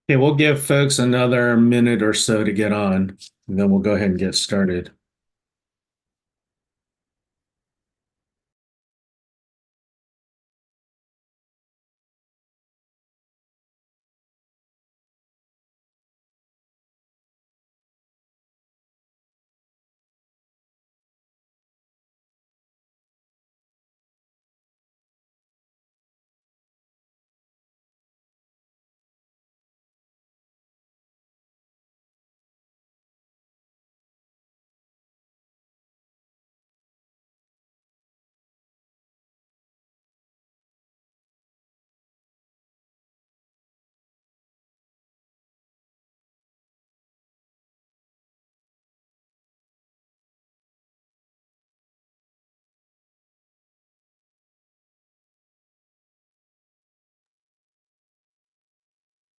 Okay, we'll give folks another minute or so to get on, and then we'll go ahead and get started.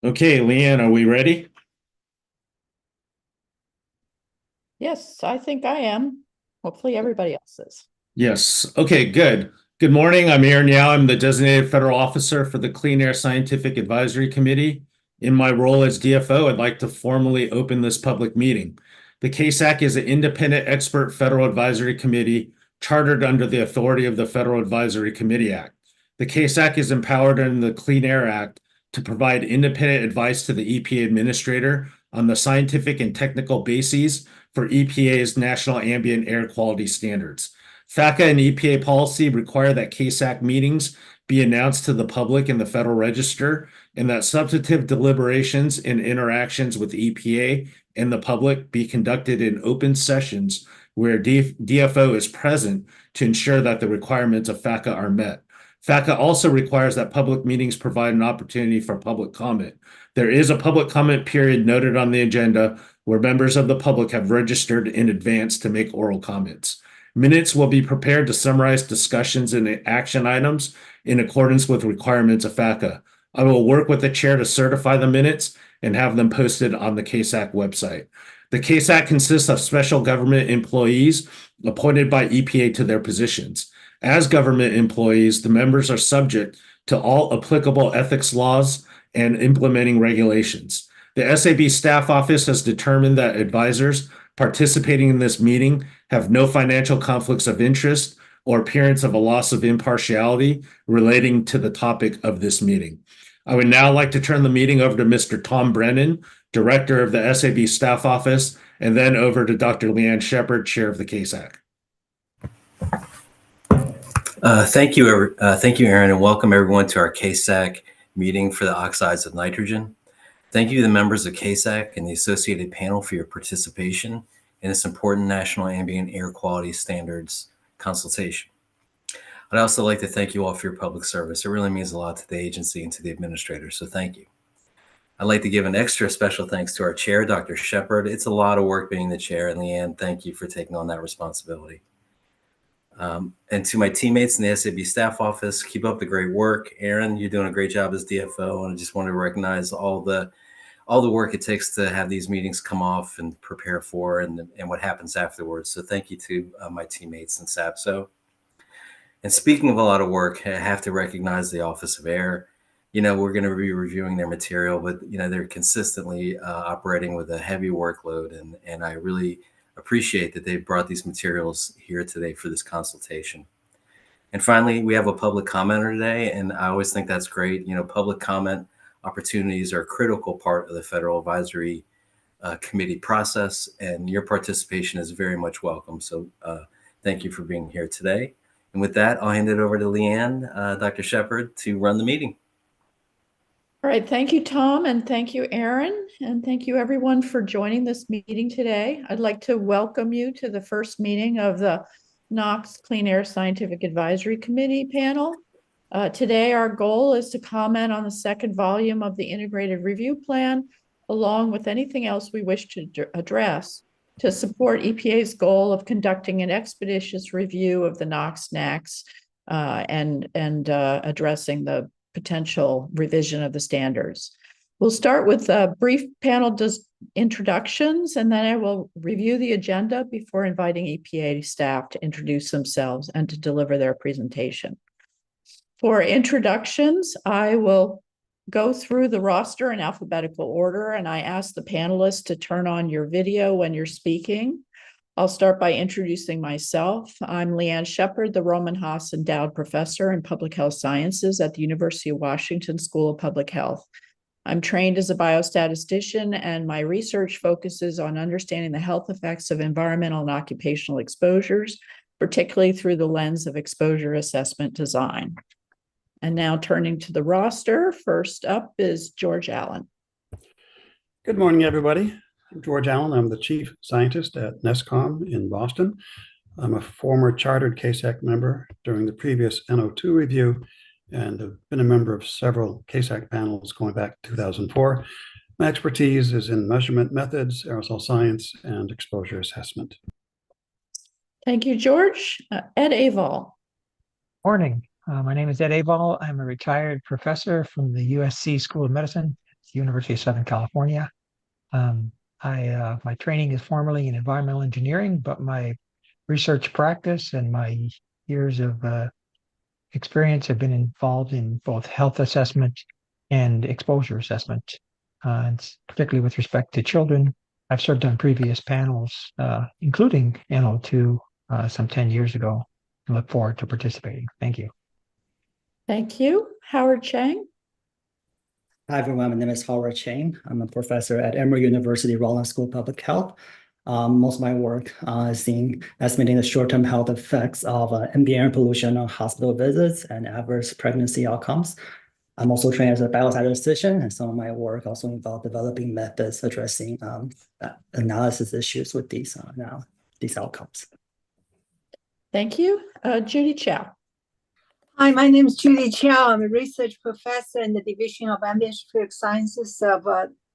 Okay, Leanne, are we ready? Yes, I think I am. Hopefully everybody else is. Yes. Okay, good. Good morning. I'm Aaron Yao. I'm the designated federal officer for the Clean Air Scientific Advisory Committee. In my role as DFO, I'd like to formally open this public meeting. The CASAC is an independent expert federal advisory committee chartered under the authority of the Federal Advisory Committee Act. The CASAC is empowered under the Clean Air Act to provide independent advice to the EPA administrator on the scientific and technical bases for EPA's National Ambient Air Quality Standards. FACA and EPA policy require that CASAC meetings be announced to the public in the Federal Register and that substantive deliberations and interactions with EPA and the public be conducted in open sessions where DFO is present to ensure that the requirements of FACA are met. FACA also requires that public meetings provide an opportunity for public comment. There is a public comment period noted on the agenda where members of the public have registered in advance to make oral comments. Minutes will be prepared to summarize discussions and action items in accordance with requirements of FACA. I will work with the chair to certify the minutes and have them posted on the CASAC website. The CASAC consists of special government employees appointed by EPA to their positions. As government employees, the members are subject to all applicable ethics laws and implementing regulations. The SAB staff office has determined that advisors participating in this meeting have no financial conflicts of interest or appearance of a loss of impartiality relating to the topic of this meeting. I would now like to turn the meeting over to Mr. Tom Brennan, Director of the SAB Staff Office, and then over to Dr. Leanne Shepard, Chair of the CASAC. Thank you, Aaron, and welcome everyone to our CASAC meeting for the oxides of nitrogen. Thank you to the members of CASAC and the associated panel for your participation in this important National Ambient Air Quality Standards consultation. I'd also like to thank you all for your public service. It really means a lot to the agency and to the administrators, so thank you. I'd like to give an extra special thanks to our chair, Dr. Shepard. It's a lot of work being the chair, and Leanne, thank you for taking on that responsibility. And to my teammates in the SAB staff office, keep up the great work. Aaron, you're doing a great job as DFO, and I just want to recognize all the work it takes to have these meetings come off and prepare for and what happens afterwards. So thank you to my teammates in SAPSO. And speaking of a lot of work, I have to recognize the Office of Air. You know, we're going to be reviewing their material, but, you know, they're consistently operating with a heavy workload. And I really appreciate that they've brought these materials here today for this consultation. And finally, we have a public commenter today, and I always think that's great. You know, public comment opportunities are a critical part of the Federal Advisory Committee process, and your participation is very much welcome. So thank you for being here today. And with that, I'll hand it over to Leanne, Dr. Shepard, to run the meeting. All right, thank you, Tom, and thank you, Aaron, and thank you everyone for joining this meeting today. I'd like to welcome you to the first meeting of the NOx Clean Air Scientific Advisory Committee panel. Today, our goal is to comment on the second volume of the Integrated Review Plan, along with anything else we wish to address to support EPA's goal of conducting an expeditious review of the NOx NACs and addressing the potential revision of the standards. We'll start with a brief panel introductions, and then I will review the agenda before inviting EPA staff to introduce themselves and to deliver their presentation. For introductions, I will go through the roster in alphabetical order, and I ask the panelists to turn on your video when you're speaking. I'll start by introducing myself. I'm Leanne Shepard, the Roman Haas Endowed Professor in Public Health Sciences at the University of Washington School of Public Health. I'm trained as a biostatistician, and my research focuses on understanding the health effects of environmental and occupational exposures, particularly through the lens of exposure assessment design. And now turning to the roster, first up is George Allen. Good morning, everybody. I'm George Allen. I'm the Chief Scientist at NESCOM in Boston. I'm a former chartered CASAC member during the previous NO2 review and have been a member of several CASAC panels going back to 2004. My expertise is in measurement methods, aerosol science, and exposure assessment. Thank you, George. Ed Aval. Morning. My name is Ed Aval. I'm a retired professor from the USC School of Medicine at the University of Southern California. My training is formally in environmental engineering, but my research practice and my years of experience have been involved in both health assessment and exposure assessment, and particularly with respect to children. I've served on previous panels, including NO2 some 10 years ago, and look forward to participating. Thank you. Thank you. Howard Chang. Hi, everyone. My name is Howard Chang. I'm a professor at Emory University Rollins School of Public Health. Most of my work is in estimating the short-term health effects of ambient air pollution on hospital visits and adverse pregnancy outcomes. I'm also trained as a biostatistician, and some of my work also involves developing methods addressing analysis issues with these outcomes. Thank you. Judy Chow. Hi, my name is Judy Chow. I'm a research professor in the Division of Atmospheric Sciences of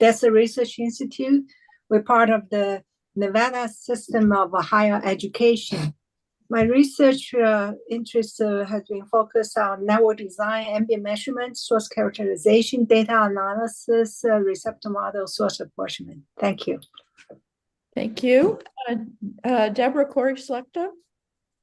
DESA Research Institute. We're part of the Nevada System of Higher Education. My research interest has been focused on network design, ambient measurement, source characterization, data analysis, receptor model, source apportionment. Thank you. Thank you. Deborah Corey-Slechta.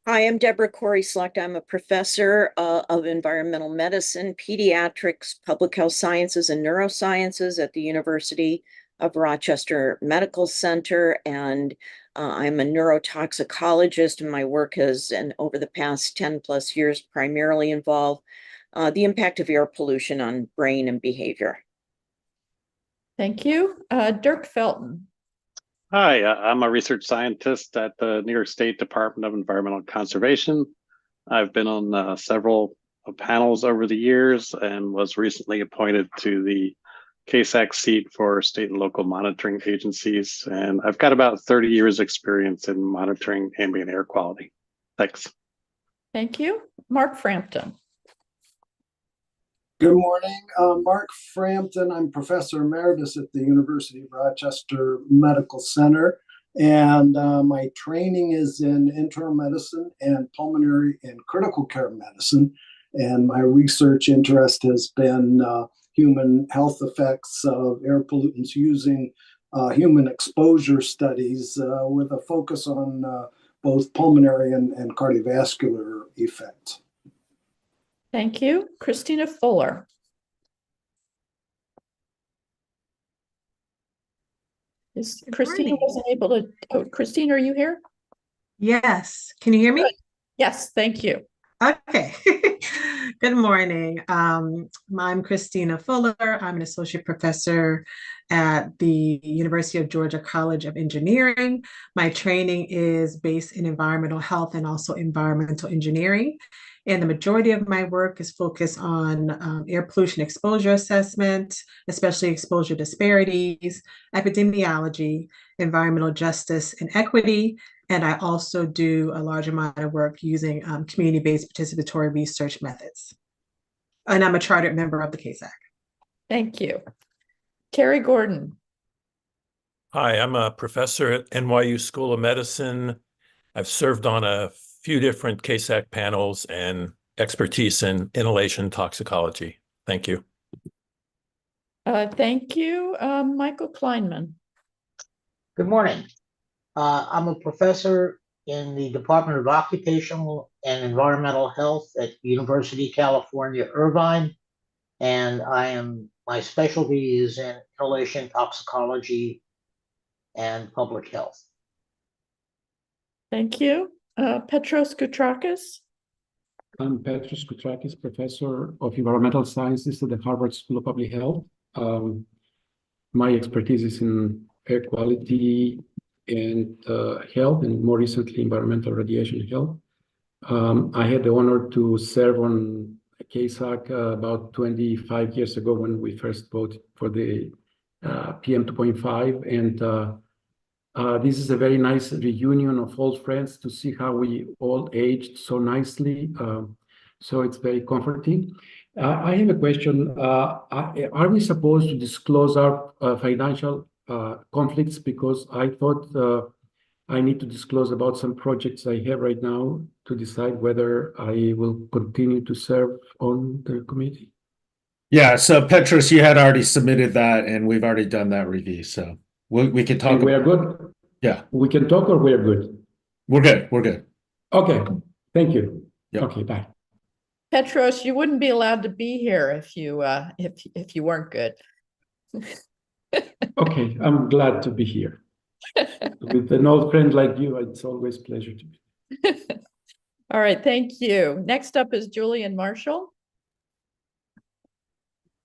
Hi, I'm Deborah Corey-Slechta. I'm a professor of environmental medicine, pediatrics, public health sciences, and neurosciences at the University of Rochester Medical Center. And I'm a neurotoxicologist, and my work has, and over the past 10 plus years, primarily involved the impact of air pollution on brain and behavior. Thank you. Dirk Felton. Hi, I'm a research scientist at the New York State Department of Environmental Conservation. I've been on several panels over the years and was recently appointed to the CASAC seat for state and local monitoring agencies. And I've got about 30 years experience in monitoring ambient air quality. Thanks. Thank you. Mark Frampton. Good morning, Mark Frampton. I'm Professor Emeritus at the University of Rochester Medical Center, and my training is in internal medicine and pulmonary and critical care medicine, and my research interest has been human health effects of air pollutants using human exposure studies with a focus on both pulmonary and cardiovascular effects. Thank you. Christina Fuller. Christina wasn't able to. Oh, Christina, are you here? Yes. Can you hear me? Good. Yes, thank you. Okay. Good morning. I'm Christina Fuller. I'm an associate professor at the University of Georgia College of Engineering. My training is based in environmental health and also environmental engineering. And the majority of my work is focused on air pollution exposure assessment, especially exposure disparities, epidemiology, environmental justice and equity. And I also do a large amount of work using community-based participatory research methods. And I'm a chartered member of the CASAC. Thank you. Terry Gordon. Hi, I'm a professor at NYU School of Medicine. I've served on a few different CASAC panels and expertise in inhalation toxicology. Thank you. Thank you. Michael Kleinman. Good morning. I'm a professor in the Department of Occupational and Environmental Health at University of California, Irvine. And My specialty is in inhalation toxicology and public health. Thank you. Petros Koutrakis. I'm Petros Koutrakis, professor of environmental sciences at the Harvard School of Public Health. My expertise is in air quality and health, and more recently, environmental radiation health. I had the honor to serve on CASAC about 25 years ago when we first voted for the PM 2.5. And this is a very nice reunion of old friends to see how we all aged so nicely. So it's very comforting. I have a question. Are we supposed to disclose our financial conflicts? Because I thought I need to disclose about some projects I have right now to decide whether I will continue to serve on the committee. Yeah, so Petros, you had already submitted that and we've already done that review. So we can talk. And we are good? Yeah. We can talk or we are good? We're good. We're good. Okay. Thank you. Yep. Okay, bye. Petros, you wouldn't be allowed to be here if you weren't good. Okay, I'm glad to be here. With an old friend like you, it's always a pleasure to be. All right, thank you. Next up is Julian Marshall.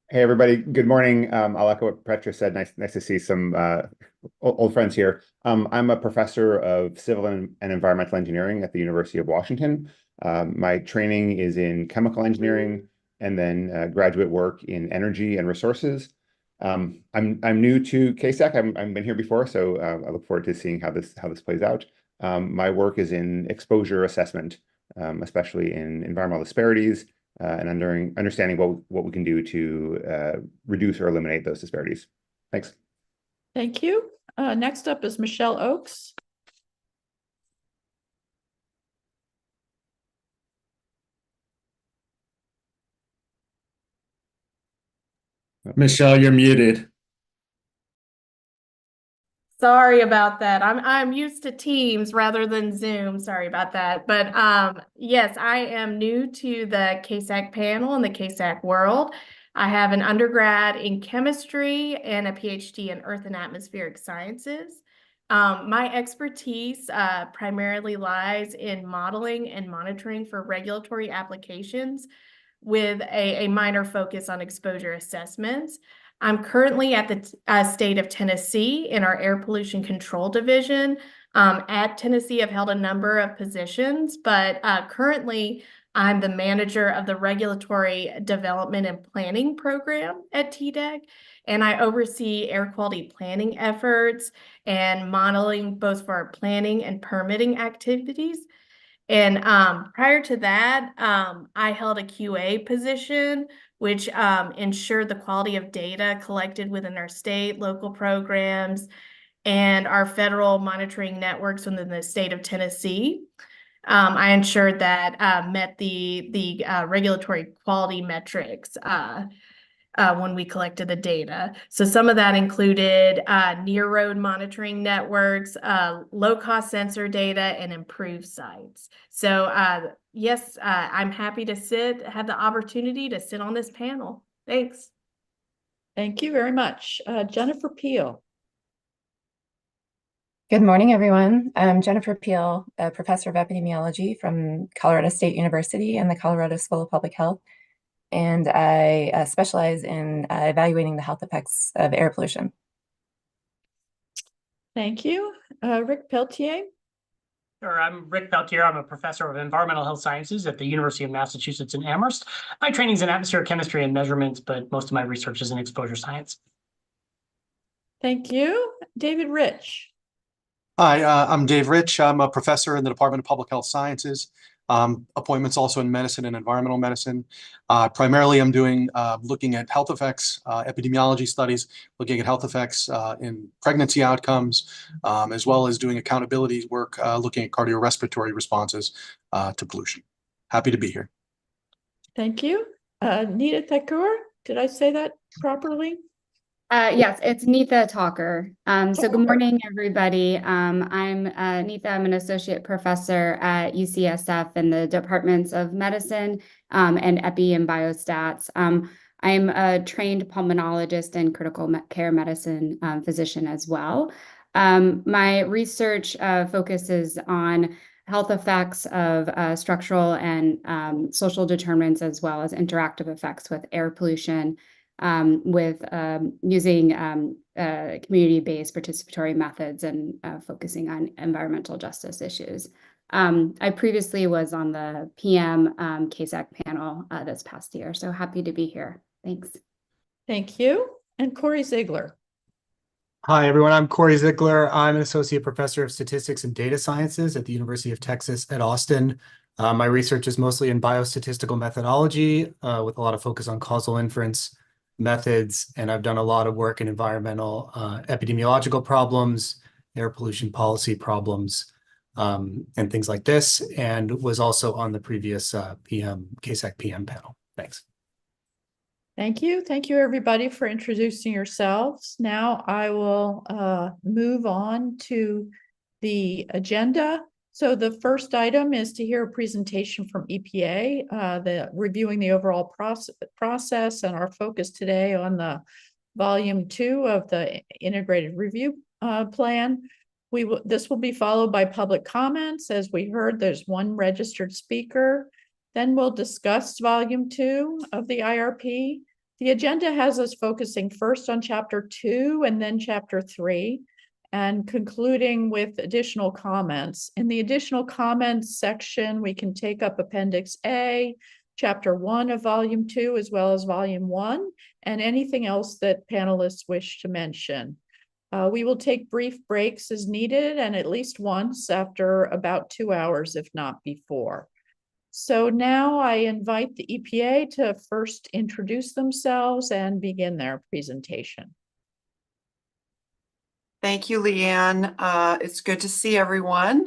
Hey, everybody. Good morning. I'll echo what Petra said. Nice to see some old friends here. I'm a professor of civil and environmental engineering at the University of Washington. My training is in chemical engineering and then graduate work in energy and resources. I'm new to CASAC. I've been here before, so I look forward to seeing how this plays out. My work is in exposure assessment, especially in environmental disparities, and understanding what we can do to reduce or eliminate those disparities. Thanks. Thank you. Next up is Michelle Oakes. Michelle, you're muted. Sorry about that. I'm used to Teams rather than Zoom. Sorry about that. But yes, I am new to the CASAC panel and the CASAC world. I have an undergrad in chemistry and a PhD in earth and atmospheric sciences. My expertise primarily lies in modeling and monitoring for regulatory applications with a minor focus on exposure assessments. I'm currently at the state of Tennessee in our air pollution control division. At Tennessee, I've held a number of positions, but currently I'm the manager of the regulatory development and planning program at TDEC, and I oversee air quality planning efforts and modeling both for our planning and permitting activities. And prior to that, I held a QA position, which ensured the quality of data collected within our state, local programs, and our federal monitoring networks within the state of Tennessee. I ensured that met the regulatory quality metrics when we collected the data. So some of that included near road monitoring networks, low-cost sensor data, and improved sites. So yes, I'm happy to have the opportunity to sit on this panel. Thanks. Thank you very much. Jennifer Peel. Good morning, everyone. I'm Jennifer Peel, a professor of epidemiology from Colorado State University and the Colorado School of Public Health. And I specialize in evaluating the health effects of air pollution. Thank you. Rick Peltier. Sure, I'm Rick Peltier. I'm a professor of environmental health sciences at the University of Massachusetts in Amherst. My training is in atmospheric chemistry and measurements, but most of my research is in exposure science. Thank you. David Rich. Hi, I'm Dave Rich. I'm a professor in the Department of Public Health Sciences. Appointments also in medicine and environmental medicine. Primarily, I'm doing looking at health effects, epidemiology studies, looking at health effects in pregnancy outcomes, as well as doing accountability work, looking at cardiorespiratory responses to pollution. Happy to be here. Thank you. Nita Thakur, did I say that properly? Yes, it's Neetha Talker. So good morning, everybody. I'm Neetha. I'm an associate professor at UCSF in the departments of medicine and epi and biostats. I'm a trained pulmonologist and critical care medicine physician as well. My research focuses on health effects of structural and social determinants, as well as interactive effects with air pollution, with using community-based participatory methods and focusing on environmental justice issues. I previously was on the PM CASAC panel this past year, so happy to be here. Thanks. Thank you. And Corey Ziegler. Hi, everyone. I'm Corey Ziegler. I'm an associate professor of statistics and data sciences at the University of Texas at Austin. My research is mostly in biostatistical methodology with a lot of focus on causal inference methods. And I've done a lot of work in environmental epidemiological problems, air pollution policy problems, and things like this, and was also on the previous CASAC PM panel. Thanks. Thank you. Thank you, everybody, for introducing yourselves. Now I will move on to the agenda. So the first item is to hear a presentation from EPA, reviewing the overall process, and our focus today on the volume 2 of the integrated review plan. This will be followed by public comments. As we heard, there's one registered speaker. Then we'll discuss volume 2 of the IRP. The agenda has us focusing first on chapter 2 and then chapter 3, and concluding with additional comments. In the additional comments section, we can take up Appendix A, chapter 1 of volume 2, as well as volume 1, and anything else that panelists wish to mention. We will take brief breaks as needed, and at least once after about 2 hours, if not before. So now I invite the EPA to first introduce themselves and begin their presentation. Thank you, Leanne. It's good to see everyone.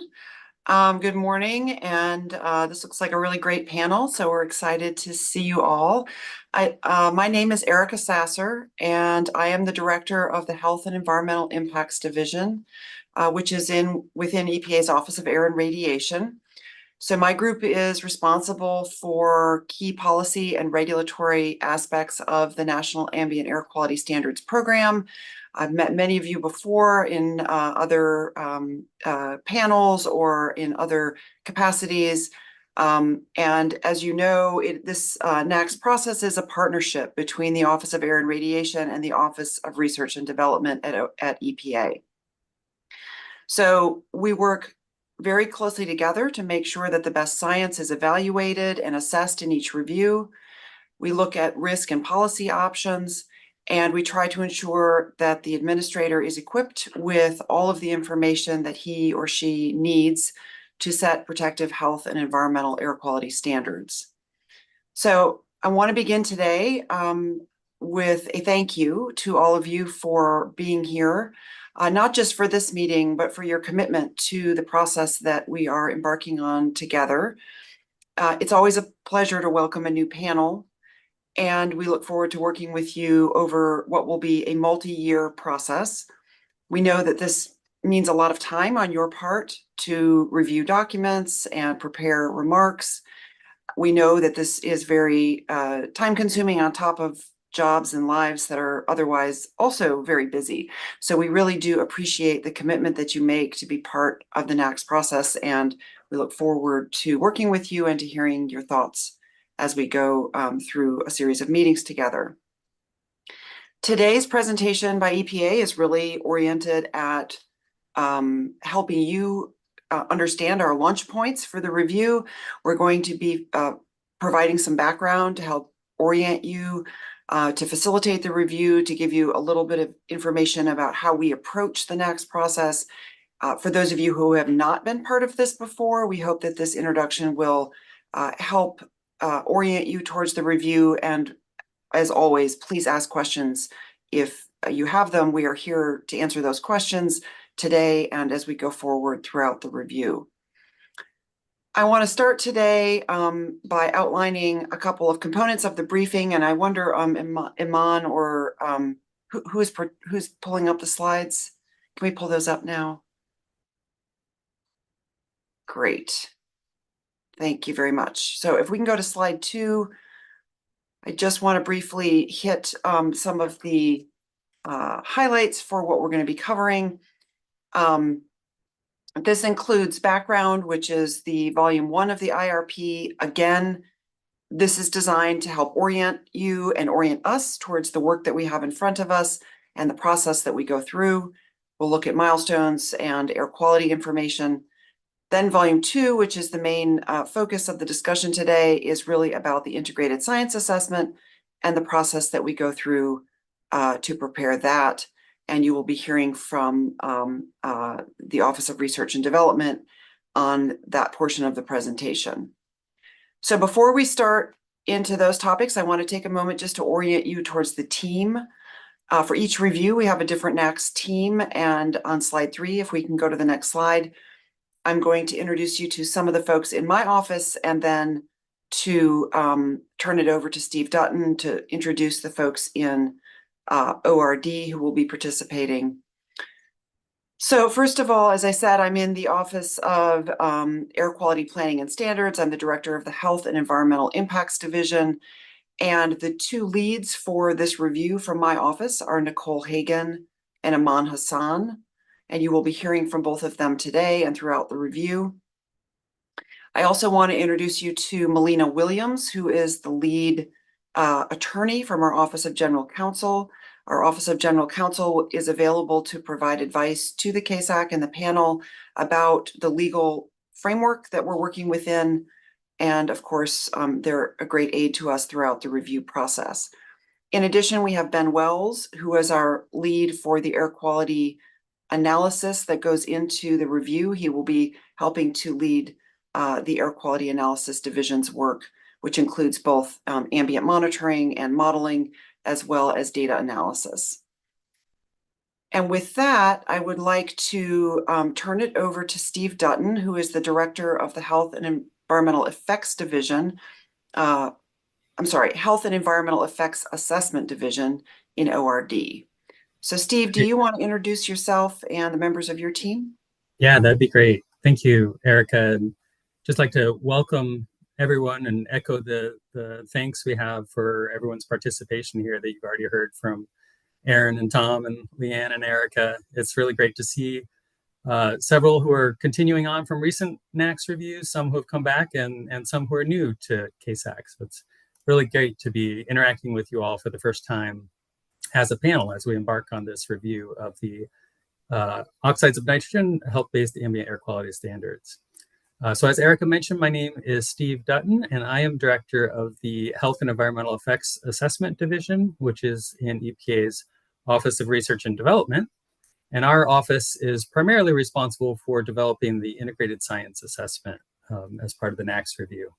Good morning, and this looks like a really great panel, so we're excited to see you all. My name is Erica Sasser, and I am the director of the Health and Environmental Impacts Division, which is within EPA's Office of Air and Radiation. So my group is responsible for key policy and regulatory aspects of the National Ambient Air Quality Standards Program. I've met many of you before in other panels or in other capacities. And as you know, this NAAQS process is a partnership between the Office of Air and Radiation and the Office of Research and Development at EPA. So we work very closely together to make sure that the best science is evaluated and assessed in each review. We look at risk and policy options, and we try to ensure that the administrator is equipped with all of the information that he or she needs to set protective health and environmental air quality standards. So I want to begin today with a thank you to all of you for being here. Not just for this meeting, but for your commitment to the process that we are embarking on together. It's always a pleasure to welcome a new panel, and we look forward to working with you over what will be a multi-year process. We know that this means a lot of time on your part to review documents and prepare remarks. We know that this is very time-consuming on top of jobs and lives that are otherwise also very busy. So we really do appreciate the commitment that you make to be part of the NAAQS process, and we look forward to working with you and to hearing your thoughts as we go through a series of meetings together. Today's presentation by EPA is really oriented at helping you understand our launch points for the review. We're going to be providing some background to help orient you to facilitate the review, to give you a little bit of information about how we approach the NAAQS process. For those of you who have not been part of this before, we hope that this introduction will help orient you towards the review. And as always, please ask questions if you have them. We are here to answer those questions today and as we go forward throughout the review. I want to start today by outlining a couple of components of the briefing, and I wonder, Iman or who's pulling up the slides? Can we pull those up now? Great. Thank you very much. So if we can go to slide 2, I just want to briefly hit some of the highlights for what we're going to be covering. This includes background, which is the volume 1 of the IRP. Again, this is designed to help orient you and orient us towards the work that we have in front of us and the process that we go through. We'll look at milestones and air quality information. Then volume 2, which is the main focus of the discussion today, is really about the integrated science assessment and the process that we go through to prepare that. And you will be hearing from the Office of Research and Development on that portion of the presentation. So before we start into those topics, I want to take a moment just to orient you towards the team. For each review, we have a different NACS team, and on slide 3, if we can go to the next slide, I'm going to introduce you to some of the folks in my office and then to turn it over to Steve Dutton to introduce the folks in ORD who will be participating. So first of all, as I said, I'm in the Office of Air Quality Planning and Standards. I'm the director of the Health and Environmental Impacts Division. And the 2 leads for this review from my office are Nicole Hagan and Aman Hassan. And you will be hearing from both of them today and throughout the review. I also want to introduce you to Melina Williams, who is the lead attorney from our Office of General Counsel. Our Office of General Counsel is available to provide advice to the CASAC and the panel about the legal framework that we're working within. And of course, they're a great aid to us throughout the review process. In addition, we have Ben Wells, who is our lead for the air quality analysis that goes into the review. He will be helping to lead the air quality analysis division's work, which includes both ambient monitoring and modeling, as well as data analysis. And with that, I would like to turn it over to Steve Dutton, who is the director of the Health and Environmental Effects Division. Health and Environmental Effects Assessment Division in ORD. So Steve, do you want to introduce yourself and the members of your team? Yeah, that'd be great. Thank you, Erica. And just like to welcome everyone and echo the thanks we have for everyone's participation here that you've already heard from Aaron and Tom and Leanne and Erica. It's really great to see several who are continuing on from recent NACS reviews, some who have come back and some who are new to CASAC. So it's really great to be interacting with you all for the first time as a panel as we embark on this review of the oxides of nitrogen health-based ambient air quality standards. So as Erica mentioned, my name is Steve Dutton, and I am director of the Health and Environmental Effects Assessment Division, which is in EPA's Office of Research and Development. And our office is primarily responsible for developing the integrated science assessment as part of the NACS review.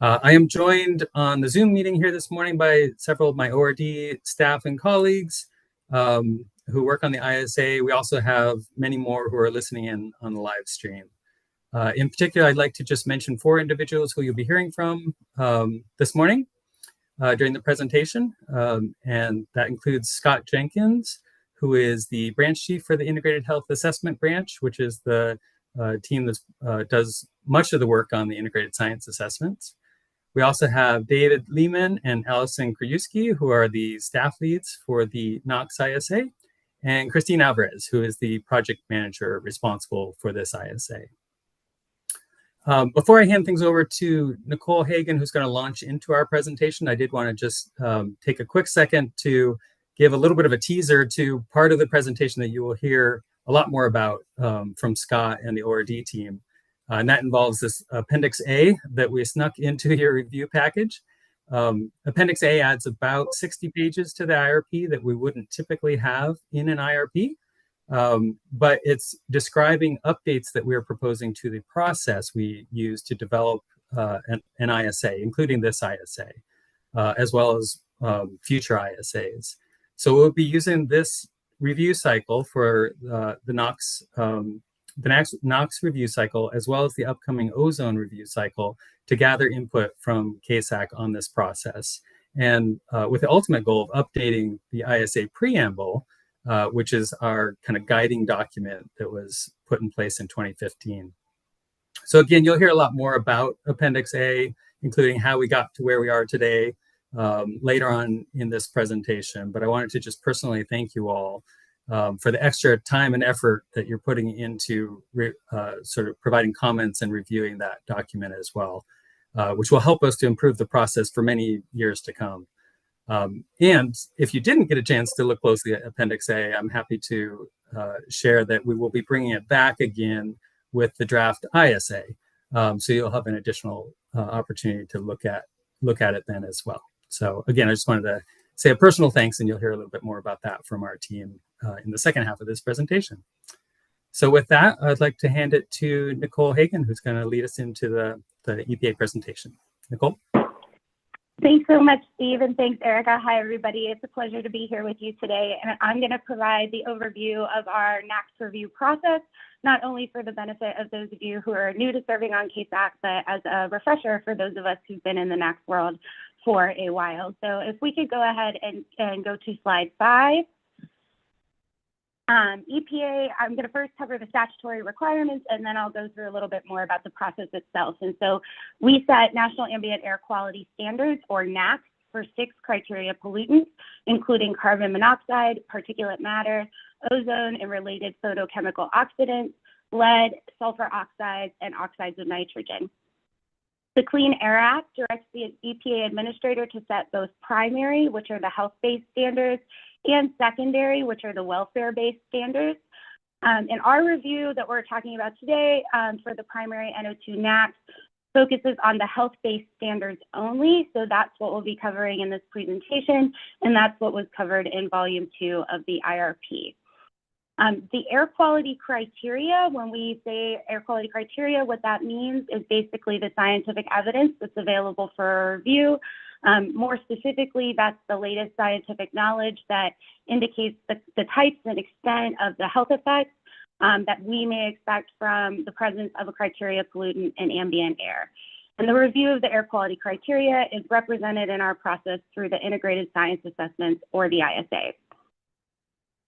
I am joined on the Zoom meeting here this morning by several of my ORD staff and colleagues who work on the ISA. We also have many more who are listening in on the live stream. In particular, I'd like to just mention 4 individuals who you'll be hearing from this morning during the presentation. And that includes Scott Jenkins, who is the branch chief for the Integrated Health Assessment Branch, which is the team that does much of the work on the integrated science assessments. We also have David Lehman and Allison Krajewski, who are the staff leads for the NOx ISA, and Christine Alvarez, who is the project manager responsible for this ISA. Before I hand things over to Nicole Hagan, who's going to launch into our presentation, I did want to just take a quick second to give a little bit of a teaser to part of the presentation that you will hear a lot more about from Scott and the ORD team. And that involves this Appendix A that we snuck into your review package. Appendix A adds about 60 pages to the IRP that we wouldn't typically have in an IRP. But it's describing updates that we're proposing to the process we use to develop an ISA, including this ISA, as well as future ISAs. So we'll be using this review cycle for the NOx review cycle, as well as the upcoming ozone review cycle, to gather input from CASAC on this process. And with the ultimate goal of updating the ISA preamble, which is our kind of guiding document that was put in place in 2015. So again, you'll hear a lot more about Appendix A, including how we got to where we are today, later on in this presentation, but I wanted to just personally thank you all for the extra time and effort that you're putting into sort of providing comments and reviewing that document as well, which will help us to improve the process for many years to come. And if you didn't get a chance to look closely at Appendix A, I'm happy to share that we will be bringing it back again with the draft ISA. So you'll have an additional opportunity to look at it then as well. So again, I just wanted to say a personal thanks, and you'll hear a little bit more about that from our team in the second half of this presentation. So with that, I'd like to hand it to Nicole Hagan, who's going to lead us into the EPA presentation. Nicole? Thanks so much, Steve, and thanks, Erica. Hi, everybody. It's a pleasure to be here with you today, and I'm going to provide the overview of our NAAQS review process, not only for the benefit of those of you who are new to serving on CASAC, but as a refresher for those of us who've been in the NAAQS world for a while. So if we could go ahead and go to slide 5. EPA, I'm going to first cover the statutory requirements, and then I'll go through a little bit more about the process itself. And so we set National Ambient Air Quality Standards, or NAAQS, for 6 criteria pollutants, including carbon monoxide, particulate matter, ozone and related photochemical oxidants, lead, sulfur oxides, and oxides of nitrogen. The Clean Air Act directs the EPA administrator to set both primary, which are the health-based standards, and secondary, which are the welfare-based standards. In our review that we're talking about today for the primary NO2 NAAQS focuses on the health-based standards only. So that's what we'll be covering in this presentation, and that's what was covered in volume 2 of the IRP. The air quality criteria, when we say air quality criteria, what that means is basically the scientific evidence that's available for review. More specifically, that's the latest scientific knowledge that indicates the types and extent of the health effects that we may expect from the presence of a criteria pollutant in ambient air. And the review of the air quality criteria is represented in our process through the Integrated Science Assessments, or the ISA.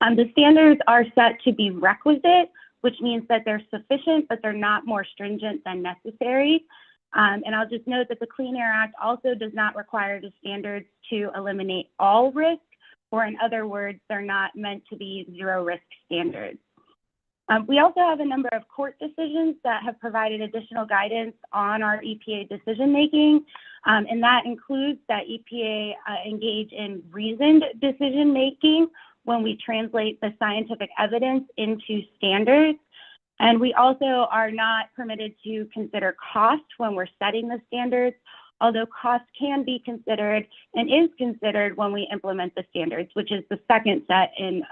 The standards are set to be requisite, which means that they're sufficient, but they're not more stringent than necessary. And I'll just note that the Clean Air Act also does not require the standards to eliminate all risk, or in other words, they're not meant to be zero risk standards. We also have a number of court decisions that have provided additional guidance on our EPA decision making, and that includes that EPA engage in reasoned decision making when we translate the scientific evidence into standards. And we also are not permitted to consider cost when we're setting the standards, although cost can be considered and is considered when we implement the standards, which is the second step in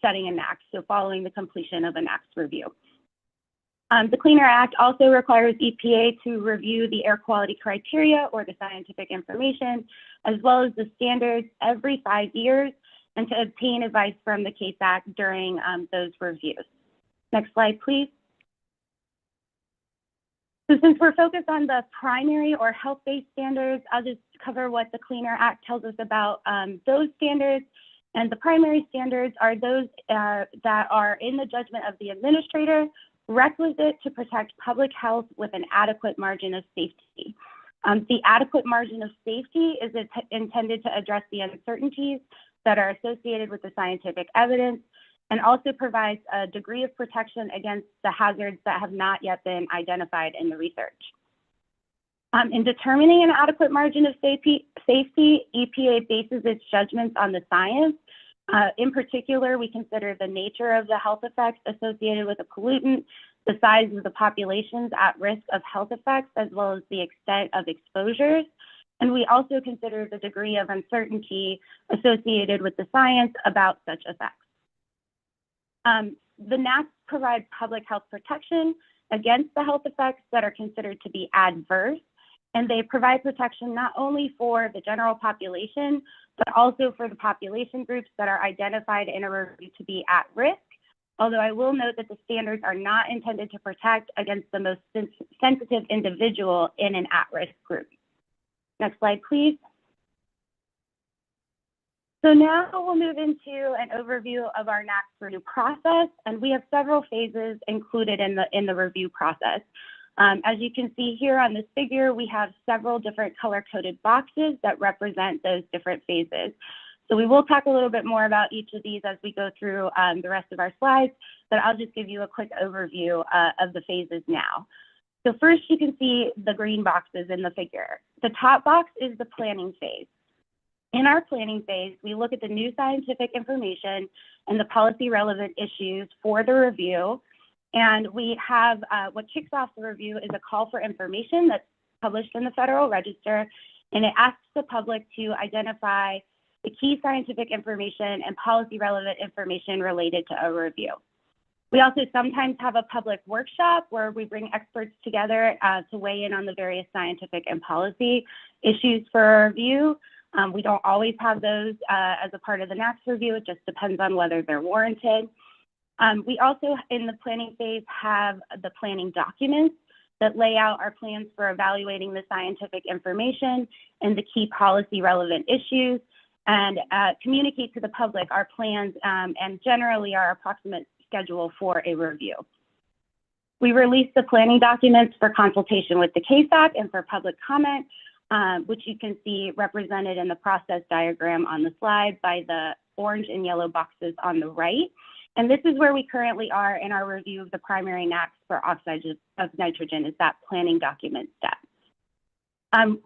setting a NAAQS, so following the completion of a NAAQS review. The Clean Air Act also requires EPA to review the air quality criteria, or the scientific information, as well as the standards every 5 years, and to obtain advice from the CASAC during those reviews. Next slide, please. So since we're focused on the primary or health-based standards, I'll just cover what the Clean Air Act tells us about those standards. And the primary standards are those that are in the judgment of the administrator, requisite to protect public health with an adequate margin of safety. The adequate margin of safety is intended to address the uncertainties that are associated with the scientific evidence, and also provides a degree of protection against the hazards that have not yet been identified in the research. In determining an adequate margin of safety, EPA bases its judgments on the science. In particular, we consider the nature of the health effects associated with a pollutant, the size of the populations at risk of health effects, as well as the extent of exposures. And we also consider the degree of uncertainty associated with the science about such effects. The NAAQS provide public health protection against the health effects that are considered to be adverse, and they provide protection not only for the general population, but also for the population groups that are identified in a review to be at risk. Although I will note that the standards are not intended to protect against the most sensitive individual in an at-risk group. Next slide, please. So now we'll move into an overview of our NAAQS review process, and we have several phases included in the review process. As you can see here on this figure, we have several different color-coded boxes that represent those different phases. So we will talk a little bit more about each of these as we go through the rest of our slides, but I'll just give you a quick overview of the phases now. So first, you can see the green boxes in the figure. The top box is the planning phase. In our planning phase, we look at the new scientific information and the policy relevant issues for the review. And we have what kicks off the review is a call for information that's published in the Federal Register, and it asks the public to identify the key scientific information and policy relevant information related to a review. We also sometimes have a public workshop where we bring experts together to weigh in on the various scientific and policy issues for review. We don't always have those as a part of the NAAQS review. It just depends on whether they're warranted. We also, in the planning phase, have the planning documents that lay out our plans for evaluating the scientific information and the key policy relevant issues, and communicate to the public our plans and generally our approximate schedule for a review. We release the planning documents for consultation with the CASAC and for public comment, which you can see represented in the process diagram on the slide by the orange and yellow boxes on the right. And this is where we currently are in our review of the primary NAAQS for oxides of nitrogen, is that planning document step.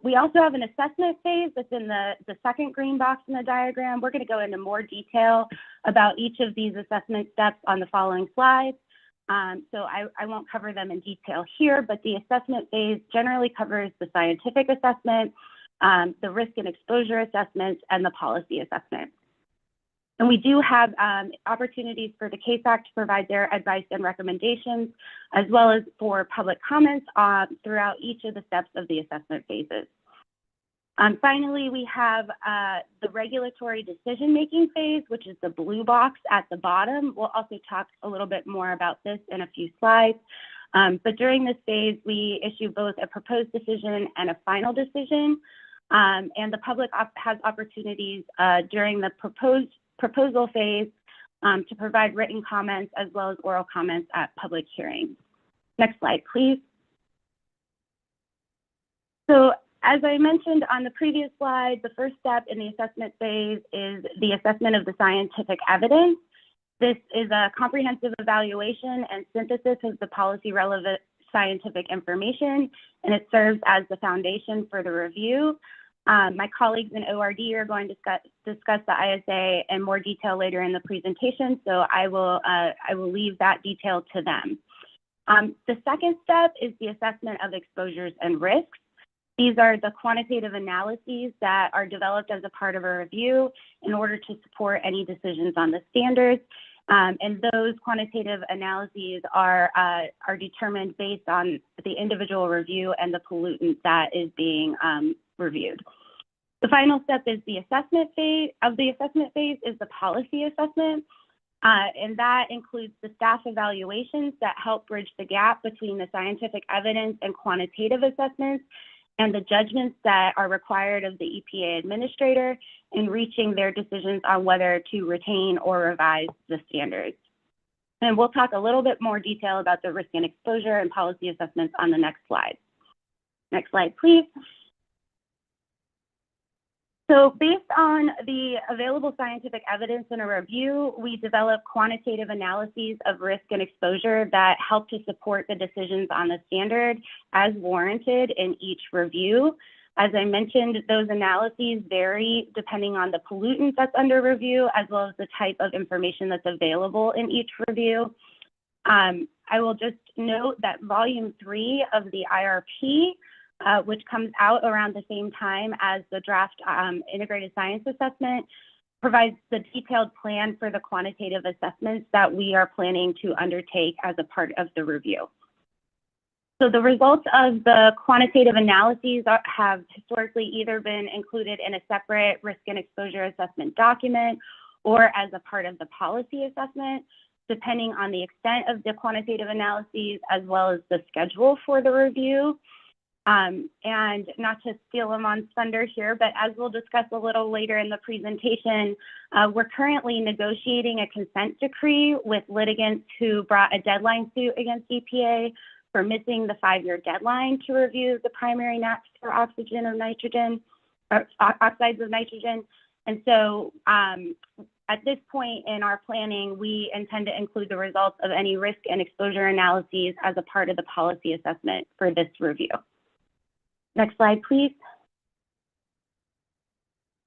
We also have an assessment phase that's in the second green box in the diagram. We're going to go into more detail about each of these assessment steps on the following slides. So I won't cover them in detail here, but the assessment phase generally covers the scientific assessment, the risk and exposure assessments, and the policy assessment. And we do have opportunities for the CASAC to provide their advice and recommendations, as well as for public comments throughout each of the steps of the assessment phases. Finally, we have the regulatory decision-making phase, which is the blue box at the bottom. We'll also talk a little bit more about this in a few slides. But during this phase, we issue both a proposed decision and a final decision. And the public has opportunities during the proposal phase to provide written comments as well as oral comments at public hearings. Next slide, please. So as I mentioned on the previous slide, the first step in the assessment phase is the assessment of the scientific evidence. This is a comprehensive evaluation and synthesis of the policy relevant scientific information, and it serves as the foundation for the review. My colleagues in ORD are going to discuss the ISA in more detail later in the presentation, so I will leave that detail to them. The second step is the assessment of exposures and risks. These are the quantitative analyses that are developed as a part of a review in order to support any decisions on the standards. And those quantitative analyses are determined based on the individual review and the pollutant that is being reviewed. The final step is the assessment phase. Of the assessment phase is the policy assessment, and that includes the staff evaluations that help bridge the gap between the scientific evidence and quantitative assessments, and the judgments that are required of the EPA administrator in reaching their decisions on whether to retain or revise the standards. And we'll talk a little bit more detail about the risk and exposure and policy assessments on the next slide. Next slide, please. So based on the available scientific evidence in a review, we develop quantitative analyses of risk and exposure that help to support the decisions on the standard as warranted in each review. As I mentioned, those analyses vary depending on the pollutant that's under review, as well as the type of information that's available in each review. I will just note that Volume 3 of the IRP, which comes out around the same time as the draft integrated science assessment, provides the detailed plan for the quantitative assessments that we are planning to undertake as a part of the review. So the results of the quantitative analyses have historically either been included in a separate risk and exposure assessment document or as a part of the policy assessment, depending on the extent of the quantitative analyses as well as the schedule for the review. And not to steal Amon's thunder here, but as we'll discuss a little later in the presentation, we're currently negotiating a consent decree with litigants who brought a deadline suit against EPA for missing the 5-year deadline to review the primary NAAQS for oxygen of nitrogen, or oxides of nitrogen. And so at this point in our planning, we intend to include the results of any risk and exposure analyses as a part of the policy assessment for this review. Next slide, please.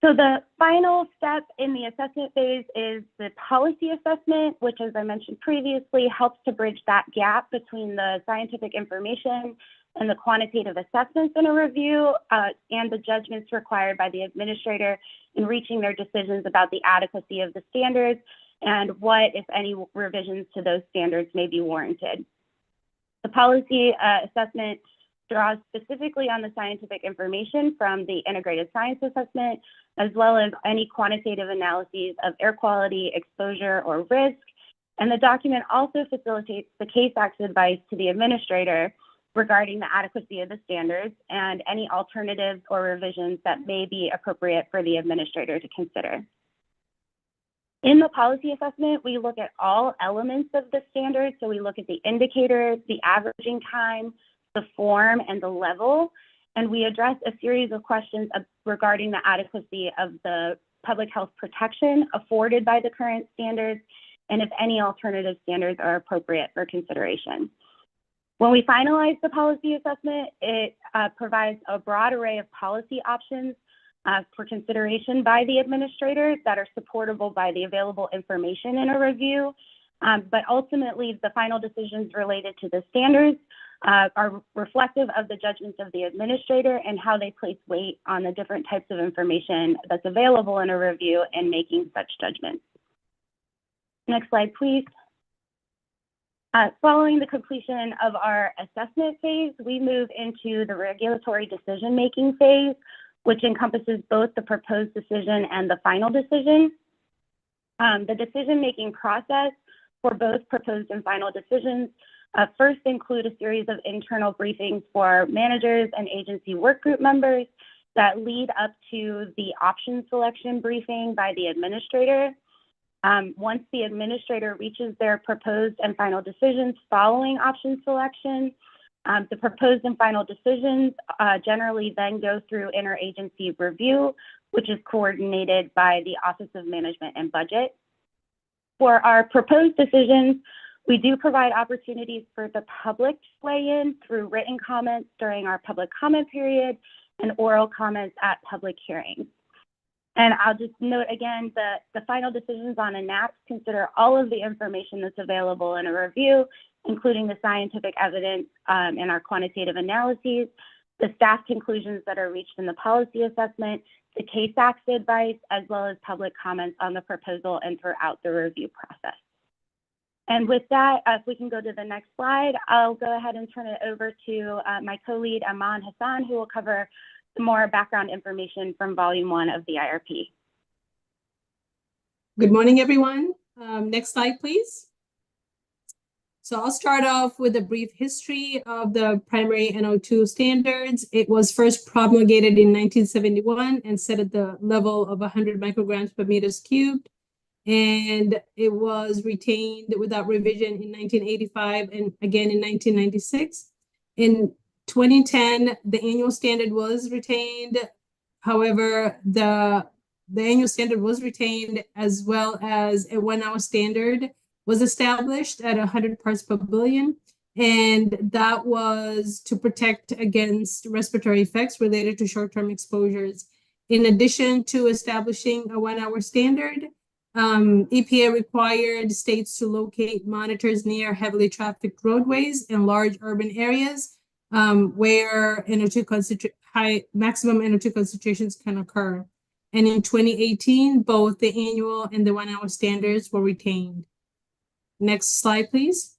So the final step in the assessment phase is the policy assessment, which, as I mentioned previously, helps to bridge that gap between the scientific information and the quantitative assessments in a review and the judgments required by the administrator in reaching their decisions about the adequacy of the standards and what, if any, revisions to those standards may be warranted. The policy assessment draws specifically on the scientific information from the integrated science assessment, as well as any quantitative analyses of air quality, exposure, or risk. And the document also facilitates the CASAC's advice to the administrator regarding the adequacy of the standards and any alternatives or revisions that may be appropriate for the administrator to consider. In the policy assessment, we look at all elements of the standard. So we look at the indicators, the averaging time, the form, and the level. And we address a series of questions regarding the adequacy of the public health protection afforded by the current standards, and if any alternative standards are appropriate for consideration. When we finalize the policy assessment, it provides a broad array of policy options for consideration by the administrator that are supportable by the available information in a review. But ultimately, the final decisions related to the standards are reflective of the judgments of the administrator and how they place weight on the different types of information that's available in a review and making such judgments. Next slide, please. Following the completion of our assessment phase, we move into the regulatory decision-making phase, which encompasses both the proposed decision and the final decision. The decision-making process for both proposed and final decisions first include a series of internal briefings for managers and agency workgroup members that lead up to the option selection briefing by the administrator. Once the administrator reaches their proposed and final decisions following option selection, the proposed and final decisions generally then go through interagency review, which is coordinated by the Office of Management and Budget. For our proposed decisions, we do provide opportunities for the public to weigh in through written comments during our public comment period and oral comments at public hearings. And I'll just note again that the final decisions on a NAAQS consider all of the information that's available in a review, including the scientific evidence and our quantitative analyses, the staff conclusions that are reached in the policy assessment, the CASAC's advice, as well as public comments on the proposal and throughout the review process. And with that, if we can go to the next slide, I'll go ahead and turn it over to my co-lead, Aman Hassan, who will cover some more background information from Volume 1 of the IRP. Good morning, everyone. Next slide, please. So I'll start off with a brief history of the primary NO2 standards. It was first promulgated in 1971 and set at the level of 100 micrograms per meters cubed. And it was retained without revision in 1985 and again in 1996. In 2010, the annual standard was retained. However, the annual standard was retained as well as a 1-hour standard was established at 100 parts per billion. And that was to protect against respiratory effects related to short-term exposures. In addition to establishing a 1-hour standard, EPA required states to locate monitors near heavily trafficked roadways in large urban areas where maximum NO2 concentrations can occur. And in 2018, both the annual and the 1-hour standards were retained. Next slide, please.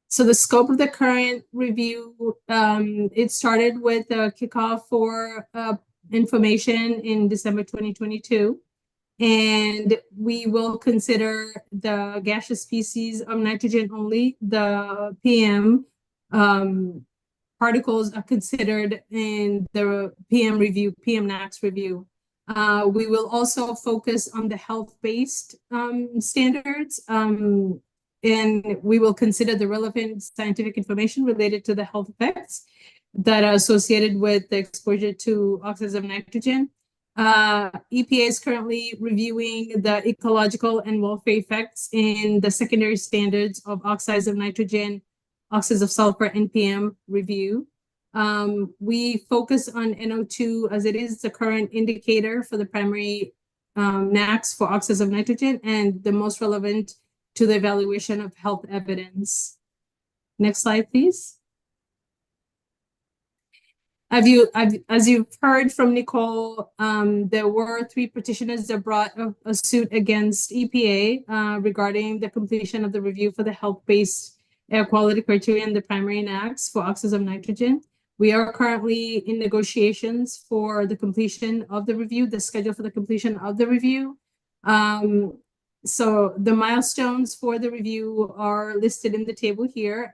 So the scope of the current review, it started with a kickoff for information in December 2022. And we will consider the gaseous species of nitrogen only. The PM particles are considered in the PM review, PM NAAQS review. We will also focus on the health-based standards and we will consider the relevant scientific information related to the health effects that are associated with the exposure to oxides of nitrogen. EPA is currently reviewing the ecological and welfare effects in the secondary standards of oxides of nitrogen, oxides of sulfur, NPM review. We focus on NO2 as it is the current indicator for the primary NACs for oxides of nitrogen and the most relevant to the evaluation of health evidence. Next slide, please. As you've heard from Nicole, there were 3 petitioners that brought a suit against EPA regarding the completion of the review for the health-based air quality criteria and the primary NACs for oxides of nitrogen. We are currently in negotiations for the completion of the review, the schedule for the completion of the review. So the milestones for the review are listed in the table here.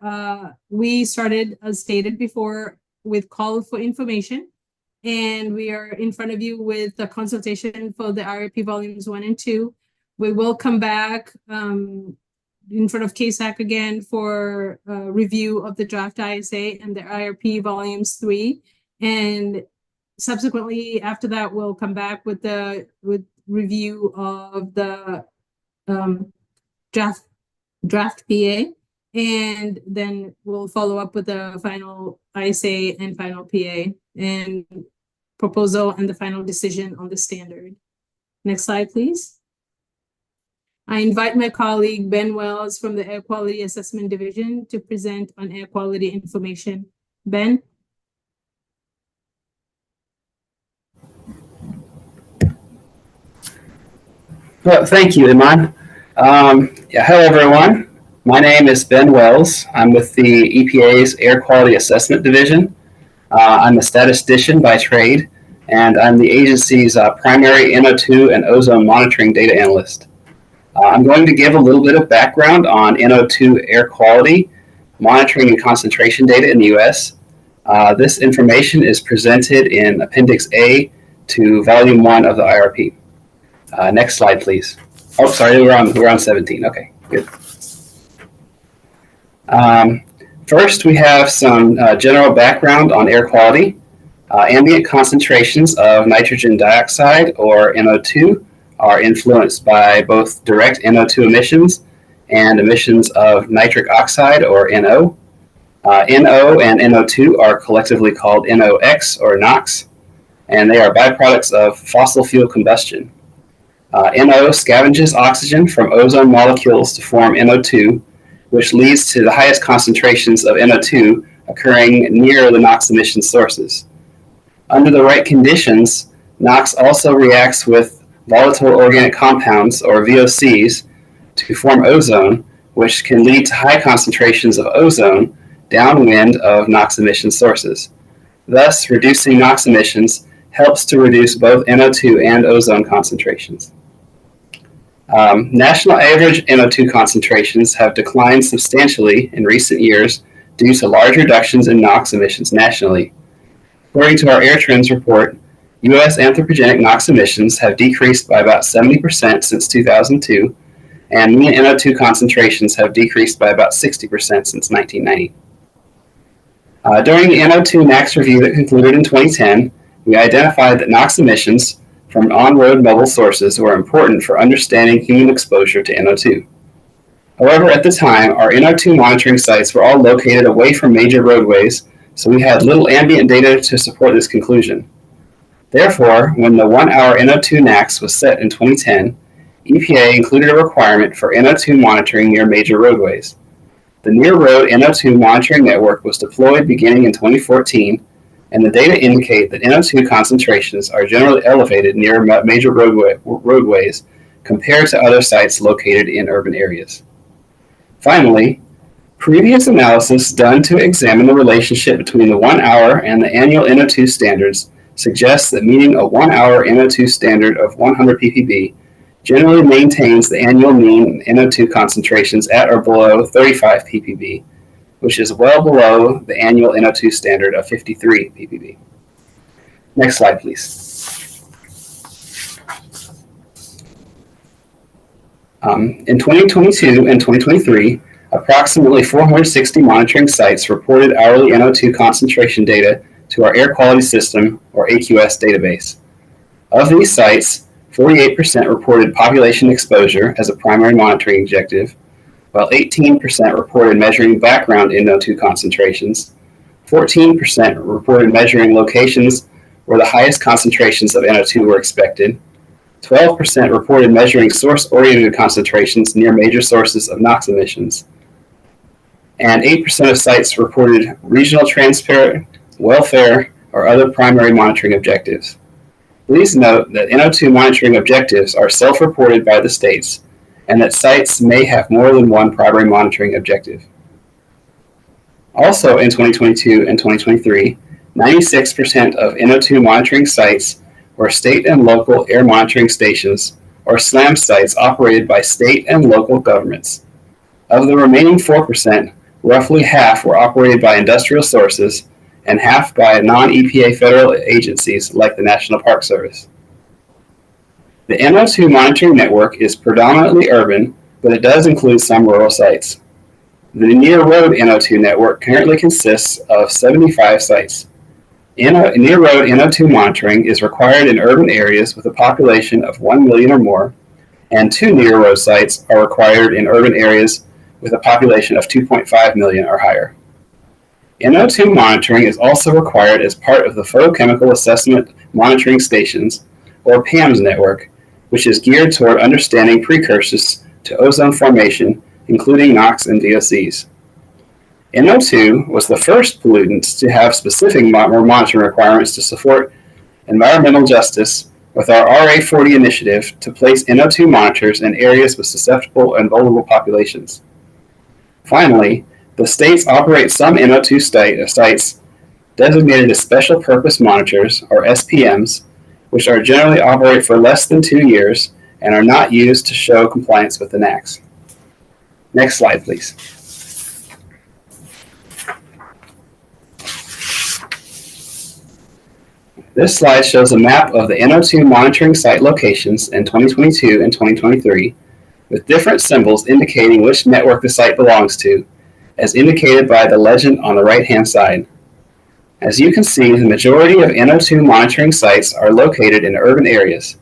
We started, as stated before, with call for information, and we are in front of you with the consultation for the IRP volumes 1 and 2. We will come back in front of CASAC again for review of the draft ISA and the IRP volumes 3, and subsequently after that we'll come back with review of the draft PA, and then we'll follow up with the final ISA and final PA and proposal and the final decision on the standard. Next slide, please. I invite my colleague Ben Wells from the Air Quality Assessment Division to present on air quality information. Ben? Well, thank you, Iman. Hello, everyone. My name is Ben Wells. I'm with the EPA's Air Quality Assessment Division. I'm a statistician by trade, and I'm the agency's primary NO2 and ozone monitoring data analyst. I'm going to give a little bit of background on NO2 air quality, monitoring and concentration data in the U.S. This information is presented in Appendix A to Volume 1 of the IRP. Next slide, please. Oh, sorry, we're on 17. Okay, good. First, we have some general background on air quality. Ambient concentrations of nitrogen dioxide, or NO2, are influenced by both direct NO2 emissions and emissions of nitric oxide, or NO. NO and NO2 are collectively called NOx, or NOx, and they are byproducts of fossil fuel combustion. NO scavenges oxygen from ozone molecules to form NO2, which leads to the highest concentrations of NO2 occurring near the NOx emission sources. Under the right conditions, NOx also reacts with volatile organic compounds, or VOCs, to form ozone, which can lead to high concentrations of ozone downwind of NOx emission sources. Thus, reducing NOx emissions helps to reduce both NO2 and ozone concentrations. National average NO2 concentrations have declined substantially in recent years due to large reductions in NOx emissions nationally. According to our Air Trends report, U.S. anthropogenic NOx emissions have decreased by about 70% since 2002, and mean NO2 concentrations have decreased by about 60% since 1990. During the NO2 NACs review that concluded in 2010, we identified that NOx emissions from on-road mobile sources were important for understanding human exposure to NO2. However, at the time, our NO2 monitoring sites were all located away from major roadways, so we had little ambient data to support this conclusion. Therefore, when the 1-hour NO2 NACs was set in 2010, EPA included a requirement for NO2 monitoring near major roadways. The Near Road NO2 monitoring network was deployed beginning in 2014, and the data indicate that NO2 concentrations are generally elevated near major roadways compared to other sites located in urban areas. Finally, previous analysis done to examine the relationship between the 1-hour and the annual NO2 standards suggests that meeting a 1-hour NO2 standard of 100 ppb generally maintains the annual mean NO2 concentrations at or below 35 ppb, which is well below the annual NO2 standard of 53 ppb. Next slide, please. In 2022 and 2023, approximately 460 monitoring sites reported hourly NO2 concentration data to our air quality system, or AQS database. Of these sites, 48% reported population exposure as a primary monitoring objective, while 18% reported measuring background NO2 concentrations, 14% reported measuring locations where the highest concentrations of NO2 were expected, 12% reported measuring source-oriented concentrations near major sources of NOx emissions, and 8% of sites reported regional transport, welfare, or other primary monitoring objectives. Please note that NO2 monitoring objectives are self-reported by the states, and that sites may have more than one primary monitoring objective. Also in 2022 and 2023, 96% of NO2 monitoring sites were state and local air monitoring stations, or SLAM sites operated by state and local governments. Of the remaining 4%, roughly half were operated by industrial sources and half by non-EPA federal agencies like the National Park Service. The NO2 monitoring network is predominantly urban, but it does include some rural sites. The Near Road NO2 network currently consists of 75 sites. Near Road NO2 monitoring is required in urban areas with a population of 1 million or more, and 2 Near Road sites are required in urban areas with a population of 2.5 million or higher. NO2 monitoring is also required as part of the Photochemical Assessment Monitoring Stations, or PAMS network, which is geared toward understanding precursors to ozone formation, including NOx and VOCs. NO2 was the first pollutant to have specific monitoring requirements to support environmental justice with our RA40 initiative to place NO2 monitors in areas with susceptible and vulnerable populations. Finally, the states operate some NO2 sites designated as special purpose monitors, or SPMs, which are generally operate for less than 2 years and are not used to show compliance with the NAAQS. Next slide, please. This slide shows a map of the NO2 monitoring site locations in 2022 and 2023, with different symbols indicating which network the site belongs to, as indicated by the legend on the right-hand side. As you can see, the majority of NO2 monitoring sites are located in urban areas.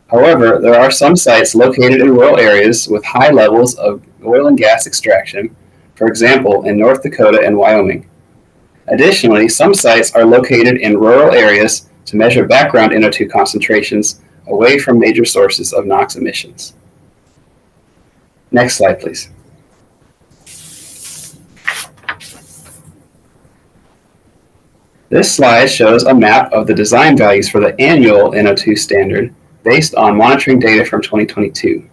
However, there are some sites located in rural areas with high levels of oil and gas extraction, for example, in North Dakota and Wyoming. Additionally, some sites are located in rural areas to measure background NO2 concentrations away from major sources of NOx emissions. Next slide, please. This slide shows a map of the design values for the annual NO2 standard based on monitoring data from 2022.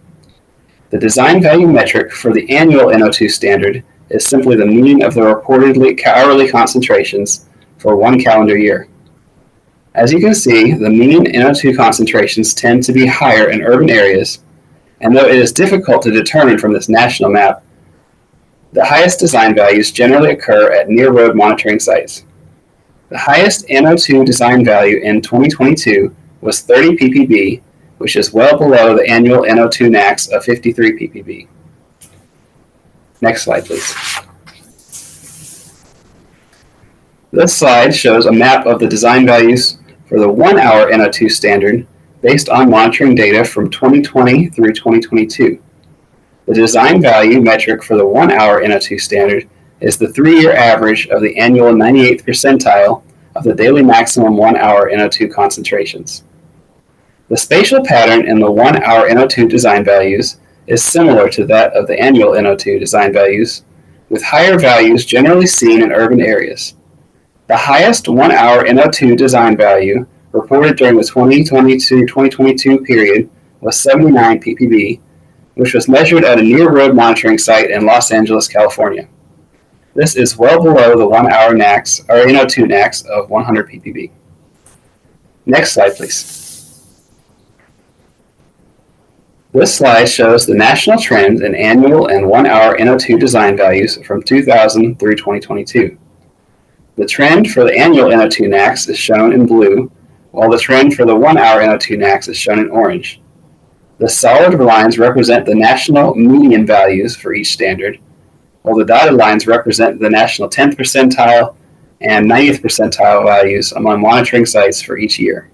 The design value metric for the annual NO2 standard is simply the mean of the reportedly hourly concentrations for one calendar year. As you can see, the mean NO2 concentrations tend to be higher in urban areas, and though it is difficult to determine from this national map, the highest design values generally occur at near-road monitoring sites. The highest NO2 design value in 2022 was 30 ppb, which is well below the annual NO2 NAAQS of 53 ppb. Next slide, please. This slide shows a map of the design values for the 1 hour NO2 standard based on monitoring data from 2020 through 2022. The design value metric for the 1 hour NO2 standard is the 3-year average of the annual 98th percentile of the daily maximum 1 hour NO2 concentrations. The spatial pattern in the 1 hour NO2 design values is similar to that of the annual NO2 design values, with higher values generally seen in urban areas. The highest 1 hour NO2 design value reported during the 2020-2022 period was 79 ppb, which was measured at a near-road monitoring site in Los Angeles, California. This is well below the 1 hour NAAQS, or NO2 NAAQS of 100 ppb. Next slide, please. This slide shows the national trends in annual and 1 hour NO2 design values from 2000 through 2022. The trend for the annual NO2 NAAQS is shown in blue, while the trend for the 1 hour NO2 NAAQS is shown in orange. The solid lines represent the national median values for each standard, while the dotted lines represent the national 10th percentile and 90th percentile values among monitoring sites for each year.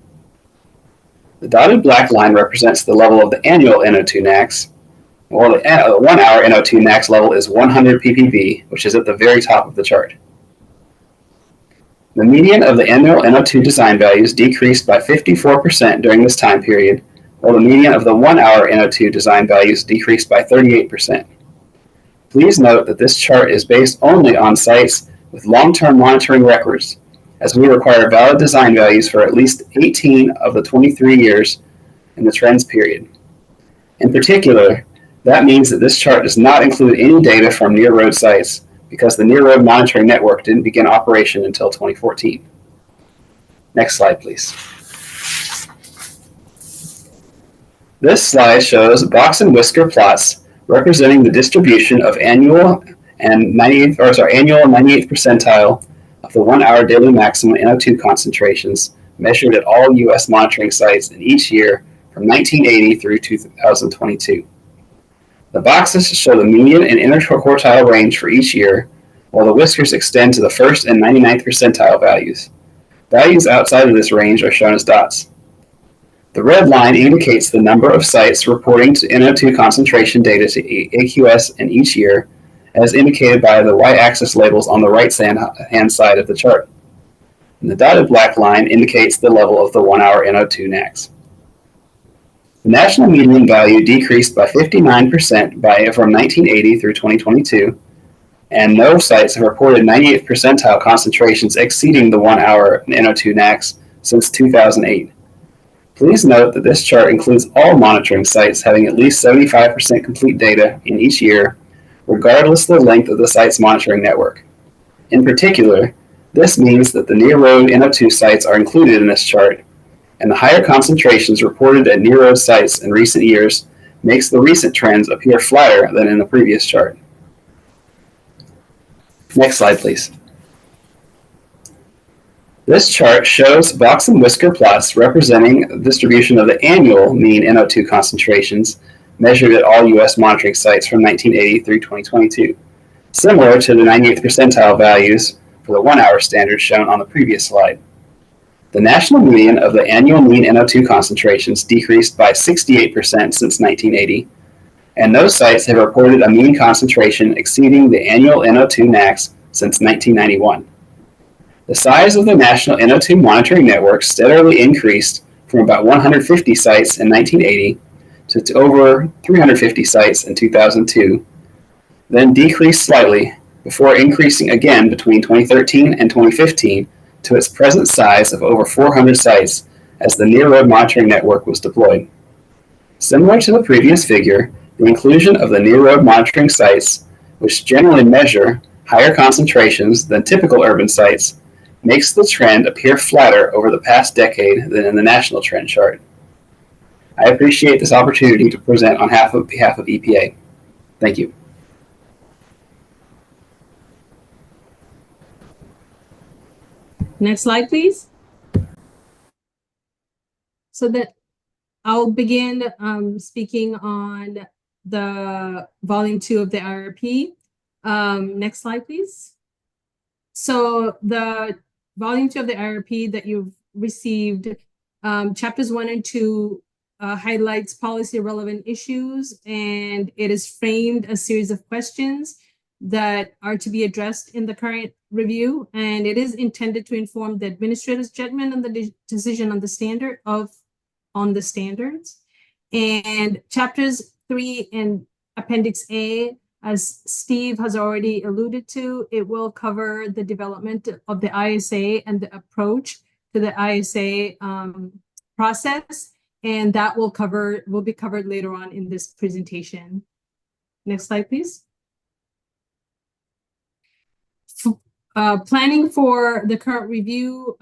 The dotted black line represents the level of the annual NO2 NAAQS, while the 1 hour NO2 NAAQS level is 100 ppb, which is at the very top of the chart. The median of the annual NO2 design values decreased by 54% during this time period, while the median of the 1 hour NO2 design values decreased by 38%. Please note that this chart is based only on sites with long-term monitoring records, as we require valid design values for at least 18 of the 23 years in the trends period. In particular, that means that this chart does not include any data from near road sites because the near road monitoring network didn't begin operation until 2014. Next slide, please. This slide shows box and whisker plots representing the distribution of annual and 98th percentile of the 1 hour daily maximum NO2 concentrations measured at all U.S. monitoring sites in each year from 1980 through 2022. The boxes show the median and interquartile range for each year, while the whiskers extend to the 1st and 99th percentile values. Values outside of this range are shown as dots. The red line indicates the number of sites reporting to NO2 concentration data to AQS in each year, as indicated by the y-axis labels on the right-hand side of the chart. And the dotted black line indicates the level of the 1 hour NO2 NAAQS. The national median value decreased by 59% from 1980 through 2022, and no sites have reported 98th percentile concentrations exceeding the 1 hour NO2 NAAQS since 2008. Please note that this chart includes all monitoring sites having at least 75% complete data in each year, regardless of the length of the site's monitoring network. In particular, this means that the near road NO2 sites are included in this chart, and the higher concentrations reported at near road sites in recent years makes the recent trends appear flatter than in the previous chart. Next slide, please. This chart shows box and whisker plots representing the distribution of the annual mean NO2 concentrations measured at all U.S. monitoring sites from 1980 through 2022, similar to the 98th percentile values for the 1 hour standard shown on the previous slide. The national median of the annual mean NO2 concentrations decreased by 68% since 1980, and those sites have reported a mean concentration exceeding the annual NO2 NAAQS since 1991. The size of the national NO2 monitoring network steadily increased from about 150 sites in 1980 to over 350 sites in 2002, then decreased slightly before increasing again between 2013 and 2015 to its present size of over 400 sites as the near road monitoring network was deployed. Similar to the previous figure, the inclusion of the near road monitoring sites, which generally measure higher concentrations than typical urban sites, makes the trend appear flatter over the past decade than in the national trend chart. I appreciate this opportunity to present on behalf of EPA. Thank you. Next slide, please. So that I'll begin speaking on the volume 2 of the IRP. Next slide, please. So the volume 2 of the IRP that you've received, chapters 1 and 2 highlights policy relevant issues, and it is framed a series of questions that are to be addressed in the current review, and it is intended to inform the administrator's judgment on the decision on the standards. And chapters 3 and Appendix A, as Steve has already alluded to, it will cover the development of the ISA and the approach to the ISA process, and that will be covered later on in this presentation. Next slide, please. Planning for the current review,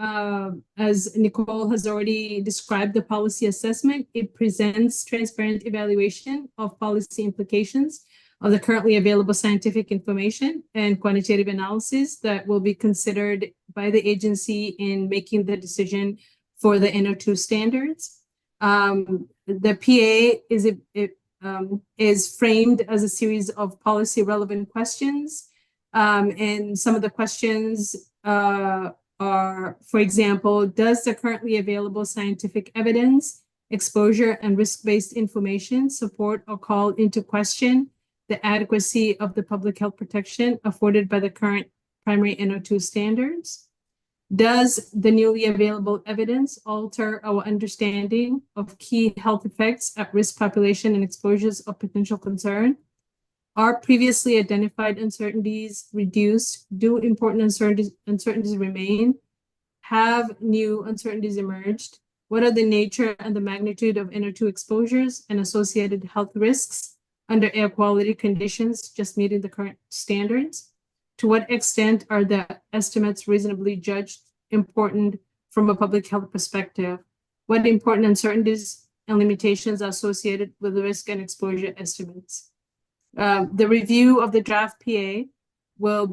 as Nicole has already described the policy assessment, it presents transparent evaluation of policy implications of the currently available scientific information and quantitative analysis that will be considered by the agency in making the decision for the NO2 standards. The PA is framed as a series of policy relevant questions. And some of the questions are, for example, does the currently available scientific evidence, exposure, and risk-based information support or call into question the adequacy of the public health protection afforded by the current primary NO2 standards? Does the newly available evidence alter our understanding of key health effects at risk population and exposures of potential concern? Are previously identified uncertainties reduced? Do important uncertainties remain? Have new uncertainties emerged? What are the nature and the magnitude of NO2 exposures and associated health risks under air quality conditions just meeting the current standards? To what extent are the estimates reasonably judged important from a public health perspective? What important uncertainties and limitations are associated with the risk and exposure estimates? The review of the draft PA will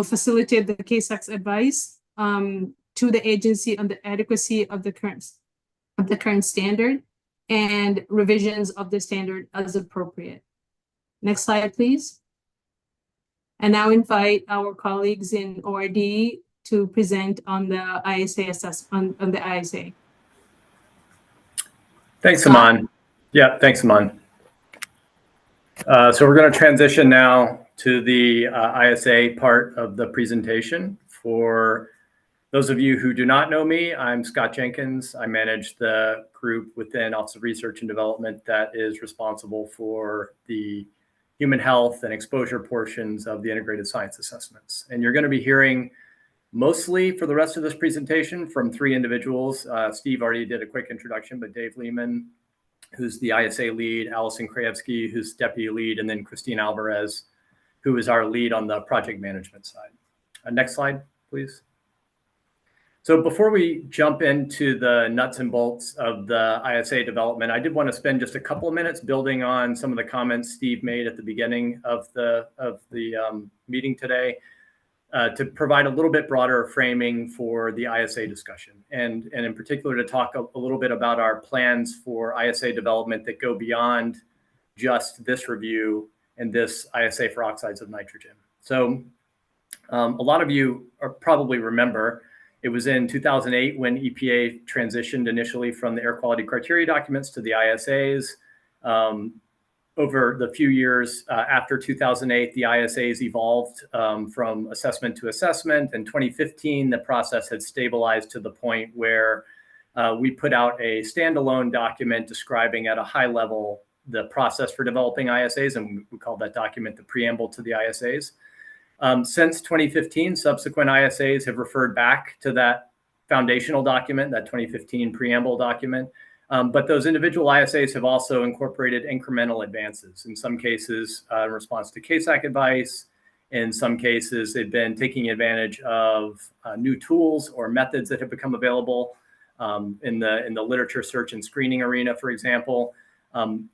facilitate the CASAC's advice to the agency on the adequacy of the current standard and revisions of the standard as appropriate. Next slide, please. And now invite our colleagues in ORD to present on the ISA assessment on the ISA. Thanks, Aman. Yeah, thanks, Aman. So we're going to transition now to the ISA part of the presentation. For those of you who do not know me, I'm Scott Jenkins. I manage the group within Office of Research and Development that is responsible for the human health and exposure portions of the integrated science assessments. And you're going to be hearing mostly for the rest of this presentation from three individuals. Steve already did a quick introduction, but Dave Lehman, who's the ISA lead, Allison Krajewski, who's deputy lead, and then Christine Alvarez, who is our lead on the project management side. Next slide, please. So before we jump into the nuts and bolts of the ISA development, I did want to spend just a couple of minutes building on some of the comments Steve made at the beginning of the meeting today to provide a little bit broader framing for the ISA discussion, and in particular to talk a little bit about our plans for ISA development that go beyond just this review and this ISA for oxides of nitrogen. So a lot of you probably remember it was in 2008 when EPA transitioned initially from the air quality criteria documents to the ISAs. Over the few years after 2008, the ISAs evolved from assessment to assessment. In 2015, the process had stabilized to the point where we put out a standalone document describing at a high level the process for developing ISAs, and we call that document the preamble to the ISAs. Since 2015, subsequent ISAs have referred back to that foundational document, that 2015 preamble document. But those individual ISAs have also incorporated incremental advances. In some cases, in response to CASAC advice. In some cases, they've been taking advantage of new tools or methods that have become available in the literature search and screening arena, for example.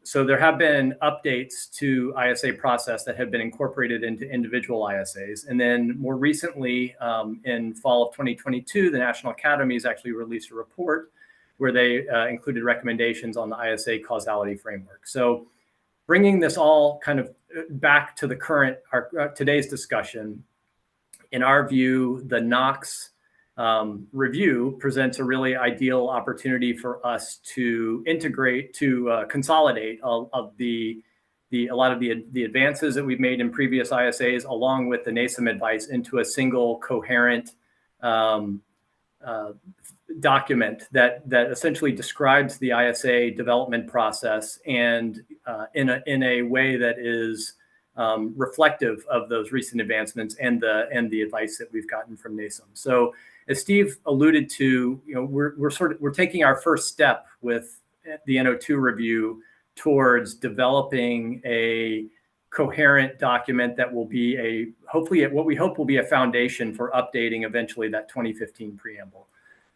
So there have been updates to ISA process that have been incorporated into individual ISAs. And then more recently, in fall of 2022, the National Academies actually released a report where they included recommendations on the ISA causality framework. So bringing this all kind of back to the current, today's discussion, in our view, the NOx review presents a really ideal opportunity for us to integrate, to consolidate a lot of the advances that we've made in previous ISAs, along with the NASEM advice, into a single coherent document that essentially describes the ISA development process and in a way that is reflective of those recent advancements and the advice that we've gotten from NASEM. So as Steve alluded to, we're taking our first step with the NO2 review towards developing a coherent document that will be hopefully what we hope will be a foundation for updating eventually that 2015 preamble.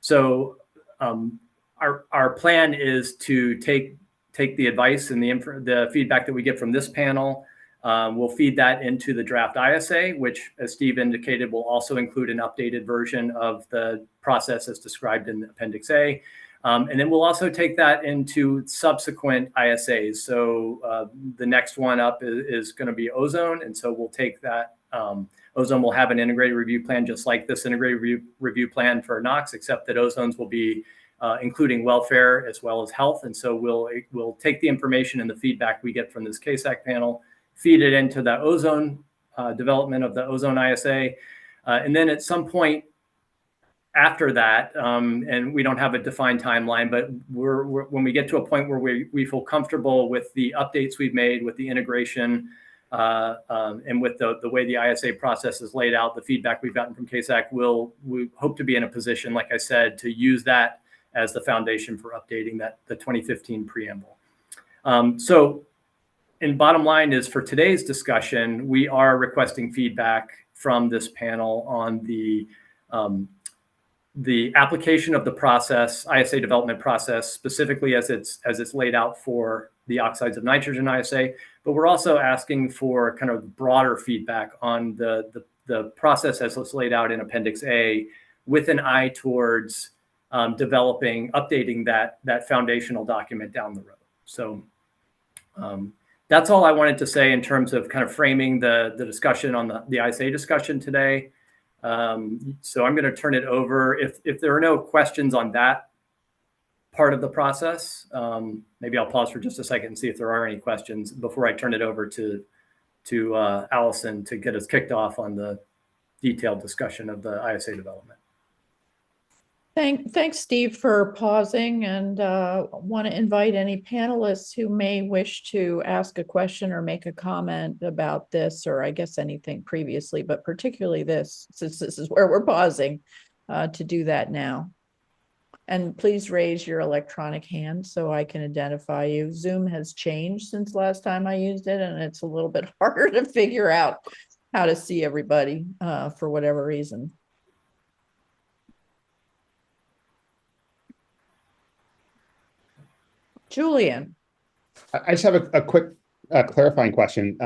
So our plan is to take the advice and the feedback that we get from this panel. We'll feed that into the draft ISA, which, as Steve indicated, will also include an updated version of the process as described in Appendix A. And then we'll also take that into subsequent ISAs. So the next one up is going to be ozone. And so we'll take that. Ozone will have an integrated review plan, just like this integrated review plan for NOx, except that ozones will be including welfare as well as health. And so we'll take the information and the feedback we get from this CASAC panel, feed it into the ozone development of the ozone ISA. And then at some point after that, and we don't have a defined timeline, but when we get to a point where we feel comfortable with the updates we've made, with the integration, and with the way the ISA process is laid out, the feedback we've gotten from CASAC, we hope to be in a position, like I said, to use that as the foundation for updating the 2015 preamble. And bottom line is, for today's discussion, we are requesting feedback from this panel on the application of the process, ISA development process, specifically as it's laid out for the oxides of nitrogen ISA. But we're also asking for kind of broader feedback on the process as it's laid out in Appendix A, with an eye towards updating that foundational document down the road. So that's all I wanted to say in terms of kind of framing the discussion on the ISA discussion today. So I'm going to turn it over. If there are no questions on that part of the process, maybe I'll pause for just a second and see if there are any questions before I turn it over to Allison to get us kicked off on the detailed discussion of the ISA development. Thanks, Steve, for pausing, and want to invite any panelists who may wish to ask a question or make a comment about this, or I guess anything previously, but particularly this, since this is where we're pausing, to do that now. And please raise your electronic hand so I can identify you. Zoom has changed since last time I used it, and it's a little bit harder to figure out how to see everybody for whatever reason. Julian. I just have a quick clarifying question.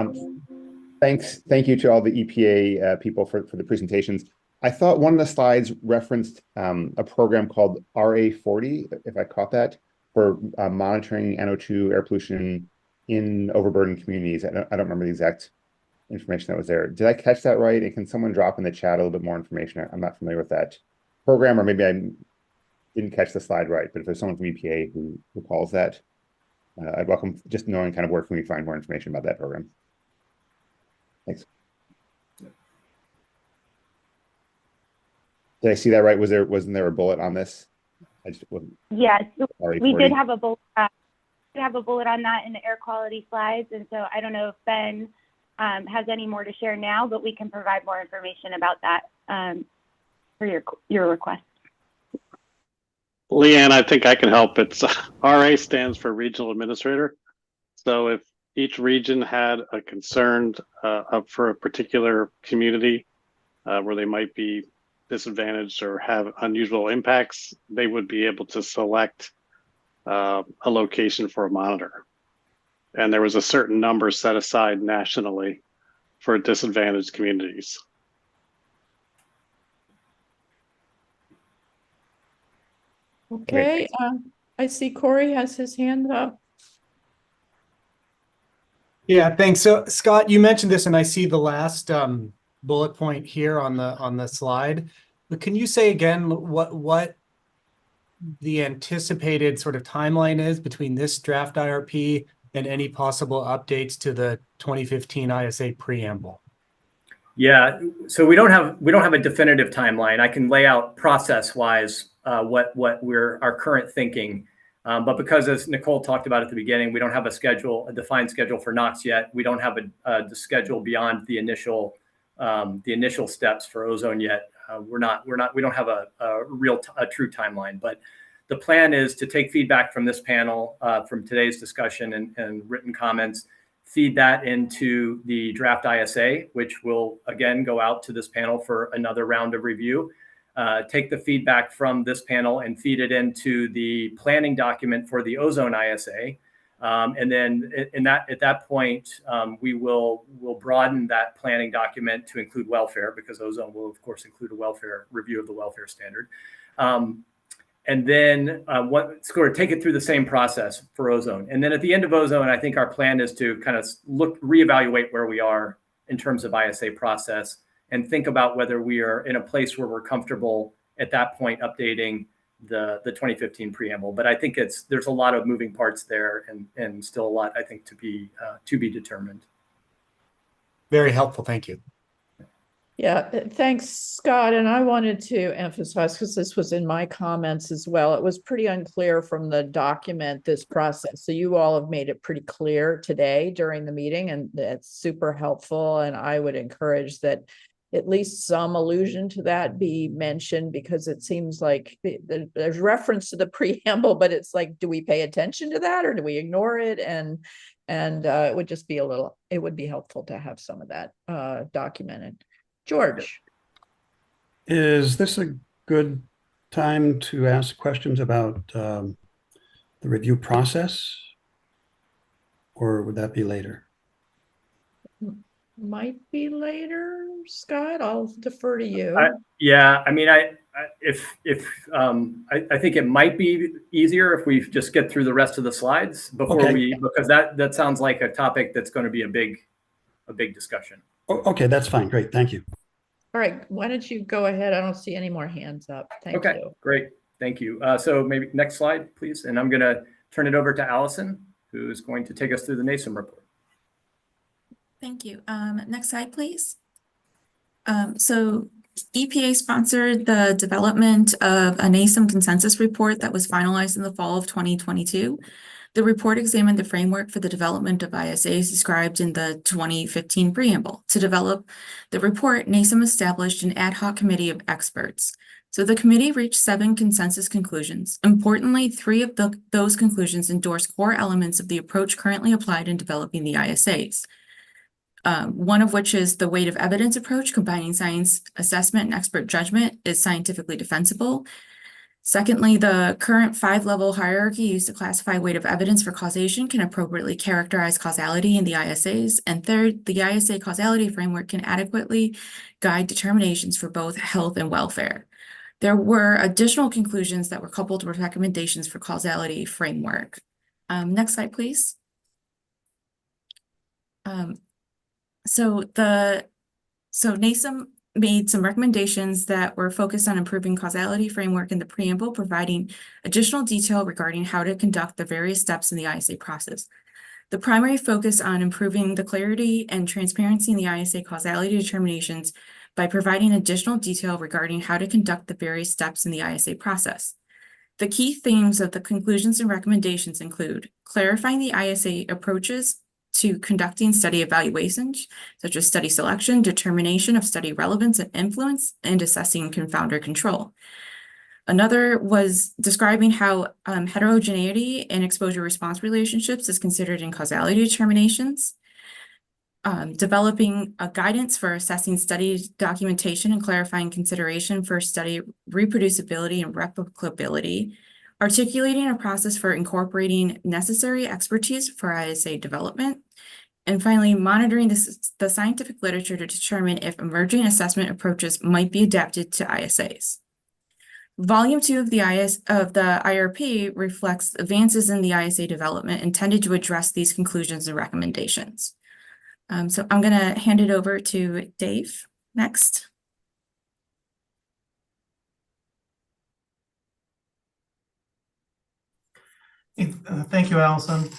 Thank you to all the EPA people for the presentations. I thought one of the slides referenced a program called RA40, if I caught that, for monitoring NO2 air pollution in overburdened communities. I don't remember the exact information that was there. Did I catch that right? And can someone drop in the chat a little bit more information? I'm not familiar with that program, or maybe I didn't catch the slide right, but if there's someone from EPA who recalls that, I'd welcome just knowing kind of where can we find more information about that program. Thanks. Did I see that right? Wasn't there a bullet on this? I just wasn't. Yes, we did have a bullet. Have a bullet on that in the air quality slides, and so I don't know if Ben has any more to share now, but we can provide more information about that for your request. Leanne, I think I can help. It's RA stands for Regional Administrator. So if each region had a concern for a particular community where they might be disadvantaged or have unusual impacts, they would be able to select a location for a monitor. And there was a certain number set aside nationally for disadvantaged communities. Okay, I see Corey has his hand up. Yeah, thanks. So Scott, you mentioned this, and I see the last bullet point here on the slide. But can you say again what the anticipated sort of timeline is between this draft IRP and any possible updates to the 2015 ISA preamble? Yeah, so we don't have a definitive timeline. I can lay out process-wise what our current thinking, but because, as Nicole talked about at the beginning, we don't have a defined schedule for NOx yet. We don't have the schedule beyond the initial steps for ozone yet. We don't have a true timeline, but the plan is to take feedback from this panel, from today's discussion and written comments, feed that into the draft ISA, which will again go out to this panel for another round of review. Take the feedback from this panel and feed it into the planning document for the ozone ISA. And then at that point, we will broaden that planning document to include welfare, because ozone will of course include a welfare review of the welfare standard. and then sort of take it through the same process for ozone. And then at the end of ozone, I think our plan is to kind of reevaluate where we are in terms of ISA process and think about whether we are in a place where we're comfortable at that point updating the 2015 preamble. But I think there's a lot of moving parts there and still a lot, I think, to be determined. Very helpful. Thank you. Yeah, thanks, Scott. And I wanted to emphasize, because this was in my comments as well, it was pretty unclear from the document, this process. So you all have made it pretty clear today during the meeting, and that's super helpful. And I would encourage that at least some allusion to that be mentioned, because it seems like there's reference to the preamble, but it's like, do we pay attention to that or do we ignore it? And it would just be it would be helpful to have some of that documented. George. Is this a good time to ask questions about the review process, or would that be later? Might be later, Scott. I'll defer to you. Yeah, I mean, I think it might be easier if we just get through the rest of the slides before because that sounds like a topic that's going to be a big discussion. Okay, that's fine. Great, thank you. All right, why don't you go ahead? I don't see any more hands up. Thank you. Great, thank you. So maybe next slide, please. And I'm going to turn it over to Allison, who is going to take us through the NASEM report. Thank you. Next slide, please. So EPA sponsored the development of a NASEM consensus report that was finalized in the fall of 2022. The report examined the framework for the development of ISAs described in the 2015 preamble. To develop the report, NASEM established an ad hoc committee of experts. So the committee reached 7 consensus conclusions. Importantly, 3 of those conclusions endorse core elements of the approach currently applied in developing the ISAs. One of which is the weight of evidence approach, combining science assessment and expert judgment, is scientifically defensible. Secondly, the current 5-level hierarchy used to classify weight of evidence for causation can appropriately characterize causality in the ISAs. And third, the ISA causality framework can adequately guide determinations for both health and welfare. There were additional conclusions that were coupled with recommendations for causality framework. Next slide, please. So NASEM made some recommendations that were focused on improving causality framework in the preamble, providing additional detail regarding how to conduct the various steps in the ISA process. The primary focus on improving the clarity and transparency in the ISA causality determinations by providing additional detail regarding how to conduct the various steps in the ISA process. The key themes of the conclusions and recommendations include clarifying the ISA approaches to conducting study evaluations, such as study selection, determination of study relevance and influence, and assessing confounder control. Another was describing how heterogeneity in exposure response relationships is considered in causality determinations, developing a guidance for assessing study documentation and clarifying consideration for study reproducibility and replicability, articulating a process for incorporating necessary expertise for ISA development, and finally, monitoring the scientific literature to determine if emerging assessment approaches might be adapted to ISAs. Volume 2 of the IRP reflects advances in the ISA development intended to address these conclusions and recommendations. So I'm going to hand it over to Dave next. Thank you, Allison.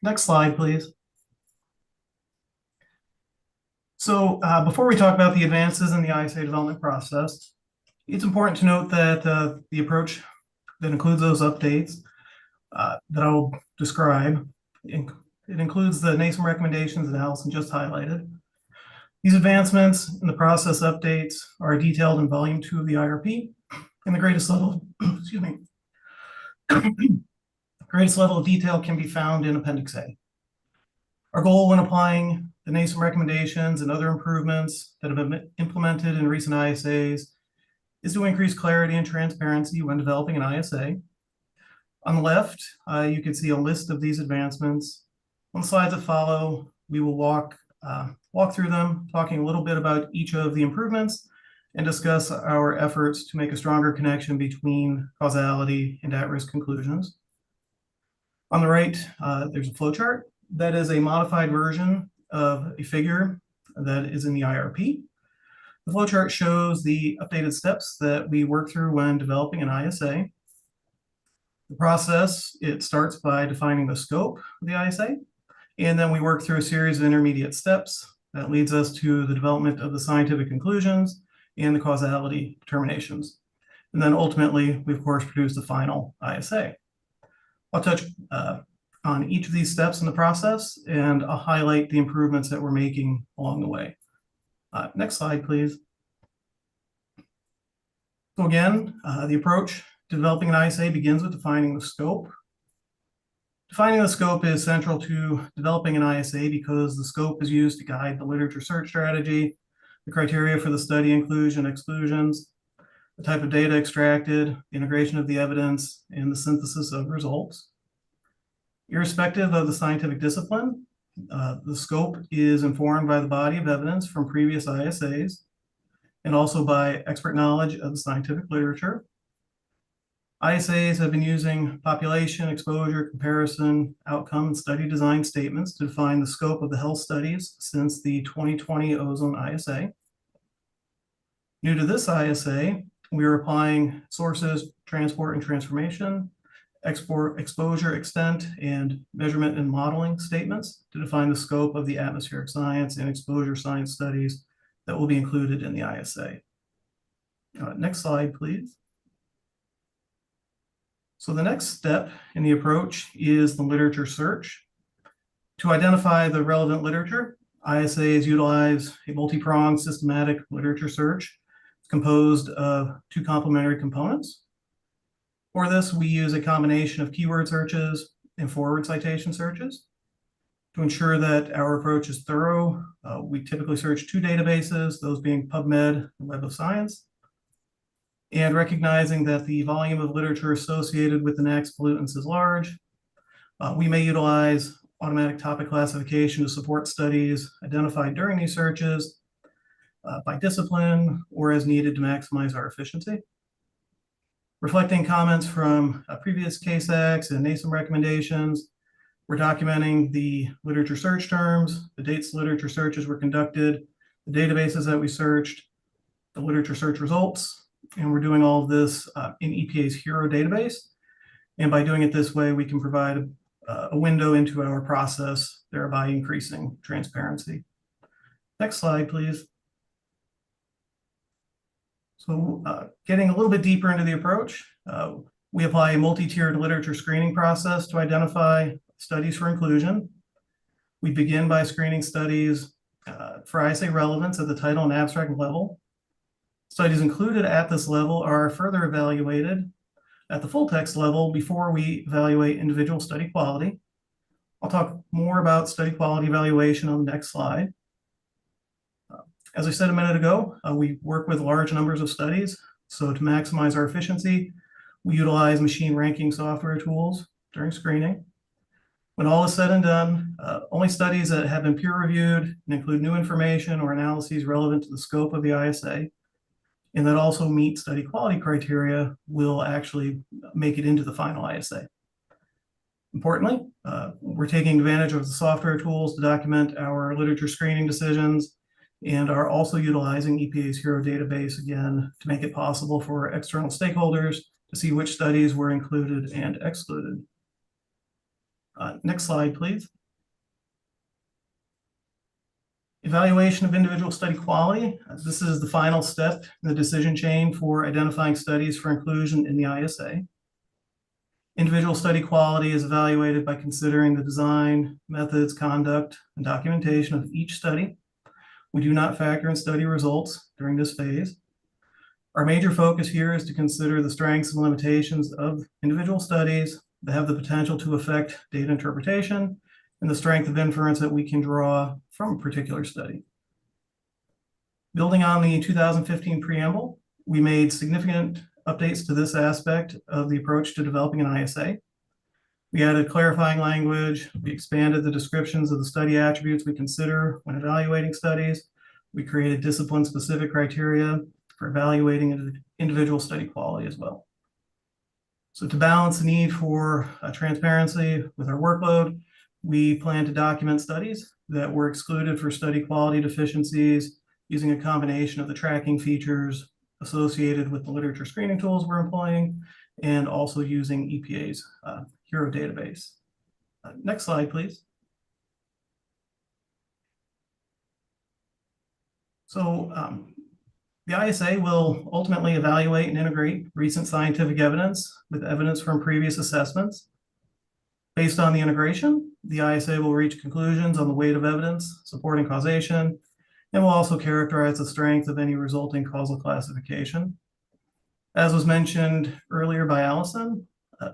Next slide, please. So before we talk about the advances in the ISA development process, it's important to note that the approach that includes those updates that I will describe, it includes the NASEM recommendations that Allison just highlighted. These advancements in the process updates are detailed in volume 2 of the IRP, and the greatest level, excuse me, greatest level of detail can be found in Appendix A. Our goal when applying the NASEM recommendations and other improvements that have been implemented in recent ISAs is to increase clarity and transparency when developing an ISA. On the left, you can see a list of these advancements. On the slides that follow, we will walk through them, talking a little bit about each of the improvements and discuss our efforts to make a stronger connection between causality and at-risk conclusions. On the right, there's a flowchart that is a modified version of a figure that is in the IRP. The flowchart shows the updated steps that we work through when developing an ISA. The process, it starts by defining the scope of the ISA, and then we work through a series of intermediate steps that leads us to the development of the scientific conclusions and the causality determinations. And then ultimately, we of course produce the final ISA. I'll touch on each of these steps in the process, and I'll highlight the improvements that we're making along the way. Next slide, please. So again, the approach to developing an ISA begins with defining the scope. Defining the scope is central to developing an ISA because the scope is used to guide the literature search strategy, the criteria for the study inclusion, exclusions, the type of data extracted, the integration of the evidence, and the synthesis of results. Irrespective of the scientific discipline, the scope is informed by the body of evidence from previous ISAs and also by expert knowledge of the scientific literature. ISAs have been using population, exposure, comparison, outcome, and study design statements to define the scope of the health studies since the 2020 ozone ISA. New to this ISA, we are applying sources, transport and transformation, export, exposure, extent, and measurement and modeling statements to define the scope of the atmospheric science and exposure science studies that will be included in the ISA. Next slide, please. So the next step in the approach is the literature search. To identify the relevant literature, ISAs utilize a multi-pronged systematic literature search. It's composed of two complementary components. For this, we use a combination of keyword searches and forward citation searches. To ensure that our approach is thorough, we typically search two databases, those being PubMed and Web of Science. And recognizing that the volume of literature associated with the NACS pollutants is large, we may utilize automatic topic classification to support studies identified during these searches by discipline or as needed to maximize our efficiency. Reflecting comments from previous CASACs and NASM recommendations, we're documenting the literature search terms, the dates literature searches were conducted, the databases that we searched, the literature search results, and we're doing all of this in EPA's HERO database. And by doing it this way, we can provide a window into our process, thereby increasing transparency. Next slide, please. So getting a little bit deeper into the approach, we apply a multi-tiered literature screening process to identify studies for inclusion. We begin by screening studies for ISA relevance at the title and abstract level. Studies included at this level are further evaluated at the full text level before we evaluate individual study quality. I'll talk more about study quality evaluation on the next slide. As I said a minute ago, we work with large numbers of studies. So to maximize our efficiency, we utilize machine ranking software tools during screening. When all is said and done, only studies that have been peer reviewed and include new information or analyses relevant to the scope of the ISA and that also meet study quality criteria will actually make it into the final ISA. Importantly, we're taking advantage of the software tools to document our literature screening decisions and are also utilizing EPA's HERO database again to make it possible for external stakeholders to see which studies were included and excluded. Next slide, please. Evaluation of individual study quality. This is the final step in the decision chain for identifying studies for inclusion in the ISA. Individual study quality is evaluated by considering the design, methods, conduct, and documentation of each study. We do not factor in study results during this phase. Our major focus here is to consider the strengths and limitations of individual studies that have the potential to affect data interpretation and the strength of inference that we can draw from a particular study. Building on the 2015 preamble, we made significant updates to this aspect of the approach to developing an ISA. We added clarifying language, we expanded the descriptions of the study attributes we consider when evaluating studies, we created discipline-specific criteria, for evaluating individual study quality as well. So to balance the need for transparency with our workload, we plan to document studies that were excluded for study quality deficiencies using a combination of the tracking features associated with the literature screening tools we're employing and also using EPA's HERO database. Next slide, please. So the ISA will ultimately evaluate and integrate recent scientific evidence with evidence from previous assessments. Based on the integration, the ISA will reach conclusions on the weight of evidence supporting causation, and will also characterize the strength of any resulting causal classification. As was mentioned earlier by Allison,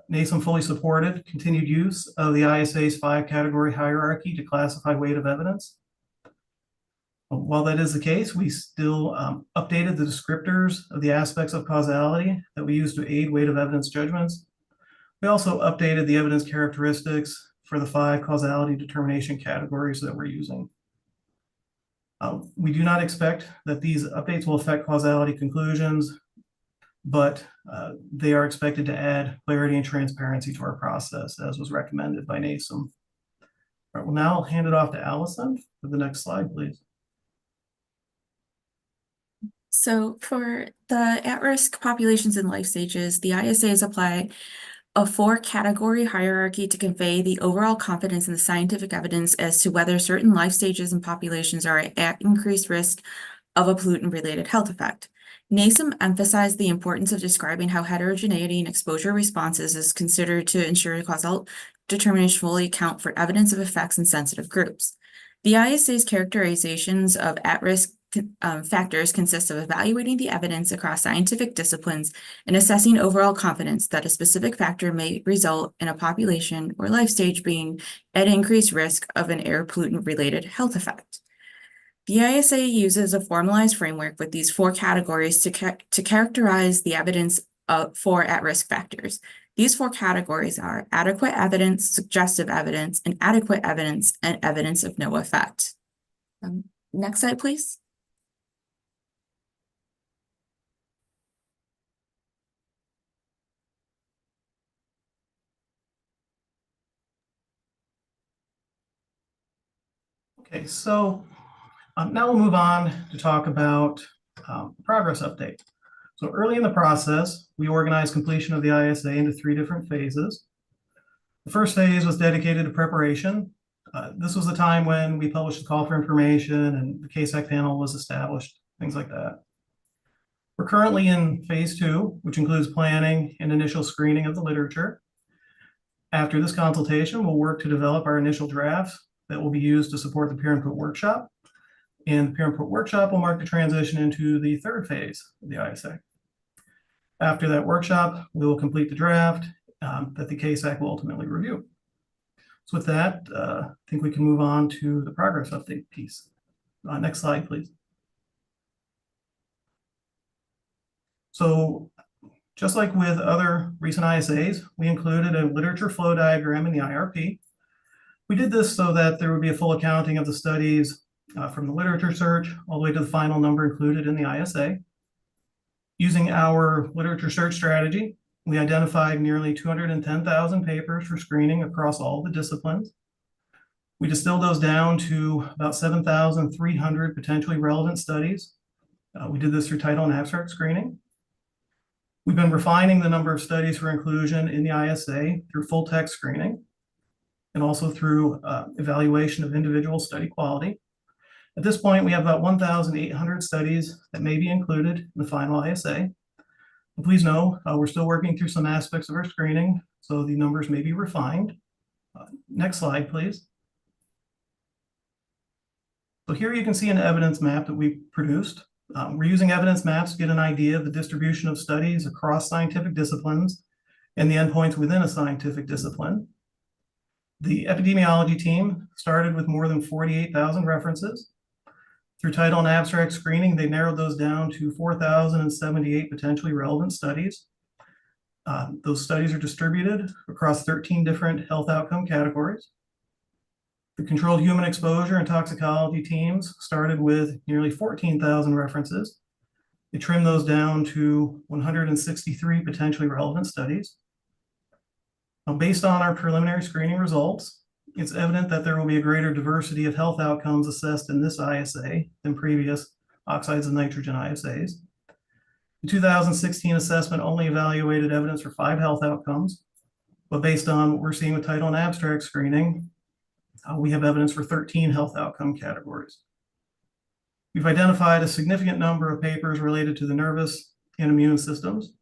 NASM fully supported continued use of the ISA's 5-category hierarchy to classify weight of evidence. While that is the case, we still updated the descriptors of the aspects of causality that we use to aid weight of evidence judgments. We also updated the evidence characteristics for the 5 causality determination categories that we're using. We do not expect that these updates will affect causality conclusions, but they are expected to add clarity and transparency to our process, as was recommended by NASM. All right, well, now I'll hand it off to Allison for the next slide, please. So for the at-risk populations and life stages, the ISAs apply a 4-category hierarchy to convey the overall confidence in the scientific evidence as to whether certain life stages and populations are at increased risk of a pollutant-related health effect. NASM emphasized the importance of describing how heterogeneity in exposure responses is considered to ensure causal determination fully account for evidence of effects in sensitive groups. The ISA's characterizations of at-risk factors consist of evaluating the evidence across scientific disciplines and assessing overall confidence that a specific factor may result in a population or life stage being at increased risk of an air pollutant-related health effect. The ISA uses a formalized framework with these 4 categories to characterize the evidence for at-risk factors. These 4 categories are adequate evidence, suggestive evidence, inadequate evidence, and evidence of no effect. Next slide, please. Okay, so now we'll move on to talk about progress update. So early in the process, we organized completion of the ISA into 3 different phases. The first phase was dedicated to preparation. This was the time when we published a call for information and the CASAC panel was established, things like that. We're currently in phase 2, which includes planning and initial screening of the literature. After this consultation, we'll work to develop our initial drafts that will be used to support the peer input workshop. And the peer input workshop will mark the transition into the 3rd phase of the ISA. After that workshop, we will complete the draft that the CASAC will ultimately review. So with that, I think we can move on to the progress update piece. Next slide, please. So just like with other recent ISAs, we included a literature flow diagram in the IRP. We did this so that there would be a full accounting of the studies from the literature search all the way to the final number included in the ISA. Using our literature search strategy, we identified nearly 210,000 papers for screening across all the disciplines. We distilled those down to about 7,300 potentially relevant studies. We did this through title and abstract screening. We've been refining the number of studies for inclusion in the ISA through full text screening and also through evaluation of individual study quality. At this point, we have about 1,800 studies that may be included in the final ISA. But please know, we're still working through some aspects of our screening, so the numbers may be refined. Next slide, please. So here you can see an evidence map that we produced. We're using evidence maps to get an idea of the distribution of studies across scientific disciplines and the endpoints within a scientific discipline. The epidemiology team started with more than 48,000 references. Through title and abstract screening, they narrowed those down to 4,078 potentially relevant studies. Those studies are distributed across 13 different health outcome categories. The controlled human exposure and toxicology teams started with nearly 14,000 references. They trimmed those down to 163 potentially relevant studies. Now, based on our preliminary screening results, it's evident that there will be a greater diversity of health outcomes assessed in this ISA than previous oxides of nitrogen ISAs. The 2016 assessment only evaluated evidence for 5 health outcomes, but based on what we're seeing with title and abstract screening, we have evidence for 13 health outcome categories. We've identified a significant number of papers related to the nervous and immune systems,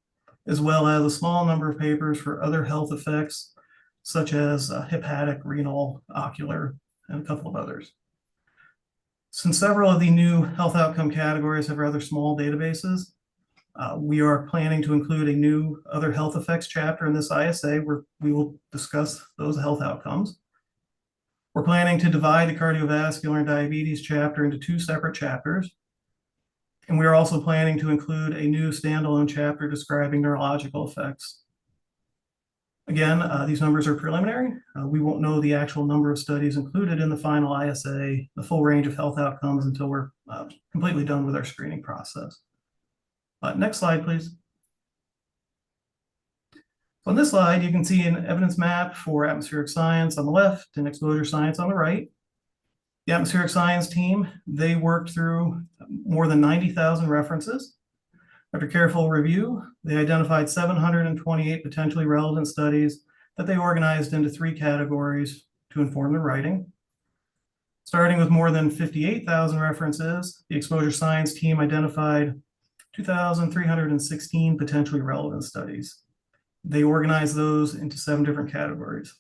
as well as a small number of papers for other health effects, such as hepatic, renal, ocular, and a couple of others. Since several of the new health outcome categories have rather small databases, we are planning to include a new other health effects chapter in this ISA where we will discuss those health outcomes. We're planning to divide the cardiovascular and diabetes chapter into 2 separate chapters. And we are also planning to include a new standalone chapter describing neurological effects. Again, these numbers are preliminary. We won't know the actual number of studies included in the final ISA, the full range of health outcomes, until we're completely done with our screening process. Next slide, please. On this slide, you can see an evidence map for atmospheric science on the left and exposure science on the right. The atmospheric science team, they worked through more than 90,000 references. After careful review, they identified 728 potentially relevant studies that they organized into 3 categories to inform their writing. Starting with more than 58,000 references, the exposure science team identified 2,316 potentially relevant studies. They organized those into 7 different categories.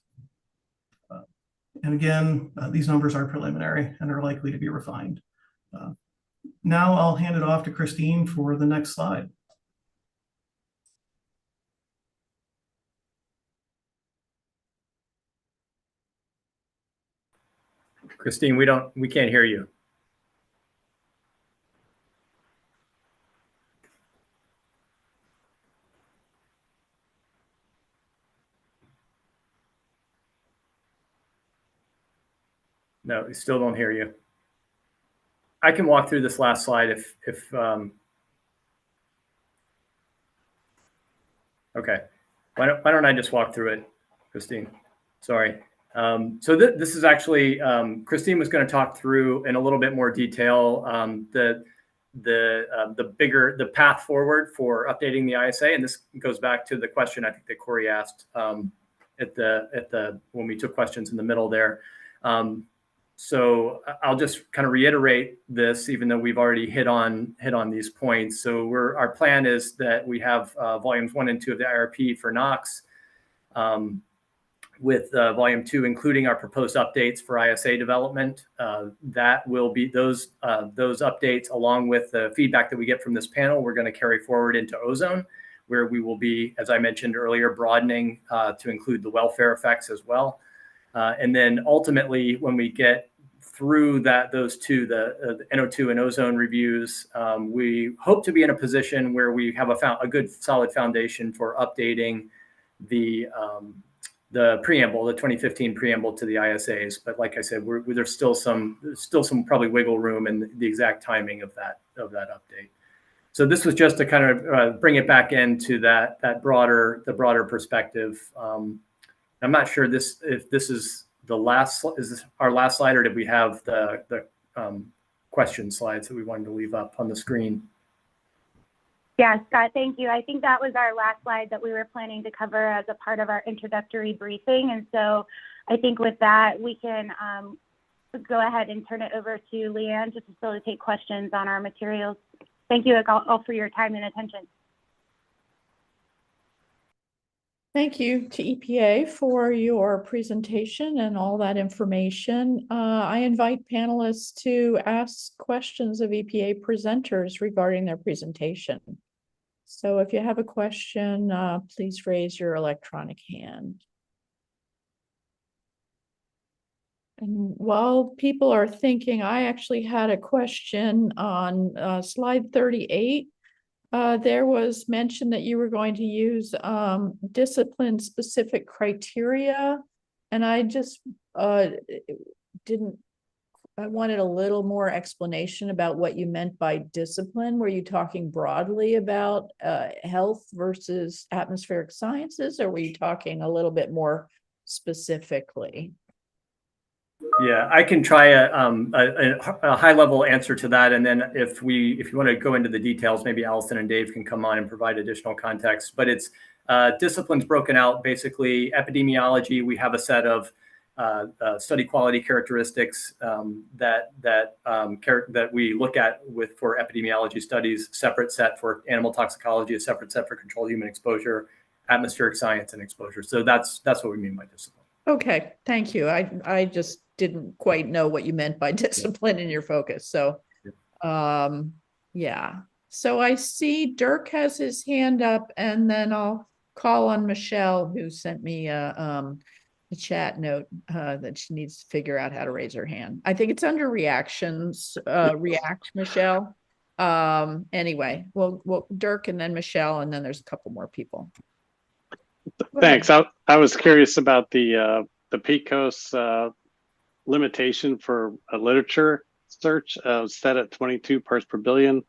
And again, these numbers are preliminary and are likely to be refined. Now I'll hand it off to Christine for the next slide. Christine, we can't hear you. No, we still don't hear you. I can walk through this last slide if okay. Why don't I just walk through it, Christine? Sorry. So this is actually Christine was going to talk through in a little bit more detail the path forward for updating the ISA, and this goes back to the question I think that Corey asked when we took questions in the middle there. So I'll just kind of reiterate this, even though we've already hit on these points. So our plan is that we have volumes 1 and 2 of the IRP for NOx, with volume 2 including our proposed updates for ISA development. That will be those updates, along with the feedback that we get from this panel, we're going to carry forward into ozone, where we will be, as I mentioned earlier, broadening to include the welfare effects as well. And then ultimately, when we get through those 2, the NO2 and ozone reviews, we hope to be in a position where we have a good solid foundation for updating the preamble, the 2015 preamble to the ISAs. But like I said, there's still some probably wiggle room in the exact timing of that update. So this was just to kind of bring it back into the broader perspective. I'm not sure if this is this our last slide, or did we have the question slides that we wanted to leave up on the screen? Yeah, Scott, thank you. I think that was our last slide that we were planning to cover as a part of our introductory briefing. And so I think with that, we can go ahead and turn it over to Leanne to facilitate questions on our materials. Thank you all for your time and attention. Thank you to EPA for your presentation and all that information. I invite panelists to ask questions of EPA presenters regarding their presentation. So if you have a question, please raise your electronic hand. And while people are thinking, I actually had a question on slide 38. There was mention that you were going to use discipline-specific criteria, and I just didn't I wanted a little more explanation about what you meant by discipline. Were you talking broadly about health versus atmospheric sciences, or were you talking a little bit more specifically? Yeah, I can try a high level answer to that, and then if you want to go into the details, maybe Allison and Dave can come on and provide additional context. But it's disciplines broken out. Basically, epidemiology. We have a set of study quality characteristics that we look at for epidemiology studies. Separate set for animal toxicology. A separate set for controlled human exposure, atmospheric science, and exposure. So that's what we mean by discipline. Okay, thank you. I just didn't quite know what you meant by discipline in your focus. So, yeah. So I see Dirk has his hand up, and then I'll call on Michelle, who sent me a chat note that she needs to figure out how to raise her hand. I think it's under reactions, react, Michelle. Anyway, well, Dirk and then Michelle, and then there's a couple more people. Thanks. I was curious about the PCOS limitation for a literature search set at 22 parts per billion.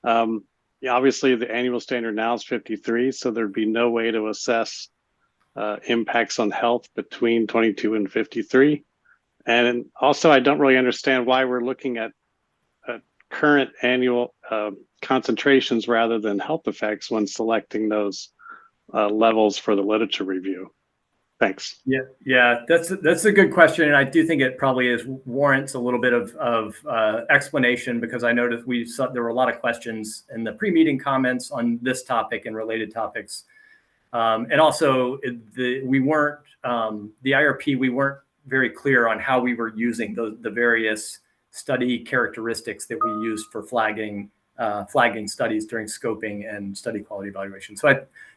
Yeah, obviously the annual standard now is 53, so there'd be no way to assess impacts on health between 22 and 53. And also, I don't really understand why we're looking at current annual concentrations rather than health effects when selecting those levels for the literature review. Thanks. Yeah, that's a good question, and I do think it probably warrants a little bit of explanation, because I noticed there were a lot of questions in the pre-meeting comments on this topic and related topics, and also the IRP, we weren't very clear on how we were using the various study characteristics that we used for flagging studies during scoping and study quality evaluation.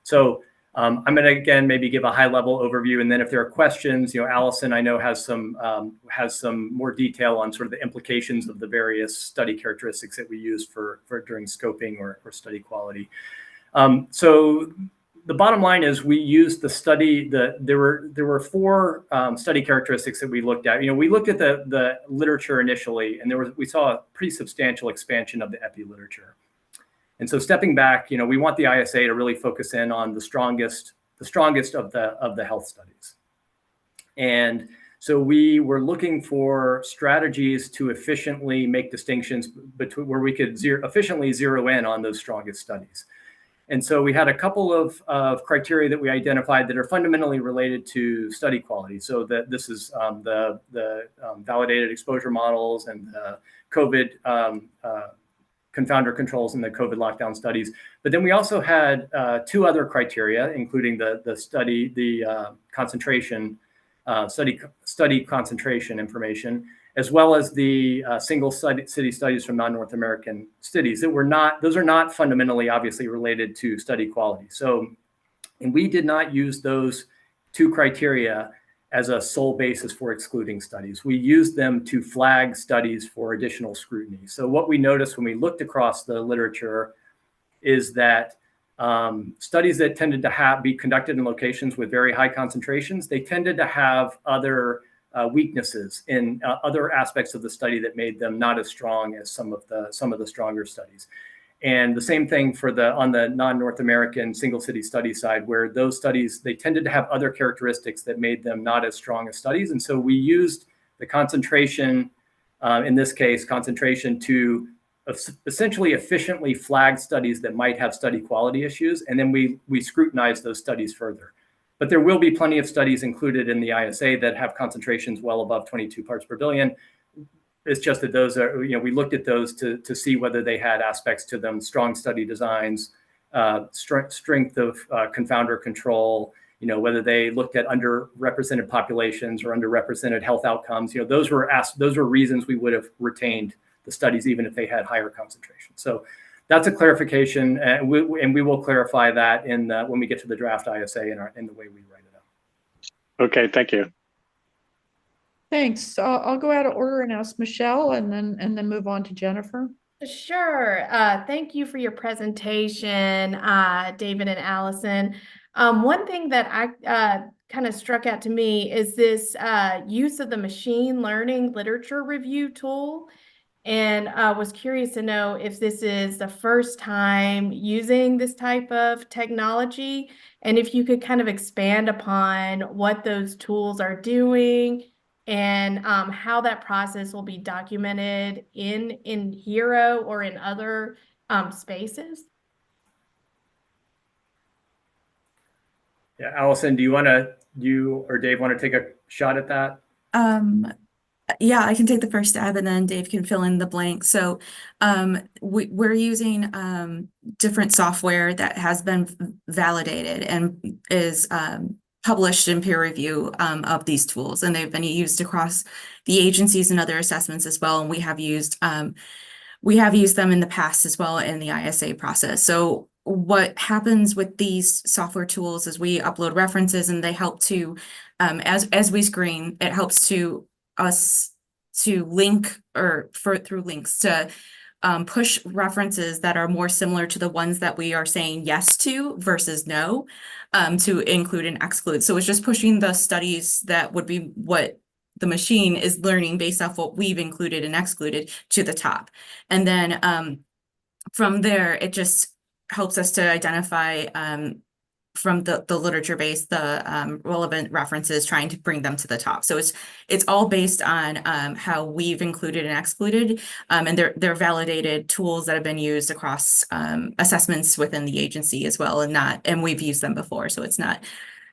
So I'm going to again maybe give a high level overview, and then if there are questions, Allison I know has some more detail on sort of the implications of the various study characteristics that we use for during scoping or study quality. So the bottom line is we used the study. There were four study characteristics that we looked at. We looked at the literature initially, and we saw a pretty substantial expansion of the epi literature. And so stepping back, we want the ISA to really focus in on the strongest of the health studies. And so we were looking for strategies to efficiently make distinctions between where we could efficiently zero in on those strongest studies. And so we had a couple of criteria that we identified that are fundamentally related to study quality. So that this is the validated exposure models and the COVID confounder controls in the COVID lockdown studies. But then we also had two other criteria, including the concentration, study concentration information, as well as the single city studies from non-North American cities those are not fundamentally obviously related to study quality. So, and we did not use those two criteria as a sole basis for excluding studies. We used them to flag studies for additional scrutiny. So what we noticed when we looked across the literature is that studies that tended to be conducted in locations with very high concentrations, they tended to have other weaknesses in other aspects of the study that made them not as strong as some of the stronger studies. And the same thing on the non-North American single city study side, where those studies, they tended to have other characteristics that made them not as strong as studies. And so we used the concentration, in this case, concentration to essentially efficiently flag studies that might have study quality issues. And then we scrutinized those studies further. But there will be plenty of studies included in the ISA that have concentrations well above 22 parts per billion. It's just that those are, we looked at those to see whether they had aspects to them, strong study designs, strength of confounder control, whether they looked at underrepresented populations or underrepresented health outcomes. Those were reasons we would have retained the studies even if they had higher concentration. So that's a clarification, and we will clarify that when we get to the draft ISA in the way we write it up. Okay, thank you. Thanks. I'll go out of order and ask Michelle, and then move on to Jennifer. Sure. Thank you for your presentation, David and Allison. One thing that I kind of struck out to me is this use of the machine learning literature review tool. And I was curious to know if this is the first time using this type of technology, and if you could kind of expand upon what those tools are doing and how that process will be documented in Hero or in other spaces. Yeah, Allison, you or Dave want to take a shot at that? Yeah, I can take the first stab and then Dave can fill in the blank. So we're using different software that has been validated and is published in peer review of these tools. And they've been used across the agencies and other assessments as well. And we have used them in the past as well in the ISA process. So what happens with these software tools is we upload references and they help to, as we screen, it helps to us to link or through links to push references that are more similar to the ones that we are saying yes to versus no, to include and exclude. So it's just pushing the studies that would be what the machine is learning based off what we've included and excluded to the top. And then from there, it just helps us to identify from the literature base, the relevant references, trying to bring them to the top. So it's all based on how we've included and excluded, and they're validated tools that have been used across assessments within the agency as well, and we've used them before. So it's not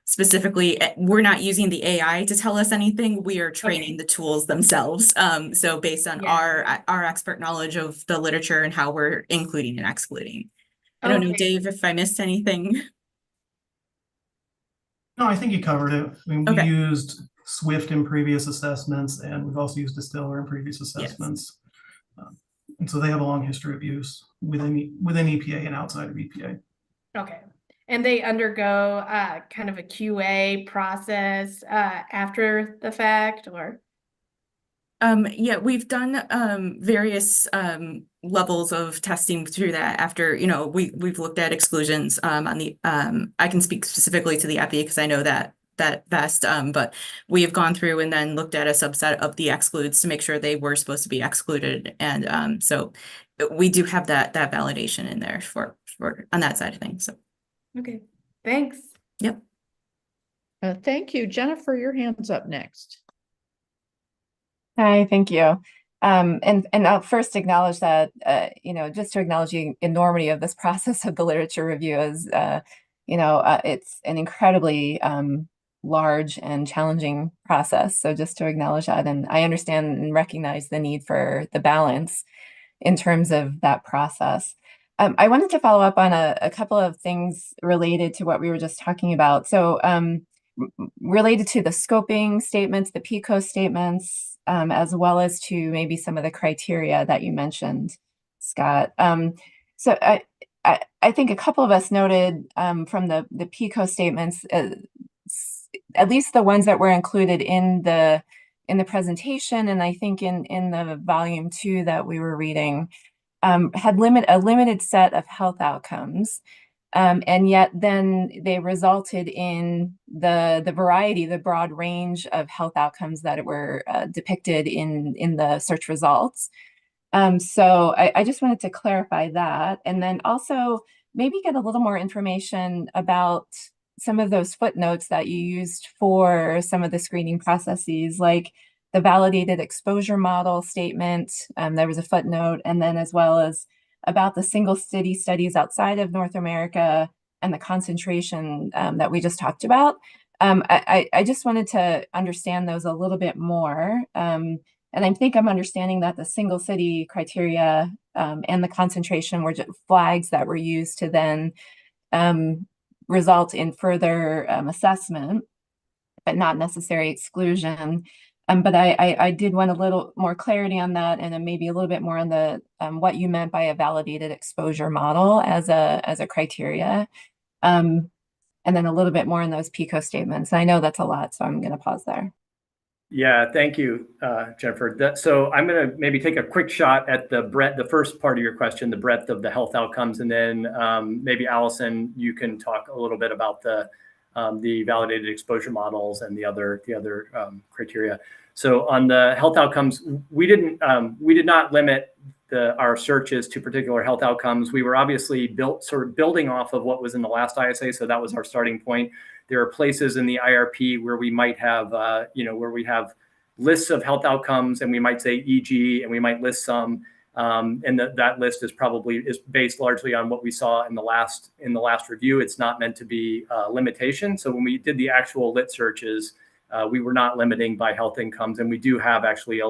specifically, we're not using the AI to tell us anything. We are training the tools themselves. So based on our expert knowledge of the literature and how we're including and excluding. I don't know, Dave, if I missed anything. No, I think you covered it. I mean, we used Swift in previous assessments, and we've also used Distiller in previous assessments. Yes. And so they have a long history of use within EPA and outside of EPA. Okay. And they undergo kind of a QA process after the fact, or? Yeah, we've done various levels of testing through that after, we've looked at exclusions on the, I can speak specifically to the EPI because I know that best, but we have gone through and then looked at a subset of the excludes to make sure they were supposed to be excluded. And so we do have that validation in there for on that side of things. So. Okay, thanks. Yep. Thank you. Jennifer, your hand's up next. Hi, thank you. And I'll first acknowledge that, just to acknowledge the enormity of this process of the literature review is, it's an incredibly large and challenging process. So just to acknowledge that, and I understand and recognize the need for the balance in terms of that process. I wanted to follow up on a couple of things related to what we were just talking about. So related to the scoping statements, the PICO statements, as well as to maybe some of the criteria that you mentioned, Scott. So I think a couple of us noted from the PICO statements, at least the ones that were included in the presentation, and I think in the volume 2 that we were reading, had a limited set of health outcomes, and yet then they resulted in the variety, the broad range of health outcomes that were depicted in the search results. So I just wanted to clarify that, and then also maybe get a little more information about some of those footnotes that you used for some of the screening processes, like the validated exposure model statement. There was a footnote, and then as well as about the single city studies outside of North America and the concentration that we just talked about. I just wanted to understand those a little bit more. And I think I'm understanding that the single city criteria and the concentration were just flags that were used to then result in further assessment, but not necessary exclusion. But I did want a little more clarity on that, and then maybe a little bit more on the what you meant by a validated exposure model as a criteria, and then a little bit more on those PICO statements. I know that's a lot, so I'm going to pause there. Yeah, thank you, Jennifer. So I'm going to maybe take a quick shot at the first part of your question, the breadth of the health outcomes, and then maybe Allison, you can talk a little bit about the the validated exposure models and the other criteria. So on the health outcomes, we did not limit our searches to particular health outcomes. We were obviously building off of what was in the last ISA, so that was our starting point. There are places in the IRP where we might have, where we have lists of health outcomes, and we might say EG, and we might list some, and that list is based largely on what we saw in the last review. It's not meant to be a limitation. So when we did the actual lit searches, we were not limiting by health incomes, and we do have actually a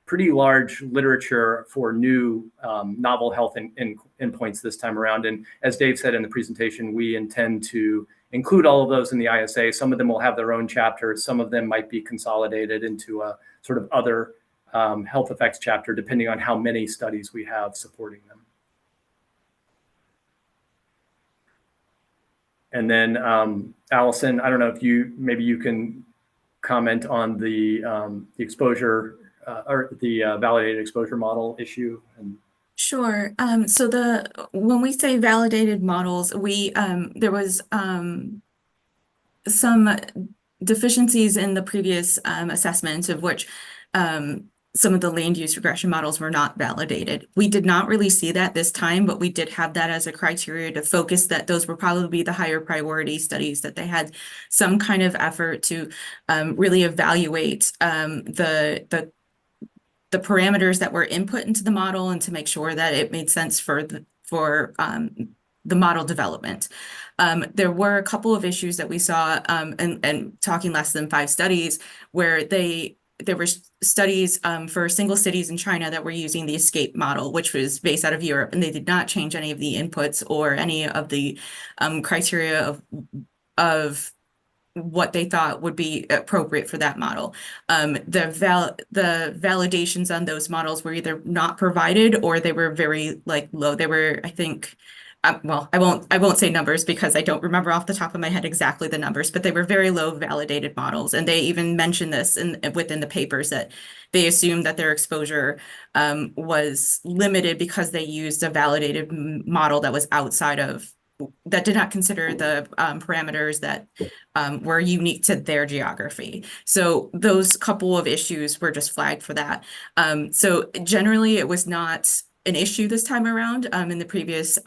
pretty large literature for new novel health endpoints this time around. And as Dave said in the presentation, we intend to include all of those in the ISA. Some of them will have their own chapters. Some of them might be consolidated into a sort of other health effects chapter, depending on how many studies we have supporting them. And then Allison, I don't know if maybe you can comment on the exposure or the validated exposure model issue. Sure. So when we say validated models, there was some deficiencies in the previous assessment, of which some of the land use regression models were not validated. We did not really see that this time, but we did have that as a criteria to focus that those were probably the higher priority studies, that they had some kind of effort to really evaluate the parameters that were input into the model and to make sure that it made sense for the model development. There were a couple of issues that we saw, and talking less than 5 studies, where there were studies for single cities in China that were using the ESCAPE model, which was based out of Europe, and they did not change any of the inputs or any of the criteria of what they thought would be appropriate for that model. The validations on those models were either not provided or they were very low. They were, I think, well, I won't say numbers because I don't remember off the top of my head exactly the numbers, but they were very low validated models. And they even mentioned this within the papers, that they assumed that their exposure was limited because they used a validated model that was that did not consider the parameters that were unique to their geography. So those couple of issues were just flagged for that. So generally it was not an issue this time around. In the previous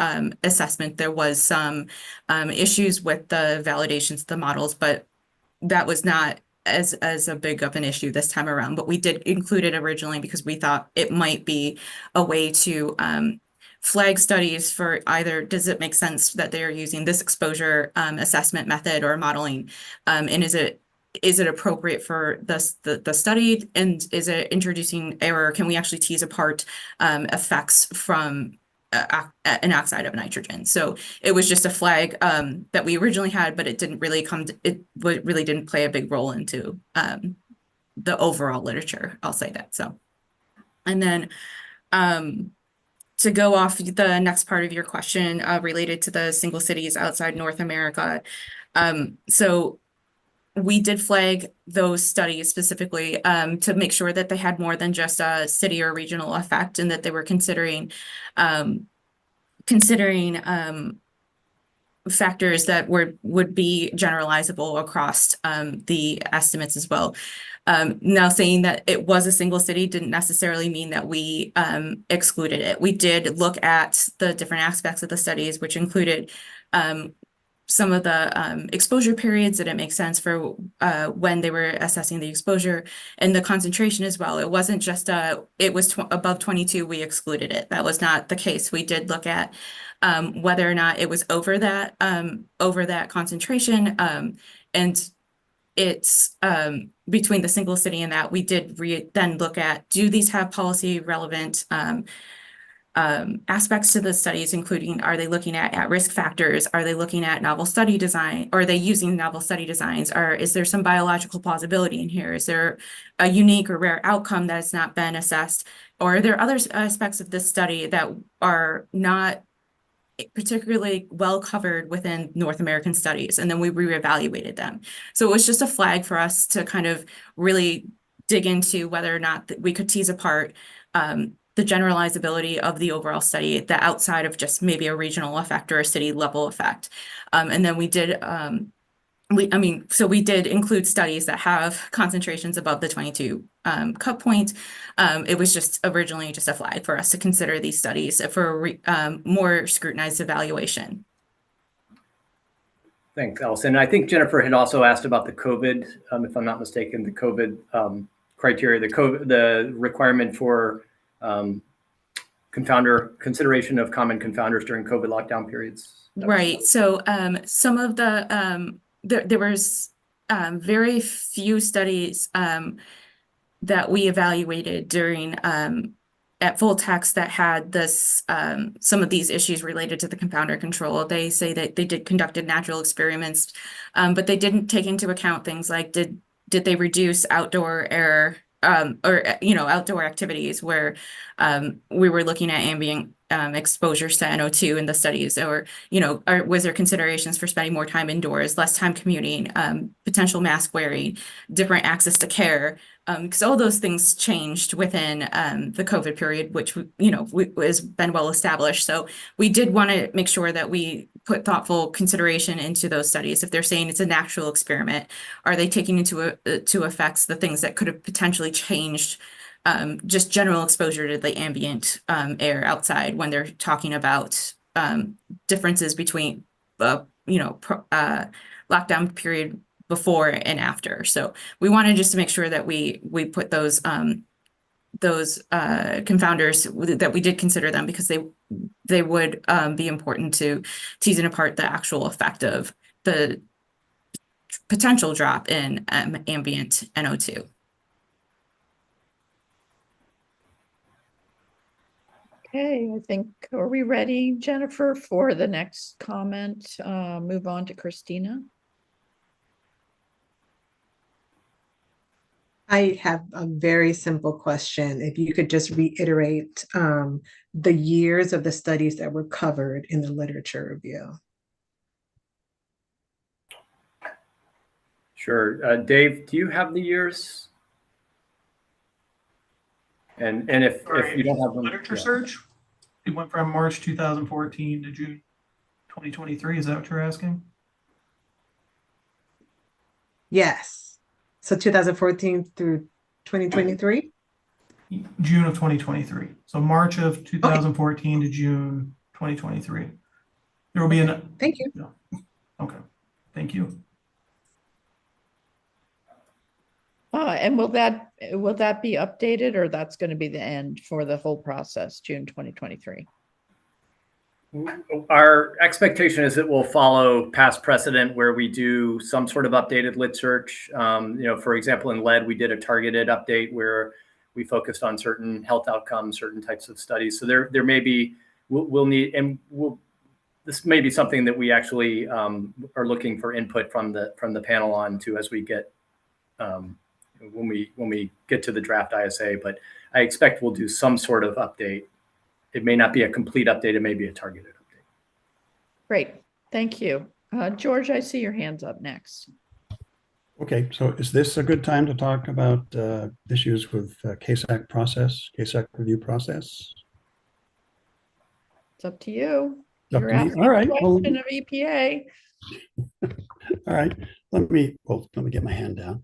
assessment, there was some issues with the validations of the models, but that was not as a big of an issue this time around. But we did include it originally because we thought it might be a way to flag studies for either, does it make sense that they're using this exposure assessment method or modeling, and is it appropriate for the study, and is it introducing error? Can we actually tease apart effects from an oxide of nitrogen? So it was just a flag that we originally had, but it didn't really it really didn't play a big role into the overall literature. I'll say that. So, and then to go off the next part of your question related to the single cities outside North America. So we did flag those studies specifically to make sure that they had more than just a city or regional effect, and that they were considering factors that would be generalizable across the estimates as well. Now, saying that it was a single city didn't necessarily mean that we excluded it. We did look at the different aspects of the studies, which included some of the exposure periods that it makes sense for when they were assessing the exposure, and the concentration as well. It wasn't just it was above 22, we excluded it. That was not the case. We did look at whether or not it was over that concentration, and it's between the single city and that. We did then look at, do these have policy relevant aspects to the studies, including, are they looking at risk factors? Are they looking at novel study design? Are they using novel study designs? Or is there some biological plausibility in here? Is there a unique or rare outcome that has not been assessed? Or are there other aspects of this study that are not particularly well covered within North American studies? And then we reevaluated them. So it was just a flag for us to kind of really dig into whether or not we could tease apart the generalizability of the overall study, outside of just maybe a regional effect or a city level effect. And then we did so we did include studies that have concentrations above the 22 cut point. It was just originally just a flag for us to consider these studies for more scrutinized evaluation. Thanks, Allison. I think Jennifer had also asked about the COVID, if I'm not mistaken, the COVID criteria, the requirement for consideration of common confounders during COVID lockdown periods. Right. So some of the there was very few studies that we evaluated during at full text that had this some of these issues related to the compounder control. They say that they conducted natural experiments, but they didn't take into account things like did they reduce outdoor air or outdoor activities where we were looking at ambient exposures to NO2 in the studies, or was there considerations for spending more time indoors, less time commuting, potential mask wearing, different access to care, because all those things changed within the COVID period, which has been well established. So we did want to make sure that we put thoughtful consideration into those studies. If they're saying it's a natural experiment, are they taking into effects the things that could have potentially changed just general exposure to the ambient air outside when they're talking about differences between lockdown period before and after. So we wanted just to make sure that we put those confounders, that we did consider them, because they would be important to teasing apart the actual effect of the potential drop in ambient NO2. Okay, I think, are we ready, Jennifer, for the next comment? Move on to Christina. I have a very simple question. If you could just reiterate the years of the studies that were covered in the literature review. Sure. Dave, do you have the years? And if you don't have them, literature search, it went from March 2014 to June 2023. Is that what you're asking? Yes. So 2014 through 2023? June of 2023. So March of 2014 to June 2023. There will be an. Thank you. Okay. Thank you. And will that be updated, or that's going to be the end for the whole process, June 2023? Our expectation is it will follow past precedent where we do some sort of updated lit search. For example, in lead, we did a targeted update where we focused on certain health outcomes, certain types of studies. So there may be, this may be something that we actually are looking for input from the panel on too, as we get, when we get to the draft ISA, but I expect we'll do some sort of update. It may not be a complete update. It may be a targeted update. Great. Thank you. George, I see your hands up next. Okay, so is this a good time to talk about issues with CASAC review process? It's up to you. Up You're to me. asking All right. a question of EPA. All right. Let me get my hand down.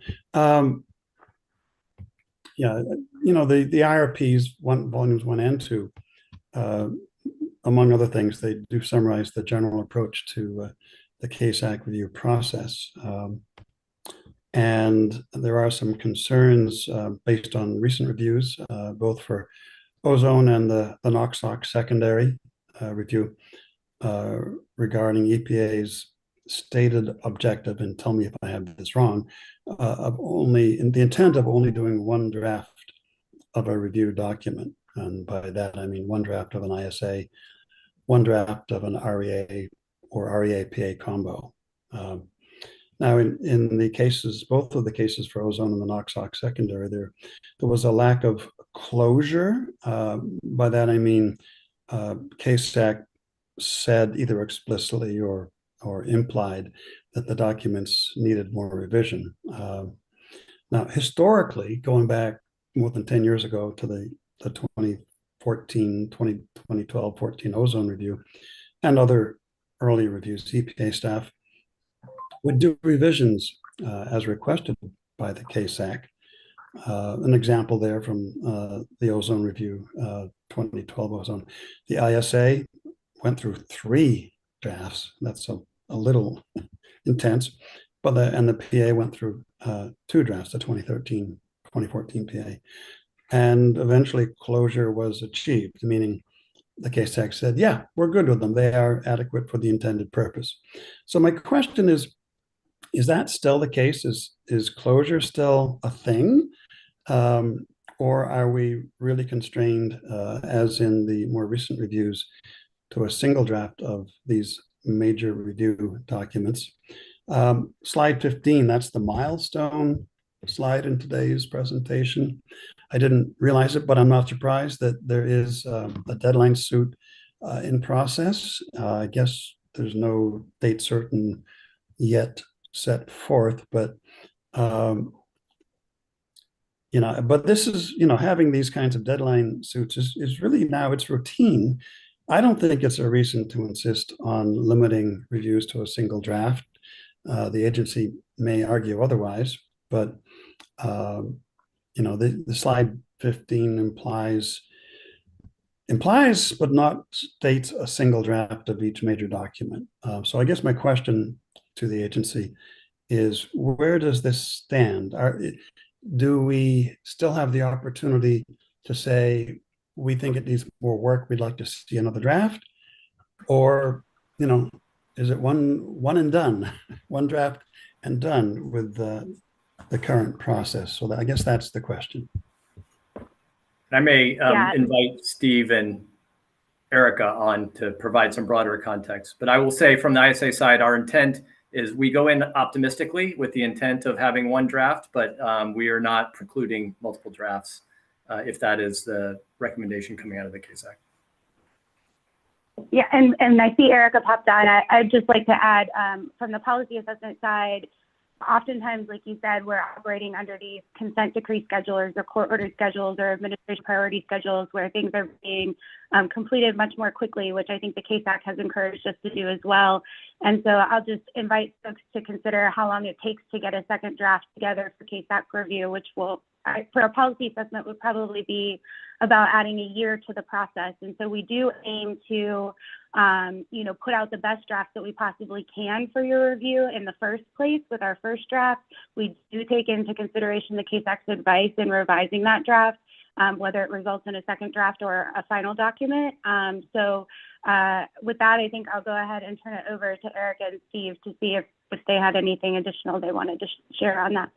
Yeah, the IRPs, volumes 1 and 2, among other things, they do summarize the general approach to the CASAC review process. And there are some concerns based on recent reviews, both for ozone and the NOx/SOx secondary review regarding EPA's stated objective, and tell me if I have this wrong, the intent of only doing one draft of a review document. And by that, I mean one draft of an ISA, one draft of an REA or REA-PA combo. Now, in the cases, both of the cases for ozone and the NOx/SOx secondary, there was a lack of closure. By that, I mean CASAC said either explicitly or implied that the documents needed more revision. Now, historically, going back more than 10 years ago to the 2012-14 ozone review and other early reviews, EPA staff would do revisions as requested by the CASAC. An example there from the ozone review, 2012 ozone. The ISA went through 3 drafts. That's a little intense, but the PA went through 2 drafts, the 2013, 2014 PA. And eventually closure was achieved, meaning the CASAC said, yeah, we're good with them. They are adequate for the intended purpose. So my question is that still the case? Is closure still a thing? Or are we really constrained, as in the more recent reviews, to a single draft of these major review documents? Slide 15, that's the milestone slide in today's presentation. I didn't realize it, but I'm not surprised that there is a deadline suit in process. I guess there's no date certain yet set forth, but but this is, having these kinds of deadline suits is really now it's routine. I don't think it's a reason to insist on limiting reviews to a single draft. The agency may argue otherwise, but the slide 15 implies but not states a single draft of each major document. So I guess my question to the agency is, where does this stand? Do we still have the opportunity to say, we think it needs more work, we'd like to see another draft? Or, is it one and done, one draft and done with the current process? So I guess that's the question. I may invite Steve and Erica on to provide some broader context. But I will say from the ISA side, our intent is we go in optimistically with the intent of having one draft, but we are not precluding multiple drafts if that is the recommendation coming out of the CASAC. Yeah, and I see Erica popped on. I'd just like to add from the policy assessment side, oftentimes, like you said, we're operating under these consent decree schedulers or court order schedules or administration priority schedules where things are being completed much more quickly, which I think the CASAC has encouraged us to do as well. And so I'll just invite folks to consider how long it takes to get a second draft together for CASAC review, which will, for a policy assessment, would probably be about adding a year to the process. And so we do aim to put out the best draft that we possibly can for your review in the first place with our first draft. We do take into consideration the CASAC's advice in revising that draft, whether it results in a second draft or a final document. So with that, I think I'll go ahead and turn it over to Erica and Steve to see if they had anything additional they wanted to share on that.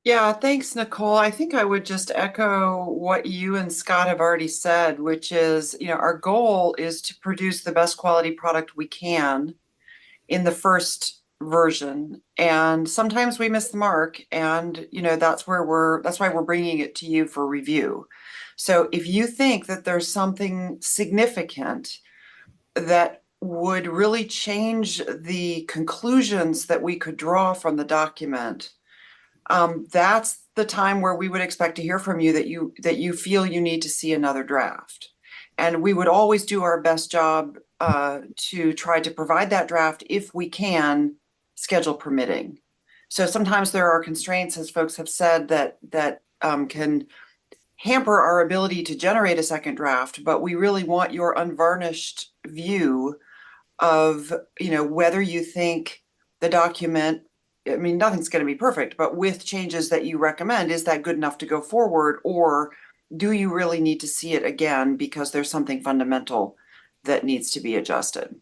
Yeah, thanks, Nicole. I think I would just echo what you and Scott have already said, which is, our goal is to produce the best quality product we can in the first version. And sometimes we miss the mark, and that's why we're bringing it to you for review. So if you think that there's something significant that would really change the conclusions that we could draw from the document, that's the time where we would expect to hear from you that you feel you need to see another draft. And we would always do our best job to try to provide that draft if we can, schedule permitting. So sometimes there are constraints, as folks have said, that can hamper our ability to generate a second draft, but we really want your unvarnished view of whether you think the document, nothing's going to be perfect, but with changes that you recommend, is that good enough to go forward? Or do you really need to see it again because there's something fundamental that needs to be adjusted?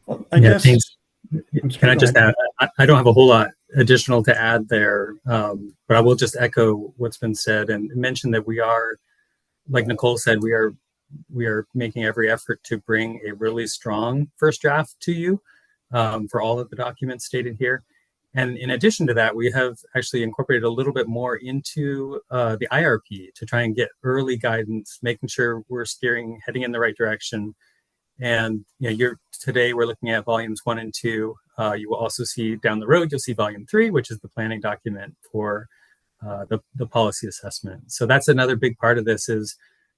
Well, I guess, thanks. Can I just add, I don't have a whole lot additional to add there, but I will just echo what's been said and mention that we are, like Nicole said, we are making every effort to bring a really strong first draft to you. For all of the documents stated here. And in addition to that, we have actually incorporated a little bit more into the IRP to try and get early guidance, making sure we're heading in the right direction. And today we're looking at volumes 1 and 2. You will also see down the road, you'll see volume 3, which is the planning document for the policy assessment. So that's another big part of this is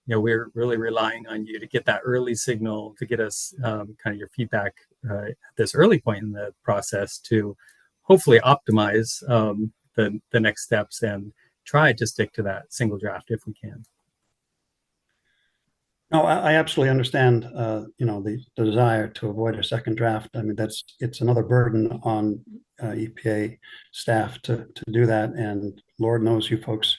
we're really relying on you to get that early signal, to get us kind of your feedback at this early point in the process to hopefully optimize the next steps and try to stick to that single draft if we can. No, I absolutely understand, the desire to avoid a second draft. I mean, it's another burden on EPA staff to do that. And Lord knows you folks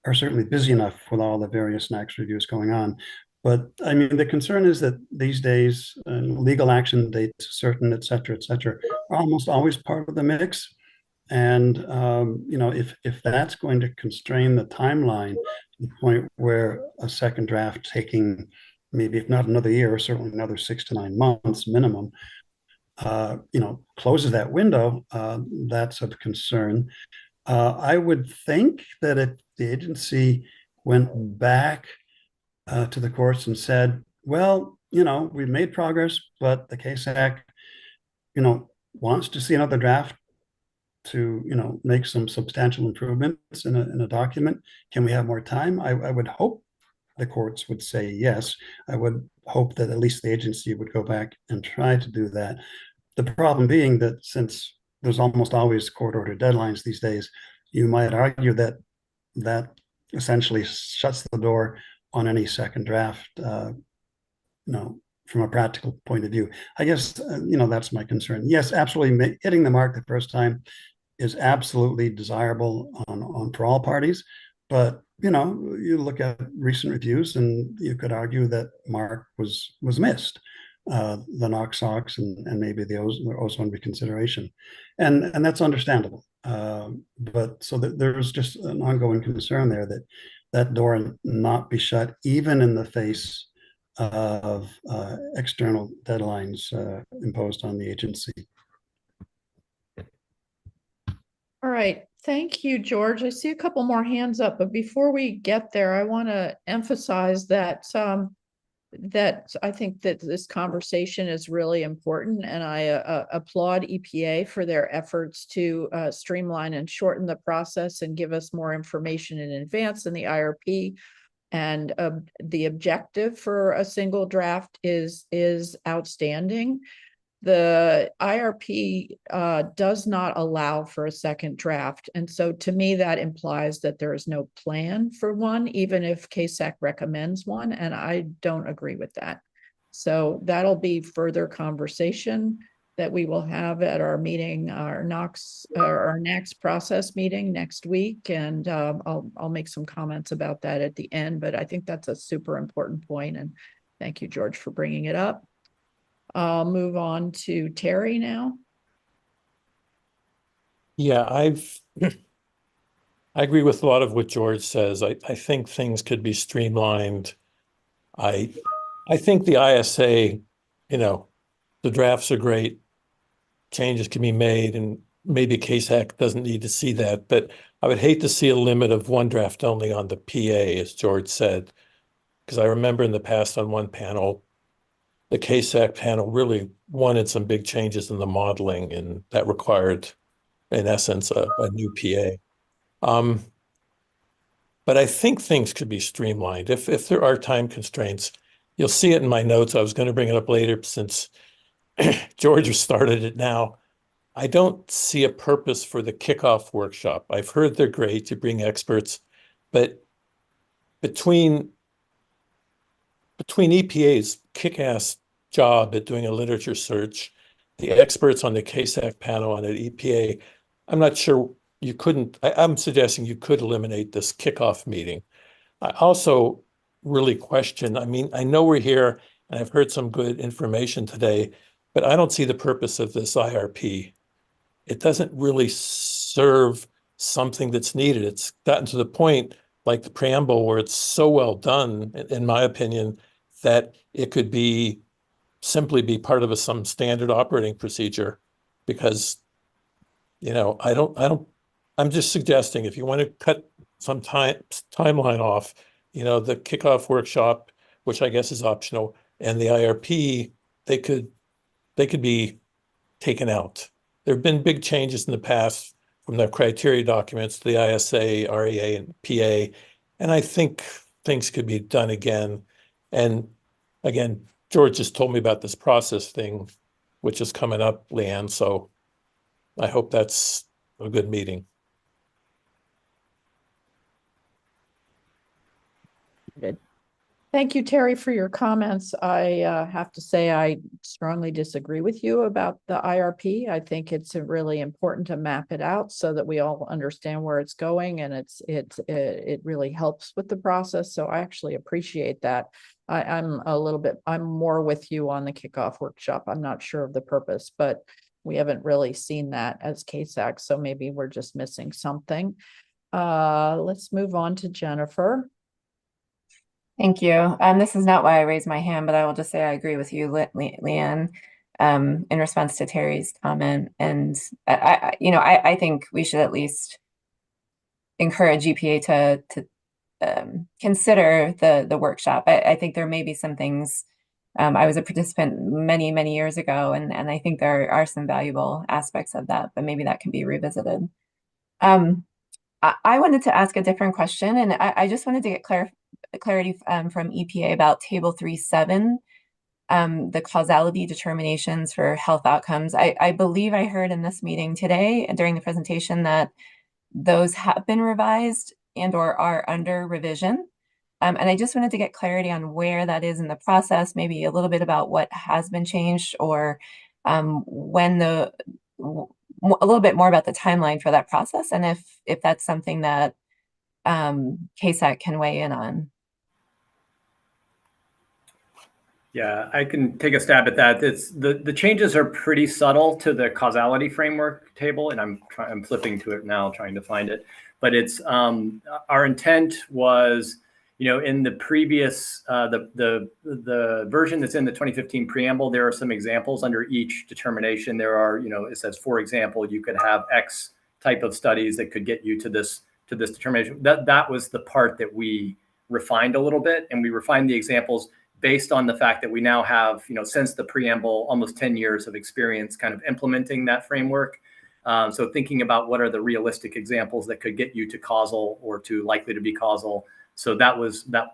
are certainly busy enough with all the various NACS reviews going on. But I mean, the concern is that these days, legal action dates certain, et cetera, are almost always part of the mix. And if that's going to constrain the timeline to the point where a second draft taking maybe if not another year, certainly another 6 to 9 months minimum, closes that window, that's of concern. I would think that if the agency went back to the courts and said, well, we've made progress, but the CASAC, wants to see another draft to make some substantial improvements in a document. Can we have more time? I would hope the courts would say yes. I would hope that at least the agency would go back and try to do that. The problem being that since there's almost always court order deadlines these days, you might argue that that essentially shuts the door on any second draft, from a practical point of view. I guess, that's my concern. Yes, absolutely. Hitting the mark the first time is absolutely desirable for all parties. But, you look at recent reviews and you could argue that mark was missed. The NOx and maybe the ozone reconsideration. And that's understandable. But so there's just an ongoing concern there that door not be shut, even in the face of external deadlines imposed on the agency. All right. Thank you, George. I see a couple more hands up, but before we get there, I want to emphasize that that I think that this conversation is really important, and I applaud EPA for their efforts to streamline and shorten the process and give us more information in advance in the IRP. And the objective for a single draft is outstanding. The IRP does not allow for a second draft. And so to me, that implies that there is no plan for one, even if CASAC recommends one. And I don't agree with that. So that'll be further conversation that we will have at our meeting, our NACS process meeting next week. And I'll make some comments about that at the end, but I think that's a super important point. And thank you, George, for bringing it up. I'll move on to Terry now. Yeah, I agree with a lot of what George says. I think things could be streamlined. I think the ISA, the drafts are great. Changes can be made, and maybe CASAC doesn't need to see that. But I would hate to see a limit of one draft only on the PA, as George said, because I remember in the past on one panel, the CASAC panel really wanted some big changes in the modeling, and that required, in essence, a new PA. But I think things could be streamlined. If there are time constraints, you'll see it in my notes. I was going to bring it up later since George started it now. I don't see a purpose for the kickoff workshop. I've heard they're great to bring experts, but between EPA's kick-ass job at doing a literature search, the experts on the CASAC panel and at EPA, I'm not sure you couldn't, I'm suggesting you could eliminate this kickoff meeting. I also really question, I know we're here and I've heard some good information today, but I don't see the purpose of this IRP. It doesn't really serve something that's needed. It's gotten to the point, like the preamble, where it's so well done, in my opinion, that it could simply be part of some standard operating procedure. Because, I'm just suggesting if you want to cut some timeline off, the kickoff workshop, which I guess is optional, and the IRP, they could be taken out. There have been big changes in the past from the criteria documents to the ISA, REA, and PA. And I think things could be done again. And again, George just told me about this process thing, which is coming up, Leanne. So I hope that's a good meeting. Good. Thank you, Terry, for your comments. I have to say I strongly disagree with you about the IRP. I think it's really important to map it out so that we all understand where it's going, and it really helps with the process. So I actually appreciate that. I'm more with you on the kickoff workshop. I'm not sure of the purpose, but we haven't really seen that as CASAC, so maybe we're just missing something. Let's move on to Jennifer. Thank you. This is not why I raised my hand, but I will just say I agree with you, Leanne, in response to Terry's comment. And I think we should at least encourage EPA to consider the workshop. I think there may be some things. I was a participant many years ago, and I think there are some valuable aspects of that, but maybe that can be revisited. I wanted to ask a different question, and I just wanted to get clarity from EPA about Table 3.7, the causality determinations for health outcomes. I believe I heard in this meeting today and during the presentation that those have been revised and or are under revision. And I just wanted to get clarity on where that is in the process, maybe a little bit about what has been changed, or when a little bit more about the timeline for that process, and if that's something that CASAC can weigh in on. Yeah, I can take a stab at that. The changes are pretty subtle to the causality framework table, and I'm flipping to it now, trying to find it. But it's our intent was, in the previous the version that's in the 2015 preamble, there are some examples under each determination. There are, it says, for example, you could have X type of studies that could get you to this determination. That was the part that we refined a little bit, and we refined the examples based on the fact that we now have, since the preamble, almost 10 years of experience kind of implementing that framework. So thinking about what are the realistic examples that could get you to causal or to likely to be causal. So that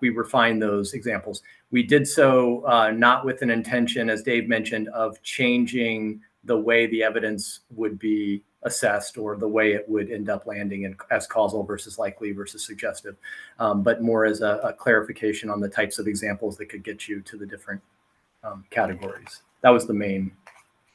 we refined those examples. We did so not with an intention, as Dave mentioned, of changing the way the evidence would be assessed or the way it would end up landing as causal versus likely versus suggestive, but more as a clarification on the types of examples that could get you to the different categories. That was the main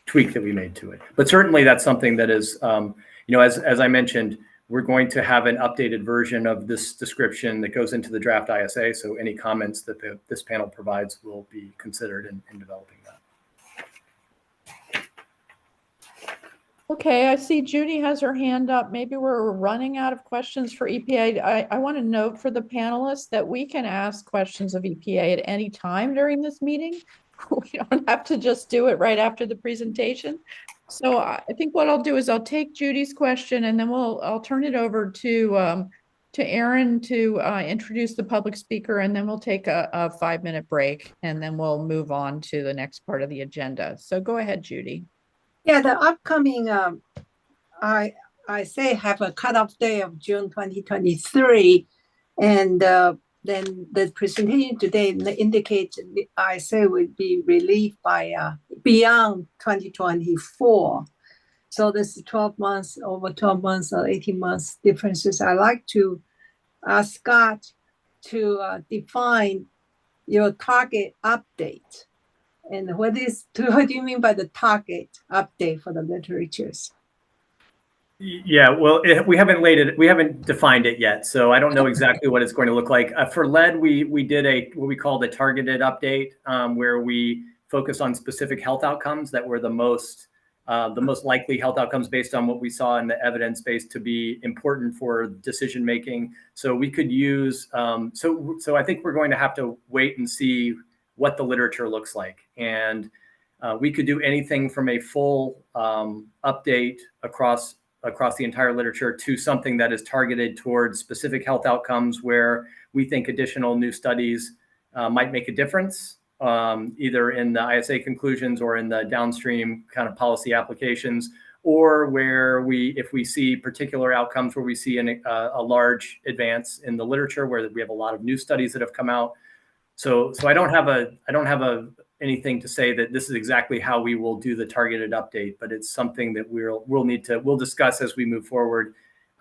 tweak that we made to it. But certainly that's something that is, as I mentioned, we're going to have an updated version of this description that goes into the draft ISA. So any comments that this panel provides will be considered in developing that. Okay, I see Judy has her hand up. Maybe we're running out of questions for EPA. I want to note for the panelists that we can ask questions of EPA at any time during this meeting. We don't have to just do it right after the presentation. So I think what I'll do is I'll take Judy's question, and then I'll turn it over to Aaron to introduce the public speaker, and then we'll take a 5-minute break, and then we'll move on to the next part of the agenda. So go ahead, Judy. Yeah, the upcoming, I say have a cutoff day of June 2023, and then the presentation today indicates I say would be released by beyond 2024. So this is 12 months, over 12 months or 18 months differences. I like to ask Scott to define your target update. And what do you mean by the target update for the literatures? Yeah, well, we haven't defined it yet, so I don't know exactly what it's going to look like. For lead, we did what we called a targeted update, where we focused on specific health outcomes that were the most likely health outcomes based on what we saw in the evidence base to be important for decision making. So we could use so I think we're going to have to wait and see what the literature looks like, and we could do anything from a full update across the entire literature to something that is targeted towards specific health outcomes where we think additional new studies might make a difference, either in the ISA conclusions or in the downstream kind of policy applications, or where if we see particular outcomes where we see a large advance in the literature, where we have a lot of new studies that have come out. So I don't have anything to say that this is exactly how we will do the targeted update, but it's something that we'll discuss as we move forward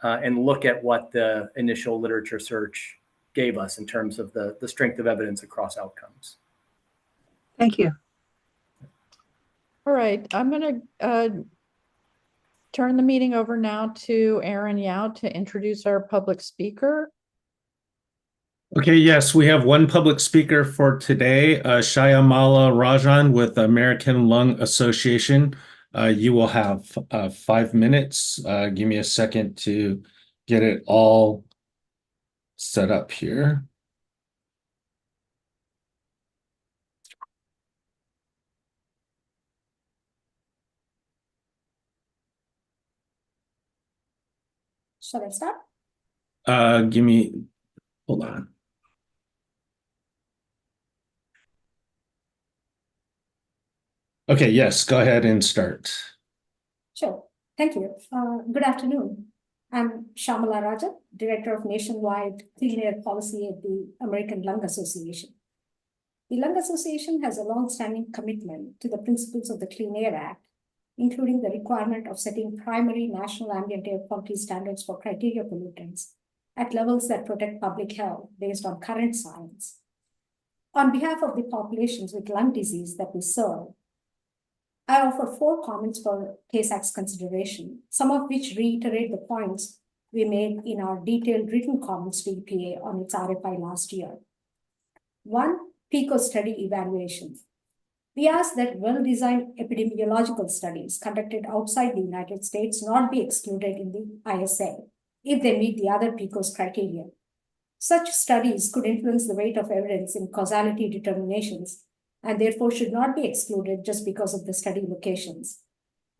and look at what the initial literature search gave us in terms of the strength of evidence across outcomes. Thank you. All right, I'm going to turn the meeting over now to Aaron Yao to introduce our public speaker. Okay, yes, we have one public speaker for today, Shyamala Rajan with American Lung Association. You will have 5 minutes. Give me a second to get it all set up here. Shall I start? Hold on. Okay, yes, go ahead and start. Sure. Thank you. Good afternoon. I'm Shyamala Rajan, Director of Nationwide Clean Air Policy at the American Lung Association. The Lung Association has a long-standing commitment to the principles of the Clean Air Act, including the requirement of setting primary national ambient air quality standards for criteria pollutants at levels that protect public health based on current science. On behalf of the populations with lung disease that we serve, I offer 4 comments for CASAC's consideration, some of which reiterate the points we made in our detailed written comments to EPA on its RFI last year. 1, PICO study evaluation. We ask that well-designed epidemiological studies conducted outside the United States not be excluded in the ISA if they meet the other PICO's criteria. Such studies could influence the weight of evidence in causality determinations and therefore should not be excluded just because of the study locations.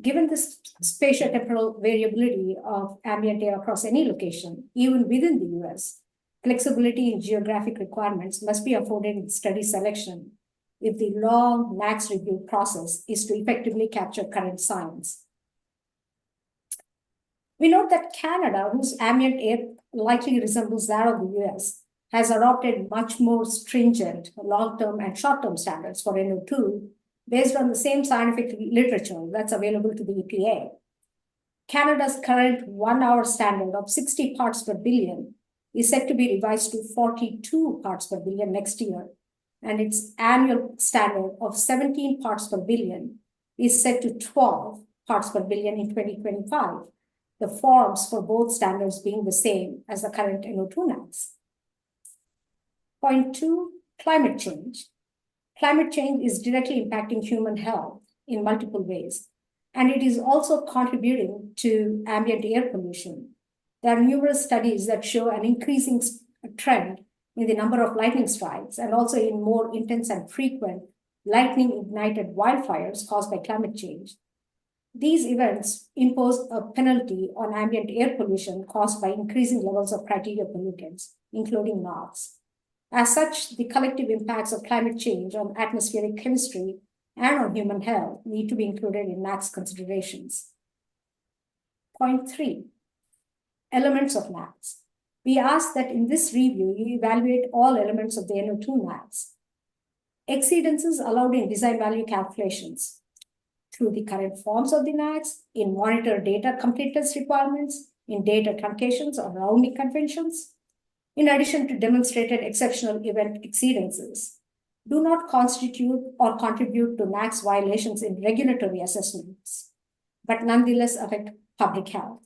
Given the spatiotemporal variability of ambient air across any location, even within the US, flexibility in geographic requirements must be afforded in study selection if the long NAAQS review process is to effectively capture current science. We note that Canada, whose ambient air likely resembles that of the US, has adopted much more stringent long-term and short-term standards for NO2 based on the same scientific literature that's available to the EPA. Canada's current 1-hour standard of 60 parts per billion is set to be revised to 42 parts per billion next year, and its annual standard of 17 parts per billion is set to 12 parts per billion in 2025, the forms for both standards being the same as the current NO2 NAAQS. Point 2, climate change. Climate change is directly impacting human health in multiple ways, and it is also contributing to ambient air pollution. There are numerous studies that show an increasing trend in the number of lightning strikes and also in more intense and frequent lightning-ignited wildfires caused by climate change. These events impose a penalty on ambient air pollution caused by increasing levels of criteria pollutants, including NOx. As such, the collective impacts of climate change on atmospheric chemistry and on human health need to be included in NAAQS considerations. Point 3, elements of NAAQS. We ask that in this review, you evaluate all elements of the NO2 NAAQS. Exceedances allowed in design value calculations through the current forms of the NAAQS, in monitor data completeness requirements, in data truncations or rounding conventions, in addition to demonstrated exceptional event exceedances, do not constitute or contribute to NAAQS violations in regulatory assessments, but nonetheless affect public health.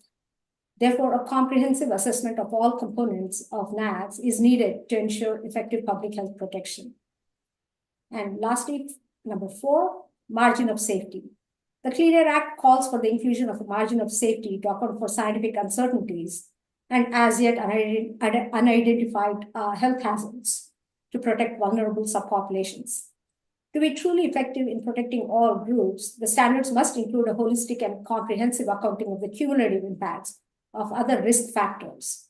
Therefore, a comprehensive assessment of all components of NAAQS is needed to ensure effective public health protection. And lastly, number 4, margin of safety. The Clean Air Act calls for the inclusion of a margin of safety to account for scientific uncertainties and as yet unidentified health hazards to protect vulnerable subpopulations. To be truly effective in protecting all groups, the standards must include a holistic and comprehensive accounting of the cumulative impacts of other risk factors.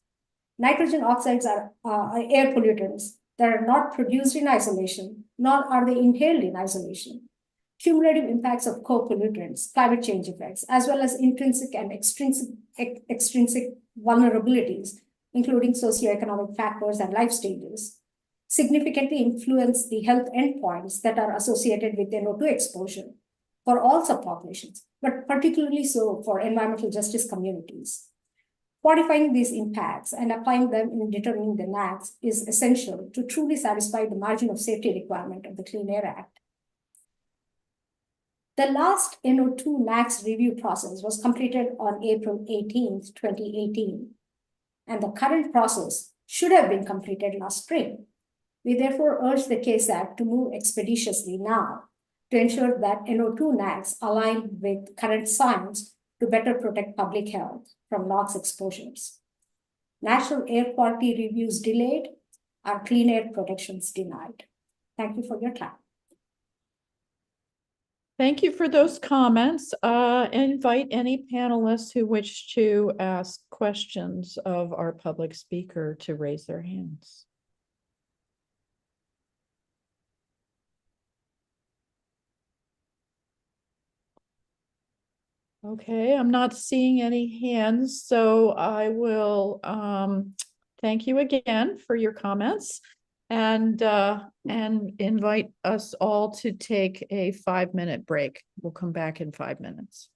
Nitrogen oxides are air pollutants that are not produced in isolation, nor are they inhaled in isolation. cumulative impacts of co-pollutants, climate change effects, as well as intrinsic and extrinsic vulnerabilities, including socioeconomic factors and life stages, significantly influence the health endpoints that are associated with NO2 exposure for all subpopulations, but particularly so for environmental justice communities. Quantifying these impacts and applying them in determining the NACs is essential to truly satisfy the margin of safety requirement of the Clean Air Act. The last NO2 NACs review process was completed on April 18th, 2018, and the current process should have been completed last spring. We therefore urge the CASAC to move expeditiously now to ensure that NO2 NACs align with current science to better protect public health from NOx exposures. National air quality reviews delayed, our clean air protections denied. Thank you for your time. Thank you for those comments. Invite any panelists who wish to ask questions of our public speaker to raise their hands. Okay, I'm not seeing any hands, so I will thank you again for your comments and invite us all to take a 5-minute break. We'll come back in 5 minutes.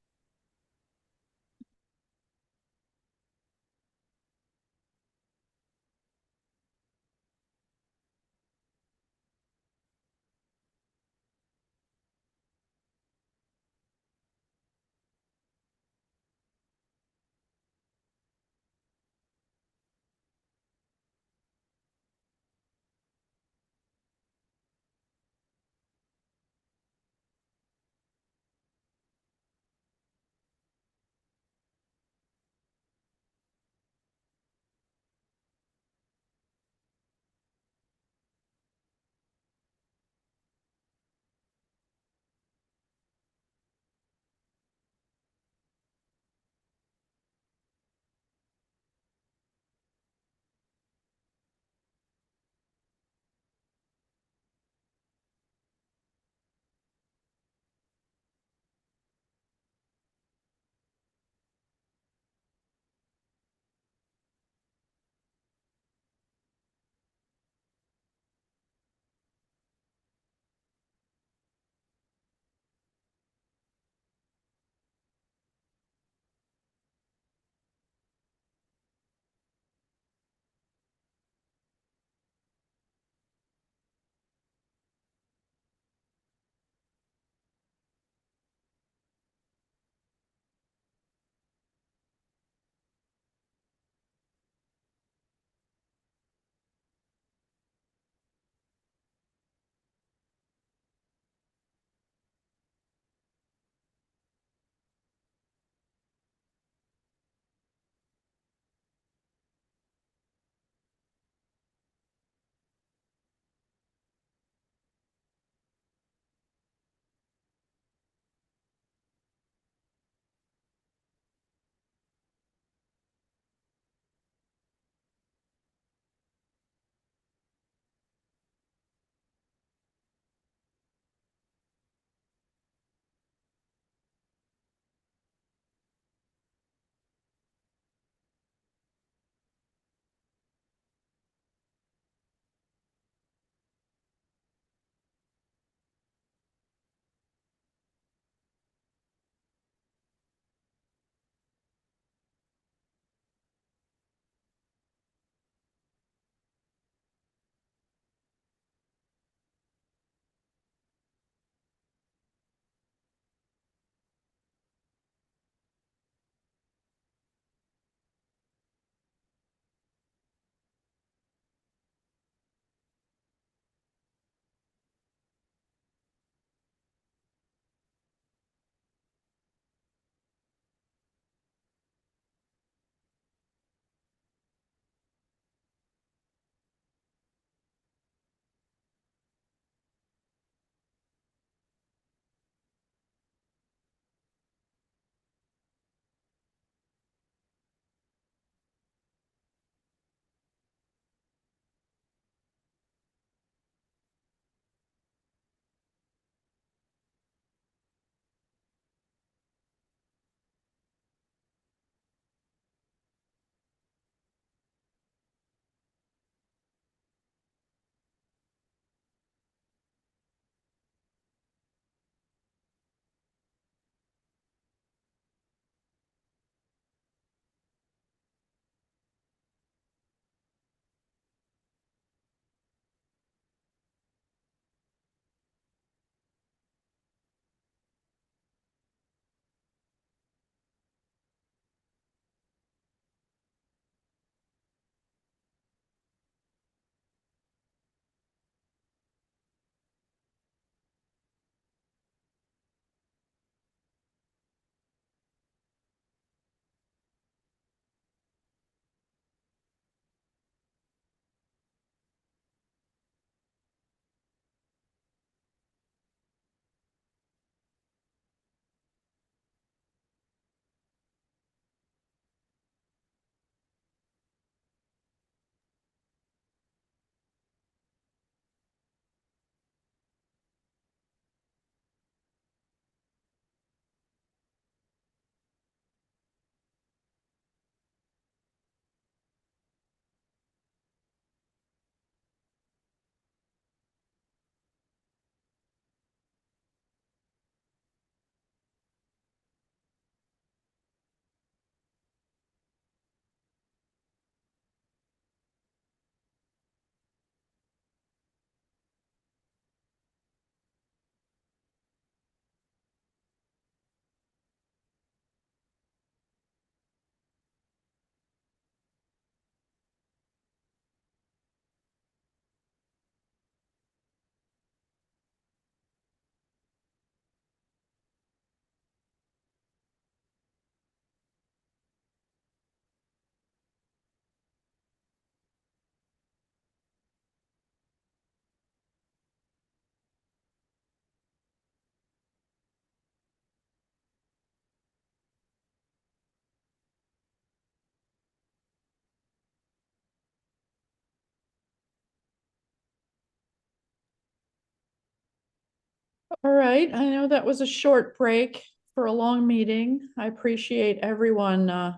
All right, I know that was a short break for a long meeting. I appreciate everyone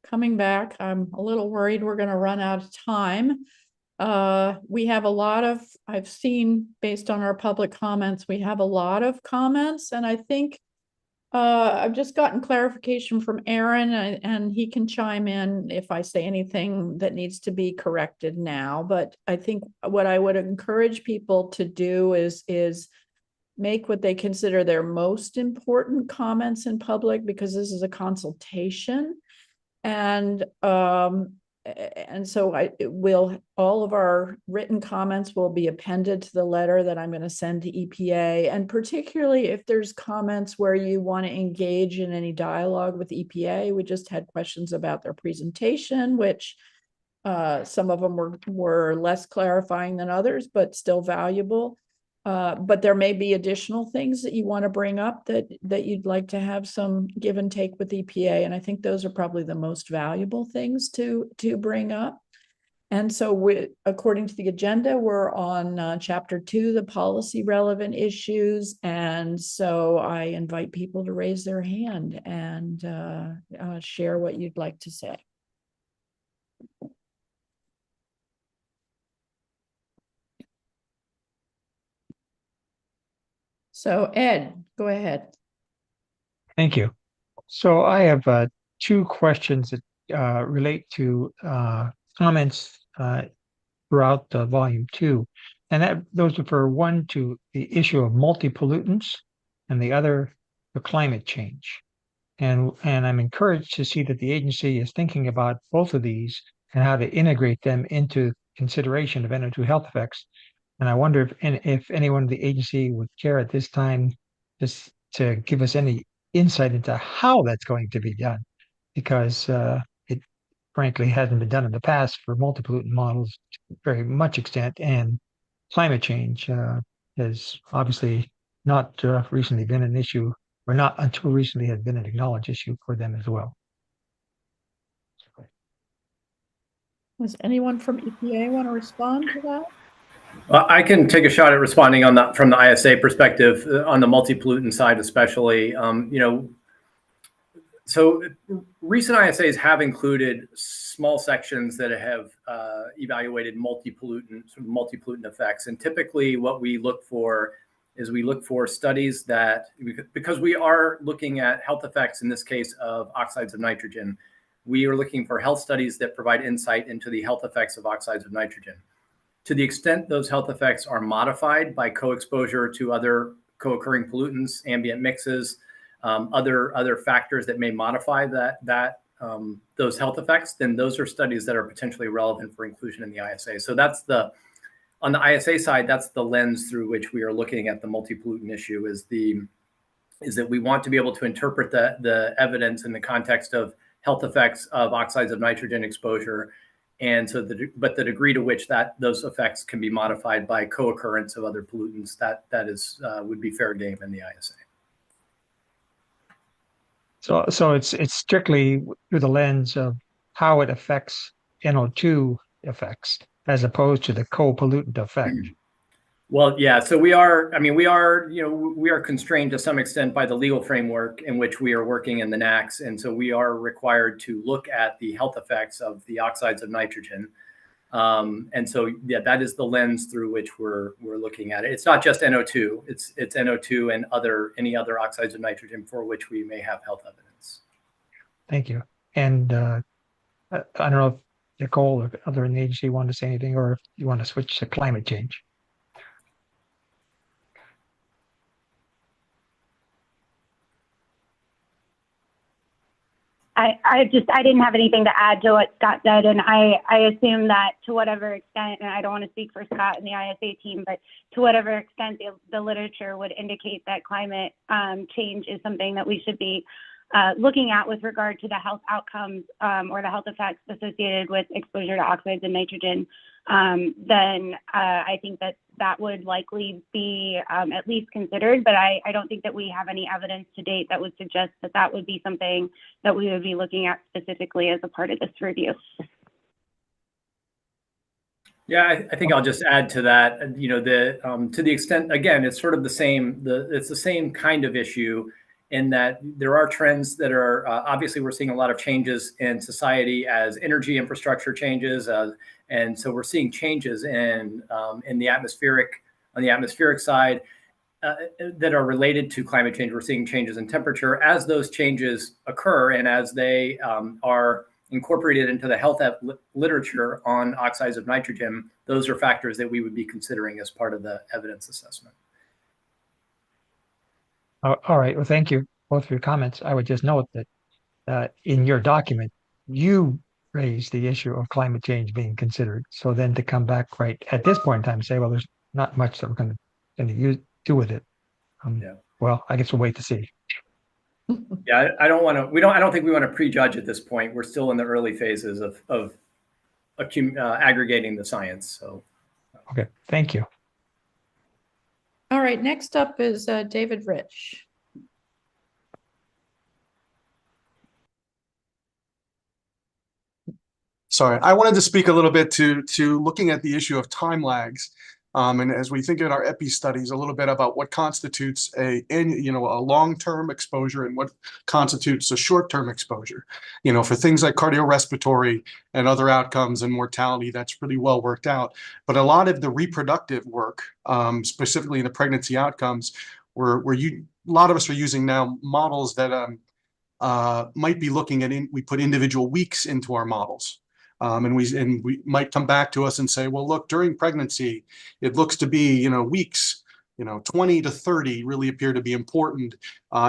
coming back. I'm a little worried we're going to run out of time. We have a lot of, I've seen based on our public comments, we have a lot of comments, and I think I've just gotten clarification from Aaron, and he can chime in if I say anything that needs to be corrected now. But I think what I would encourage people to do is make what they consider their most important comments in public, because this is a consultation. And so all of our written comments will be appended to the letter that I'm going to send to EPA. And particularly if there's comments where you want to engage in any dialogue with EPA, we just had questions about their presentation, which some of them were less clarifying than others, but still valuable. But there may be additional things that you want to bring up that you'd like to have some give and take with EPA. And I think those are probably the most valuable things to bring up. And so according to the agenda, we're on chapter 2, the policy relevant issues. And so I invite people to raise their hand and share what you'd like to say. So Ed, go ahead. Thank you. So I have 2 questions that relate to comments throughout volume 2. And those refer, one, to the issue of multi-pollutants, and the other, the climate change. And I'm encouraged to see that the agency is thinking about both of these and how to integrate them into consideration of NO2 health effects. And I wonder if anyone in the agency would care at this time just to give us any insight into how that's going to be done, because it frankly hasn't been done in the past for multi-pollutant models to very much extent, and climate change has obviously not recently been an issue, or not until recently has been an acknowledged issue for them as well. Does anyone from EPA want to respond to that? I can take a shot at responding on that from the ISA perspective, on the multi-pollutant side especially. So recent ISAs have included small sections that have evaluated multi-pollutant effects. And typically what we look for is studies that, because we are looking at health effects, in this case of oxides of nitrogen, we are looking for health studies that provide insight into the health effects of oxides of nitrogen. To the extent those health effects are modified by co-exposure to other co-occurring pollutants, ambient mixes, other factors that may modify those health effects, then those are studies that are potentially relevant for inclusion in the ISA. So on the ISA side, that's the lens through which we are looking at the multi-pollutant issue, is that we want to be able to interpret the evidence in the context of health effects of oxides of nitrogen exposure. And so, but the degree to which those effects can be modified by co-occurrence of other pollutants, that would be fair game in the ISA. So it's strictly through the lens of how it affects NO2 effects, as opposed to the co-pollutant effect. Well, yeah. So we are constrained to some extent by the legal framework in which we are working in the NACs, and so we are required to look at the health effects of the oxides of nitrogen. And so, yeah, that is the lens through which we're looking at it. It's not just NO2; it's NO2 and any other oxides of nitrogen for which we may have health evidence. Thank you. And I don't know if Nicole or other in the agency want to say anything, or if you want to switch to climate change. I didn't have anything to add to what Scott said, and I assume that to whatever extent, and I don't want to speak for Scott and the ISA team, but to whatever extent the literature would indicate that climate change is something that we should be looking at with regard to the health outcomes or the health effects associated with exposure to oxides and nitrogen, then I think that would likely be at least considered, but I don't think that we have any evidence to date that would suggest that would be something that we would be looking at specifically as a part of this review. Yeah, I think I'll just add to that. To the extent, again, it's sort of the same. It's the same kind of issue in that there are trends that are obviously we're seeing a lot of changes in society as energy infrastructure changes, and so we're seeing changes in the atmospheric side that are related to climate change. We're seeing changes in temperature. As those changes occur and as they are incorporated into the health literature on oxides of nitrogen, those are factors that we would be considering as part of the evidence assessment. All right. Well, thank you both for your comments. I would just note that in your document, you raised the issue of climate change being considered. So then to come back right at this point in time and say, well, there's not much that we're going to do with it. Well, I guess we'll wait to see. Yeah, I don't think we want to prejudge at this point. We're still in the early phases of aggregating the science. So, okay, thank you. All right, next up is David Rich. Sorry, I wanted to speak a little bit to looking at the issue of time lags. And as we think in our EPI studies, a little bit about what constitutes a long-term exposure and what constitutes a short-term exposure. For things like cardiorespiratory and other outcomes and mortality, that's pretty well worked out. But a lot of the reproductive work, specifically in the pregnancy outcomes, a lot of us are using now models that might be looking at we put individual weeks into our models. And we might come back to us and say, well, look, during pregnancy, it looks to be, weeks, 20 to 30 really appear to be important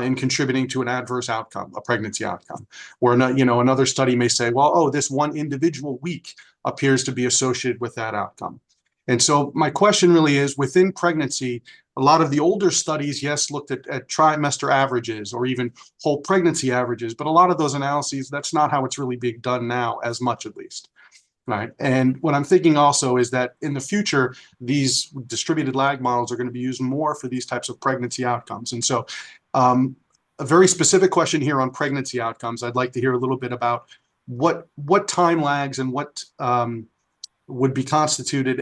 in contributing to an adverse outcome, a pregnancy outcome. Or, another study may say, well, oh, this one individual week appears to be associated with that outcome. And so my question really is, within pregnancy, a lot of the older studies, yes, looked at trimester averages or even whole pregnancy averages, but a lot of those analyses, that's not how it's really being done now, as much at least. Right. And what I'm thinking also is that in the future, these distributed lag models are going to be used more for these types of pregnancy outcomes. And so a very specific question here on pregnancy outcomes, I'd like to hear a little bit about what time lags and what would be constituted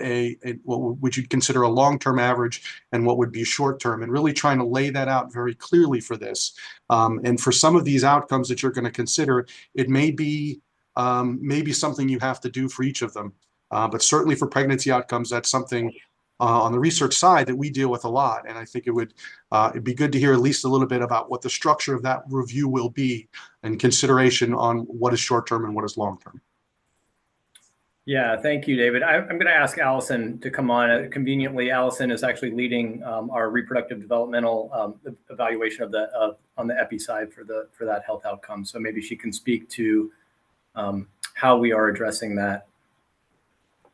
what would you consider a long-term average and what would be short-term, and really trying to lay that out very clearly for this. And for some of these outcomes that you're going to consider, it may be maybe something you have to do for each of them. But certainly for pregnancy outcomes, that's something on the research side that we deal with a lot. And I think it'd be good to hear at least a little bit about what the structure of that review will be and consideration on what is short-term and what is long-term. Yeah, thank you, David. I'm going to ask Allison to come on. Conveniently, Allison is actually leading our reproductive developmental evaluation on the EPI side for that health outcome. So maybe she can speak to how we are addressing that.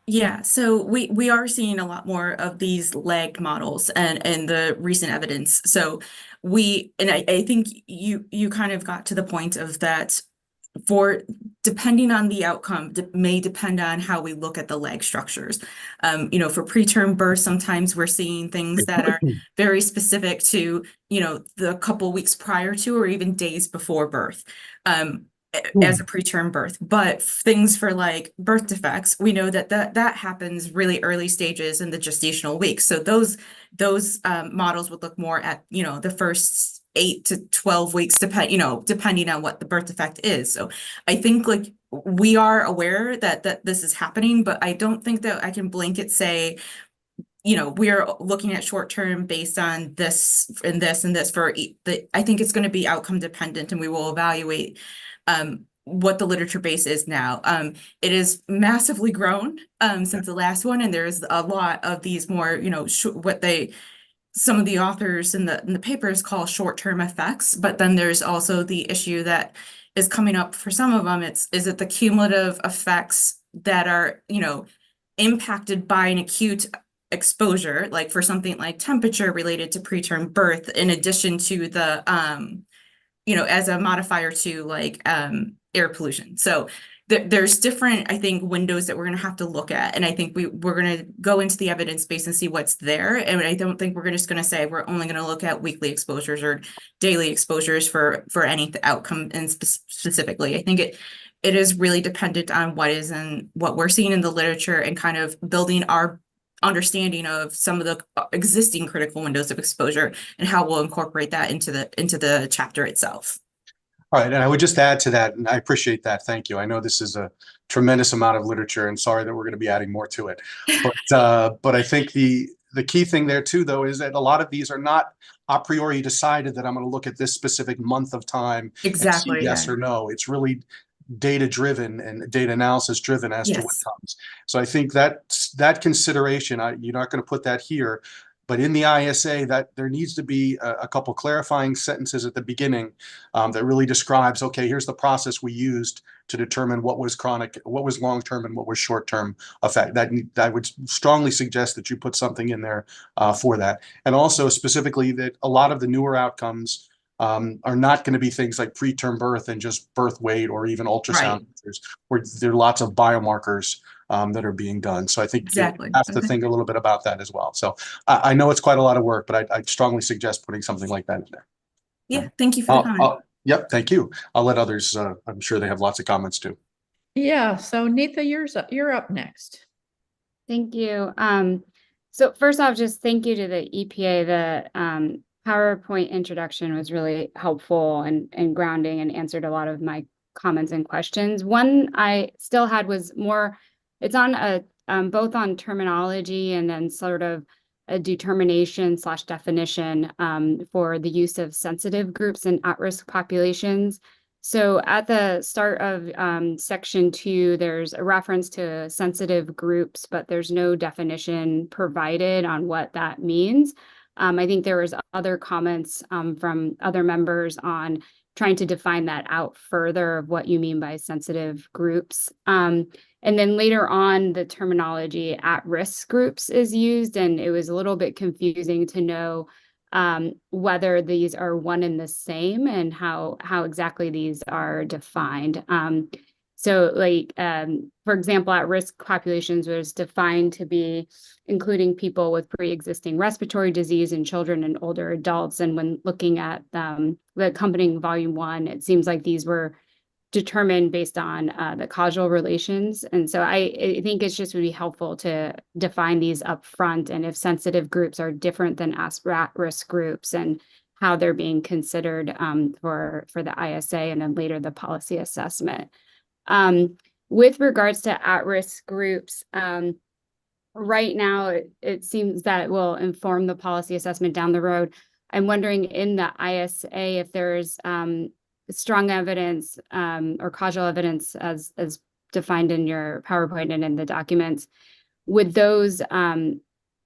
Yeah, so we are seeing a lot more of these lagged models and the recent evidence. So I think you kind of got to the point of that. Depending on the outcome, may depend on how we look at the lag structures. For preterm birth, sometimes we're seeing things that are very specific to, the couple weeks prior to or even days before birth. As a preterm birth, but things for like birth defects, we know that happens really early stages in the gestational weeks. So those models would look more at the first 8 to 12 weeks, depending on what the birth defect is. So I think like we are aware that this is happening, but I don't think that I can blanket say, we're looking at short term based on this and this and this I think it's going to be outcome dependent, and we will evaluate what the literature base is now. It is massively grown since the last one, and there's a lot of these more, some of the authors in the papers call short-term effects, but then there's also the issue that is coming up for some of them. Is it the cumulative effects that are, impacted by an acute exposure, like for something like temperature related to preterm birth, in addition to the, as a modifier to like air pollution. So there's different, I think, windows that we're going to have to look at. And I think we're going to go into the evidence base and see what's there. And I don't think we're just going to say we're only going to look at weekly exposures or daily exposures for any outcome and specifically. I think it is really dependent on what we're seeing in the literature and kind of building our understanding of some of the existing critical windows of exposure and how we'll incorporate that into the chapter itself. All right, and I would just add to that, and I appreciate that. Thank you. I know this is a tremendous amount of literature, and sorry that we're going to be adding more to it. But I think the key thing there too, though, is that a lot of these are not a priori decided that I'm going to look at this specific month of time Exactly, and see yes yeah. or no. It's really data driven and data analysis driven as to what comes. So I think that consideration, you're not going to put that here, but in the ISA, that there needs to be a couple clarifying sentences at the beginning that really describes, okay, here's the process we used to determine what was chronic, what was long-term, and what was short-term effect. That would strongly suggest that you put something in there for that. And also specifically that a lot of the newer outcomes are not going to be things like preterm birth and just birth weight or even ultrasound pictures, where there are lots of biomarkers that are being done. So I think you have to think a little bit about that as well. So I know it's quite a lot of work, but I'd strongly suggest putting something like that in there. Yeah, thank you for the comment. Yep, thank you. I'll let others, I'm sure they have lots of comments too. Yeah, so Neetha, you're up next. Thank you. So first off, just thank you to the EPA. The PowerPoint introduction was really helpful and grounding and answered a lot of my comments and questions. One I still had was more, it's on both on terminology and then sort of a determination / definition for the use of sensitive groups and at-risk populations. So at the start of section 2, there's a reference to sensitive groups, but there's no definition provided on what that means. I think there was other comments from other members on trying to define that out further of what you mean by sensitive groups. And then later on, the terminology at-risk groups is used, and it was a little bit confusing to know whether these are one and the same and how exactly these are defined. So like, for example, at-risk populations was defined to be including people with pre-existing respiratory disease in children and older adults. And when looking at the accompanying volume 1, it seems like these were determined based on the causal relations. And so I think it's just would be helpful to define these up front, and if sensitive groups are different than at-risk groups and how they're being considered for the ISA and then later the policy assessment. With regards to at-risk groups, right now it seems that will inform the policy assessment down the road. I'm wondering in the ISA if there's strong evidence or causal evidence as defined in your PowerPoint and in the documents, would those,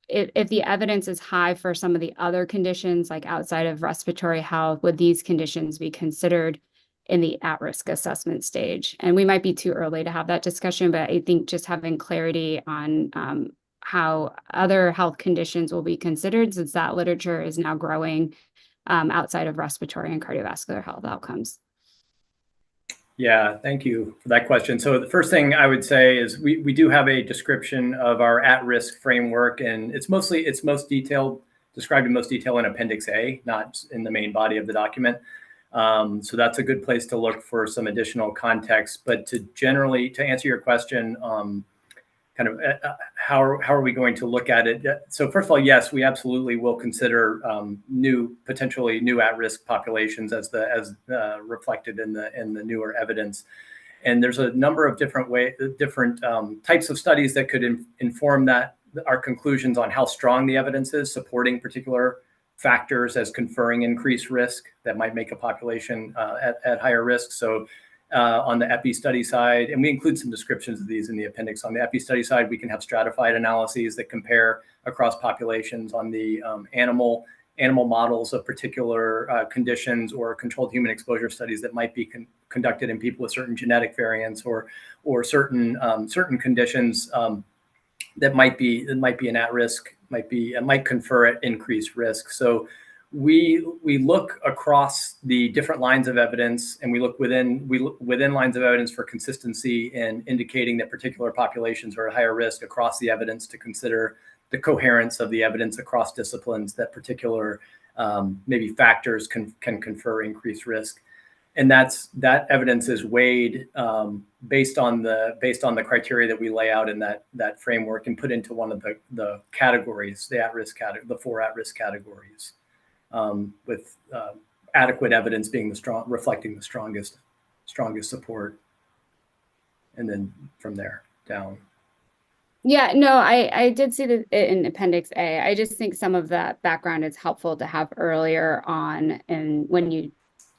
if the evidence is high for some of the other conditions like outside of respiratory health, would these conditions be considered in the at-risk assessment stage? And we might be too early to have that discussion, but I think just having clarity on how other health conditions will be considered, since that literature is now growing outside of respiratory and cardiovascular health outcomes. Yeah, thank you for that question. So the first thing I would say is we do have a description of our at-risk framework, and it's most detailed, described in most detail in Appendix A, not in the main body of the document. So that's a good place to look for some additional context. But to answer your question, kind of how are we going to look at it? So first of all, yes, we absolutely will consider potentially new at-risk populations as reflected in the newer evidence. And there's a number of different types of studies that could inform our conclusions on how strong the evidence is supporting particular factors as conferring increased risk that might make a population at higher risk. So on the EPI study side, and we include some descriptions of these in the appendix. On the EPI study side, we can have stratified analyses that compare across populations. On the animal models of particular conditions, or controlled human exposure studies that might be conducted in people with certain genetic variants or certain conditions that might be an at-risk, might confer at increased risk. So we look across the different lines of evidence, and we look within lines of evidence for consistency in indicating that particular populations are at higher risk across the evidence, to consider the coherence of the evidence across disciplines that particular maybe factors can confer increased risk. that evidence is weighed based on the criteria that we lay out in that framework and put into one of the categories, the 4 at-risk categories, with adequate evidence being reflecting the strongest support, and then from there down. Yeah, no, I did see that in Appendix A. I just think some of that background is helpful to have earlier on, and when you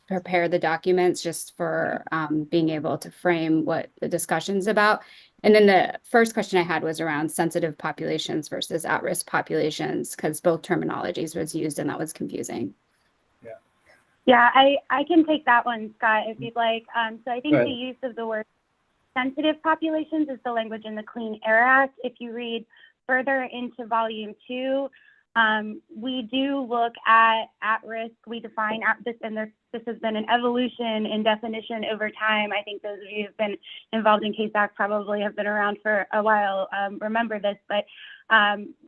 prepare the documents, just for being able to frame what the discussion's about. And then the first question I had was around sensitive populations versus at-risk populations, because both terminologies was used and that was confusing. Yeah, I can take that one, Scott, if you'd like. So I think the use of the word sensitive populations is the language in the Clean Air Act. If you read further into Volume 2, we do look at risk. We define this, and this has been an evolution in definition over time. I think those of you who've been involved in CASAC probably have been around for a while, remember this, but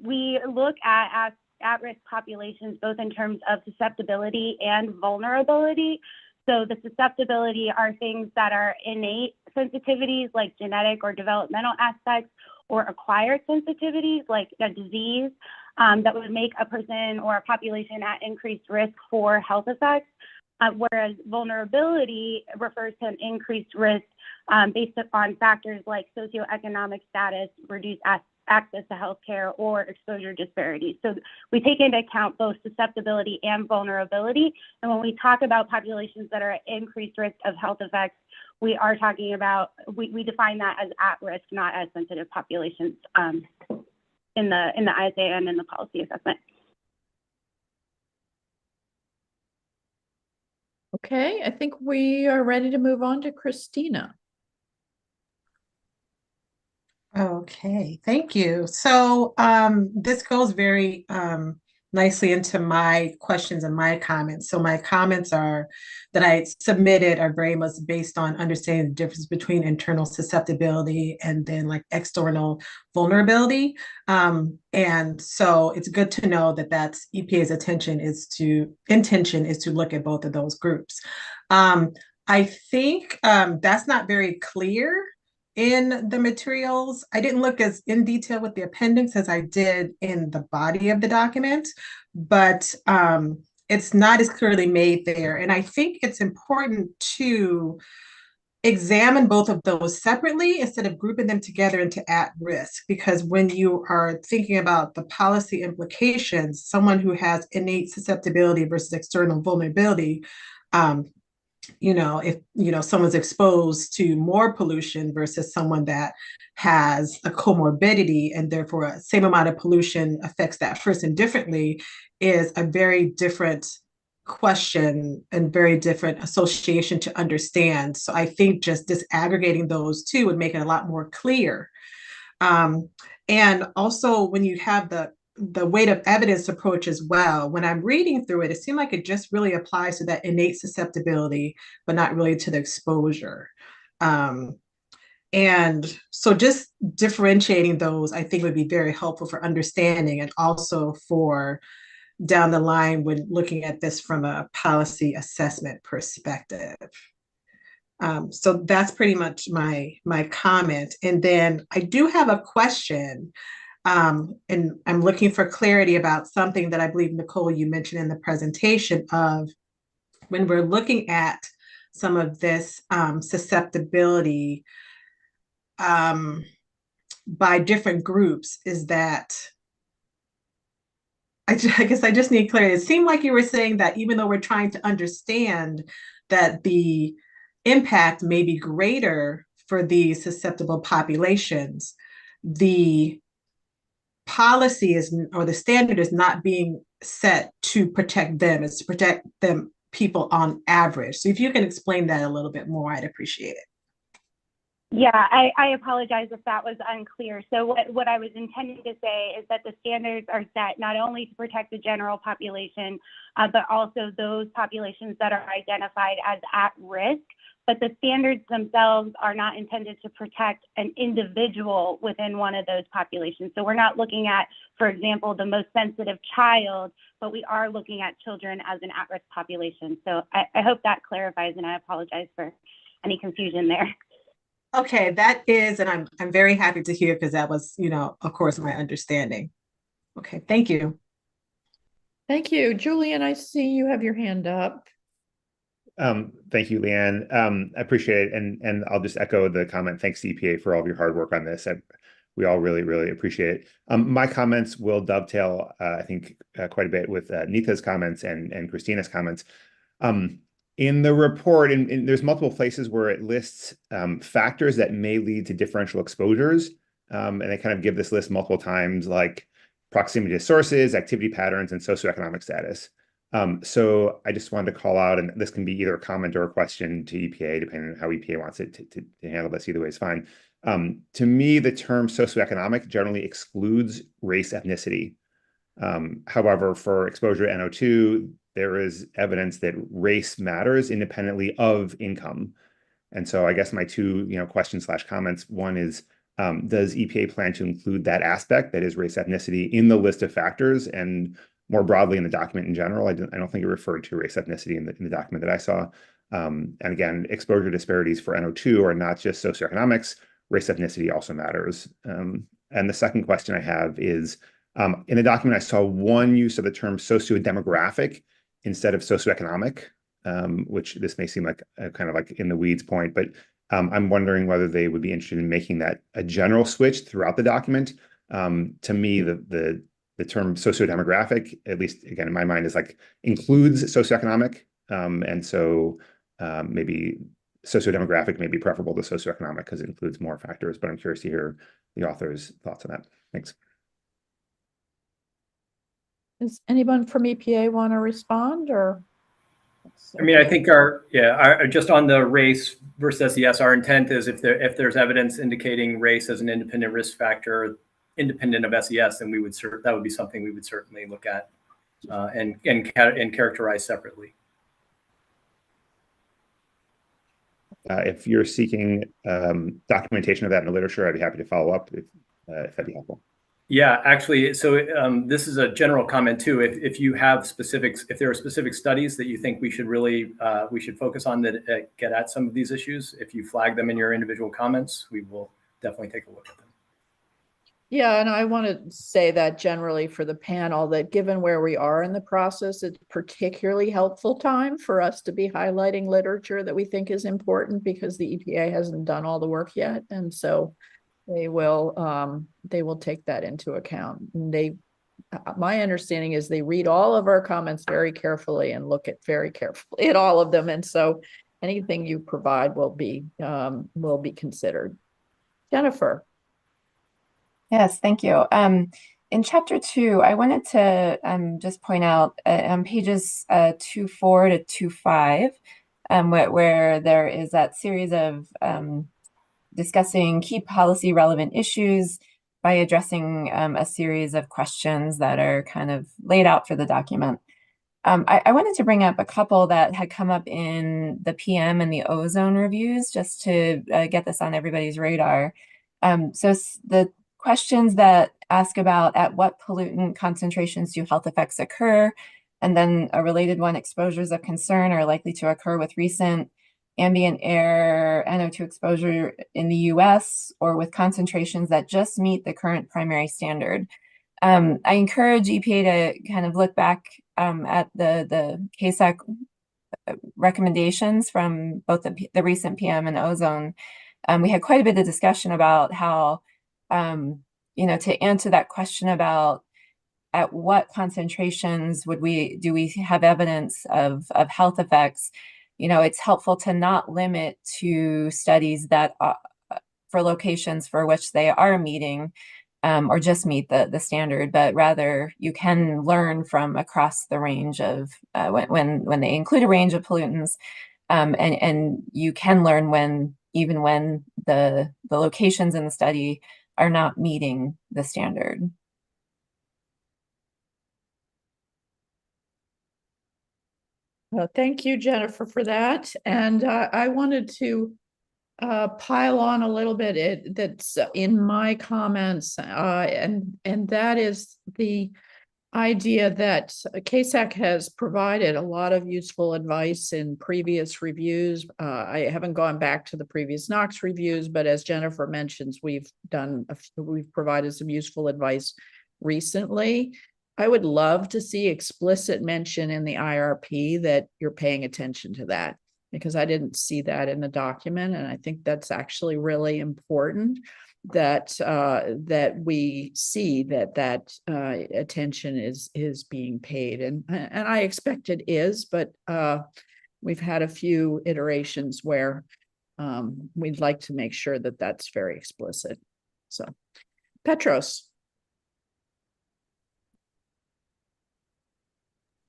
we look at at-risk populations both in terms of susceptibility and vulnerability. So the susceptibility are things that are innate sensitivities like genetic or developmental aspects, or acquired sensitivities like a disease that would make a person or a population at increased risk for health effects. Whereas vulnerability refers to an increased risk based upon factors like socioeconomic status, reduced access to healthcare, or exposure disparities. So we take into account both susceptibility and vulnerability. And when we talk about populations that are at increased risk of health effects, we are talking about, we define that as at risk, not as sensitive populations in the ISA and in the policy assessment. Okay, I think we are ready to move on to Christina. Okay, thank you. So this goes very nicely into my questions and my comments. So my comments that I submitted are very much based on understanding the difference between internal susceptibility and then like external vulnerability. And so it's good to know that that's EPA's intention is to look at both of those groups. I think that's not very clear in the materials. I didn't look as in detail with the appendix as I did in the body of the document, but it's not as clearly made there. And I think it's important to examine both of those separately instead of grouping them together into at risk, because when you are thinking about the policy implications, someone who has innate susceptibility versus external vulnerability, if someone's exposed to more pollution versus someone that has a comorbidity and therefore a same amount of pollution affects that person differently, is a very different question and very different association to understand. So I think just disaggregating those two would make it a lot more clear. And also when you have the weight of evidence approach as well, when I'm reading through it, it seemed like it just really applies to that innate susceptibility, but not really to the exposure. And so just differentiating those, I think would be very helpful for understanding, and also for down the line when looking at this from a policy assessment perspective. So that's pretty much my comment. And then I do have a question. And I'm looking for clarity about something that I believe, Nicole, you mentioned in the presentation of when we're looking at some of this susceptibility by different groups, is that I guess I just need clarity. It seemed like you were saying that even though we're trying to understand that the impact may be greater for these susceptible populations, the policy or the standard is not being set to protect them, it's to protect them, people on average. So if you can explain that a little bit more, I'd appreciate it. Yeah, I apologize if that was unclear. So what I was intending to say is that the standards are set not only to protect the general population, but also those populations that are identified as at risk. But the standards themselves are not intended to protect an individual within one of those populations. So we're not looking at, for example, the most sensitive child, but we are looking at children as an at-risk population. So I hope that clarifies, and I apologize for any confusion there. Okay, that is, and I'm very happy to hear, because that was, of course, my understanding. Okay, thank you. Thank you. Julian, I see you have your hand up. Thank you, Leanne. I appreciate it. And I'll just echo the comment. Thanks to EPA for all of your hard work on this. We all really, really appreciate it. My comments will dovetail, I think, quite a bit with Nita's comments and Christina's comments. In the report, and there's multiple places where it lists factors that may lead to differential exposures. And they kind of give this list multiple times, like proximity to sources, activity patterns, and socioeconomic status. So I just wanted to call out, and this can be either a comment or a question to EPA, depending on how EPA wants it to handle this. Either way is fine. To me, the term socioeconomic generally excludes race, ethnicity. However, for exposure to NO2, there is evidence that race matters independently of income. And so I guess my two questions/comments, one is, does EPA plan to include that aspect, that is race, ethnicity, in the list of factors, and more broadly in the document in general? I don't think it referred to race, ethnicity in the document that I saw. And again, exposure disparities for NO2 are not just socioeconomics. Race, ethnicity also matters. And the second question I have is, in the document, I saw one use of the term socio-demographic instead of socioeconomic, which this may seem like a kind of like in the weeds point, but I'm wondering whether they would be interested in making that a general switch throughout the document. To me, the term socio-demographic, at least again in my mind, is like includes socioeconomic, and so maybe socio-demographic may be preferable to socioeconomic because it includes more factors. But I'm curious to hear the author's thoughts on that. Thanks. Does anyone from EPA want to respond, or? I mean, I think just on the race versus SES, our intent is if there's evidence indicating race as an independent risk factor, independent of SES, then that would be something we would certainly look at and characterize separately. If you're seeking documentation of that in the literature, I'd be happy to follow up if that'd be helpful. Yeah, actually, so this is a general comment too. If you have specifics, if there are specific studies that you think we should really focus on that get at some of these issues, if you flag them in your individual comments, we will definitely take a look at them. Yeah, and I want to say that generally for the panel, that given where we are in the process, it's particularly helpful time for us to be highlighting literature that we think is important, because the EPA hasn't done all the work yet, and so they will take that into account. And my understanding is they read all of our comments very carefully and look at very carefully at all of them, and so anything you provide will be considered. Jennifer. Yes, thank you. In chapter 2, I wanted to just point out on pages 2.4 to 2.5, where there is that series of discussing key policy relevant issues by addressing a series of questions that are kind of laid out for the document. I wanted to bring up a couple that had come up in the PM and the ozone reviews, just to get this on everybody's radar. So the questions that ask about at what pollutant concentrations do health effects occur, and then a related one, exposures of concern are likely to occur with recent ambient air NO2 exposure in the US or with concentrations that just meet the current primary standard. I encourage EPA to kind of look back at the CASAC recommendations from both the recent PM and ozone. We had quite a bit of discussion about how, to answer that question about at what concentrations do we have evidence of health effects, it's helpful to not limit to studies that for locations for which they are meeting or just meet the standard, but rather you can learn from across the range of when they include a range of pollutants, and you can learn when even when the locations in the study are not meeting the standard. Thank you, Jennifer, for that. And I wanted to pile on a little bit that's in my comments, and that is the idea that CASAC has provided a lot of useful advice in previous reviews. I haven't gone back to the previous NOx reviews, but as Jennifer mentions, we've provided some useful advice recently. I would love to see explicit mention in the IRP that you're paying attention to that, because I didn't see that in the document, and I think that's actually really important that we see that attention is being paid, and I expect it is, but we've had a few iterations where we'd like to make sure that that's very explicit. So, Petros.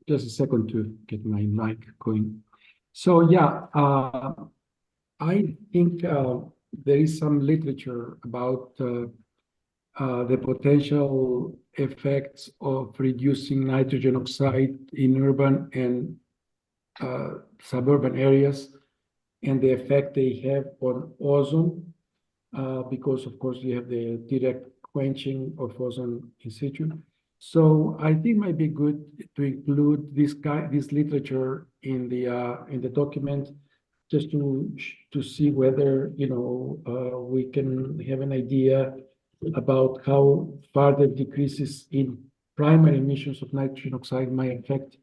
Just a second to get my mic going. So yeah, I think there is some literature about the potential effects of reducing nitrogen oxide in urban and suburban areas, and the effect they have on ozone, because of course you have the direct quenching of ozone in situ. So I think it might be good to include this literature in the document, just to see whether we can have an idea about how further decreases in primary emissions of nitrogen oxide might affect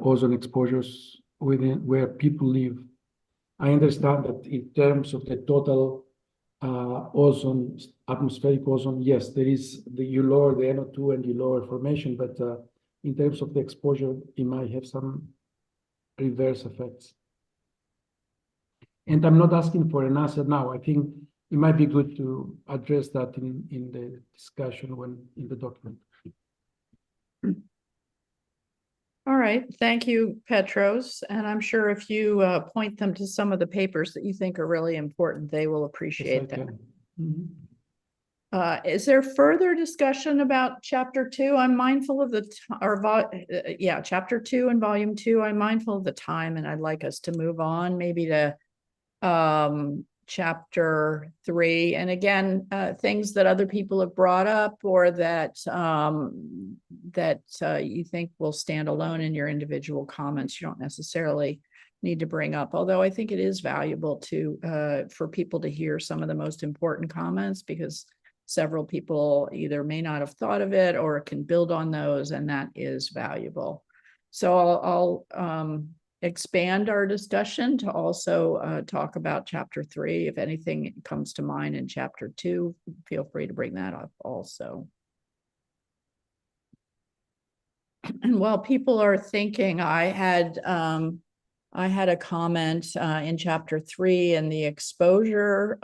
ozone exposures within where people live. I understand that in terms of the total ozone, atmospheric ozone, yes, there is you lower the NO2 and you lower formation, but in terms of the exposure, it might have some reverse effects. And I'm not asking for an answer now. I think it might be good to address that in the discussion in the document. All right, thank you, Petros. And I'm sure if you point them to some of the papers that you think are really important, they will appreciate that. Is there further discussion about chapter 2? I'm mindful of chapter 2 and volume 2. I'm mindful of the time, and I'd like us to move on maybe to chapter 3. And again, things that other people have brought up or that you think will stand alone in your individual comments, you don't necessarily need to bring up, although I think it is valuable to for people to hear some of the most important comments, because several people either may not have thought of it or can build on those, and that is valuable. So I'll expand our discussion to also talk about chapter 3. If anything comes to mind in chapter 2, feel free to bring that up also. And while people are thinking, I had a comment in chapter 3 in the exposure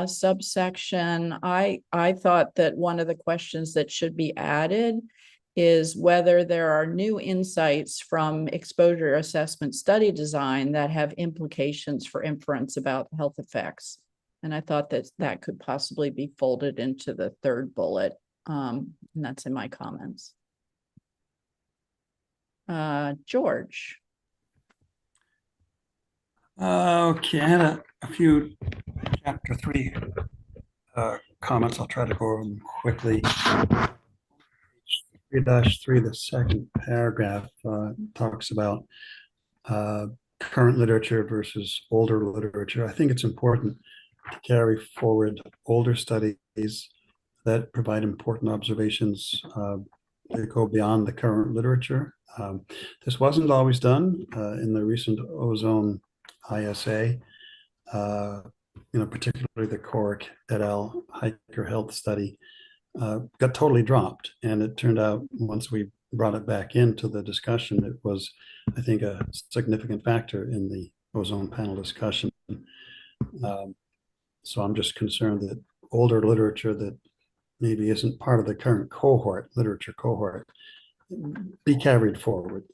subsection. I thought that one of the questions that should be added is whether there are new insights from exposure assessment study design that have implications for inference about health effects. And I thought that that could possibly be folded into the third bullet, and that's in my comments. George. Okay, I had a few chapter 3 comments. I'll try to go over them quickly. 3-3, the second paragraph talks about current literature versus older literature. I think it's important to carry forward older studies that provide important observations that go beyond the current literature. This wasn't always done in the recent ozone ISA, particularly the Cork et al. Hiker Health study got totally dropped. And it turned out once we brought it back into the discussion, it was, I think, a significant factor in the ozone panel discussion. So I'm just concerned that older literature that maybe isn't part of the current literature cohort, be carried forward.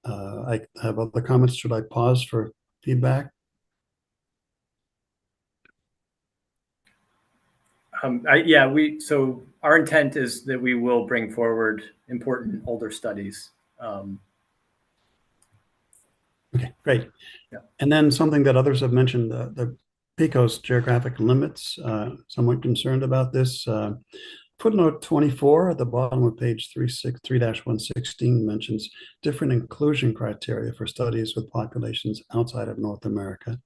I have other comments. Should I pause for feedback? So our intent is that we will bring forward important older studies. Okay, great. Yeah. And then something that others have mentioned, the PICO's geographic limits, somewhat concerned about this. Footnote 24 at the bottom of page 3-116 mentions different inclusion criteria for studies with populations outside of North America.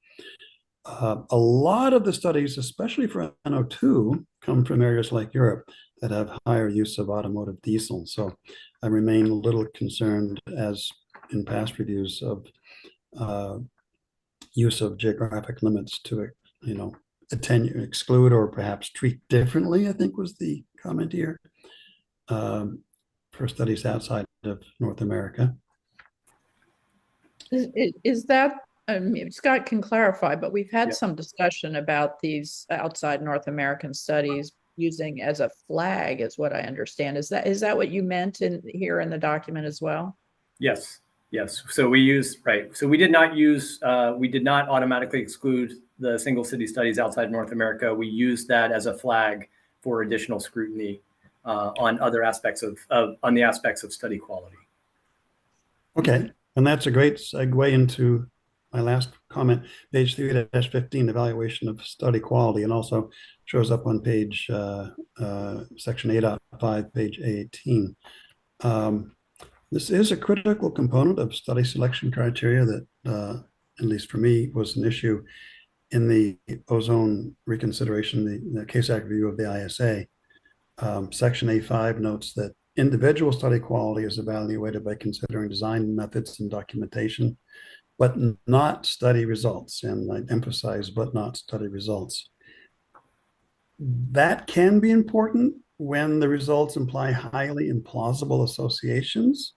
A lot of the studies, especially for NO2, come from areas like Europe that have higher use of automotive diesel. So I remain a little concerned, as in past reviews, of use of geographic limits to, exclude or perhaps treat differently, I think was the comment here, for studies outside of North America. Is that, Scott can clarify, but we've had some discussion about these outside North American studies using as a flag, is what I understand. Is that what you meant here in the document as well? Yes. So we use, right. So we did not automatically exclude the single city studies outside North America. We used that as a flag for additional scrutiny on other aspects on the aspects of study quality. Okay, and that's a great segue into my last comment, page 3-15, evaluation of study quality, and also shows up on page section 8.5, page 18. This is a critical component of study selection criteria that, at least for me, was an issue in the ozone reconsideration, the CASAC review of the ISA. Section A5 notes that individual study quality is evaluated by considering design methods and documentation, but not study results. And I emphasize, but not study results. That can be important when the results imply highly implausible associations.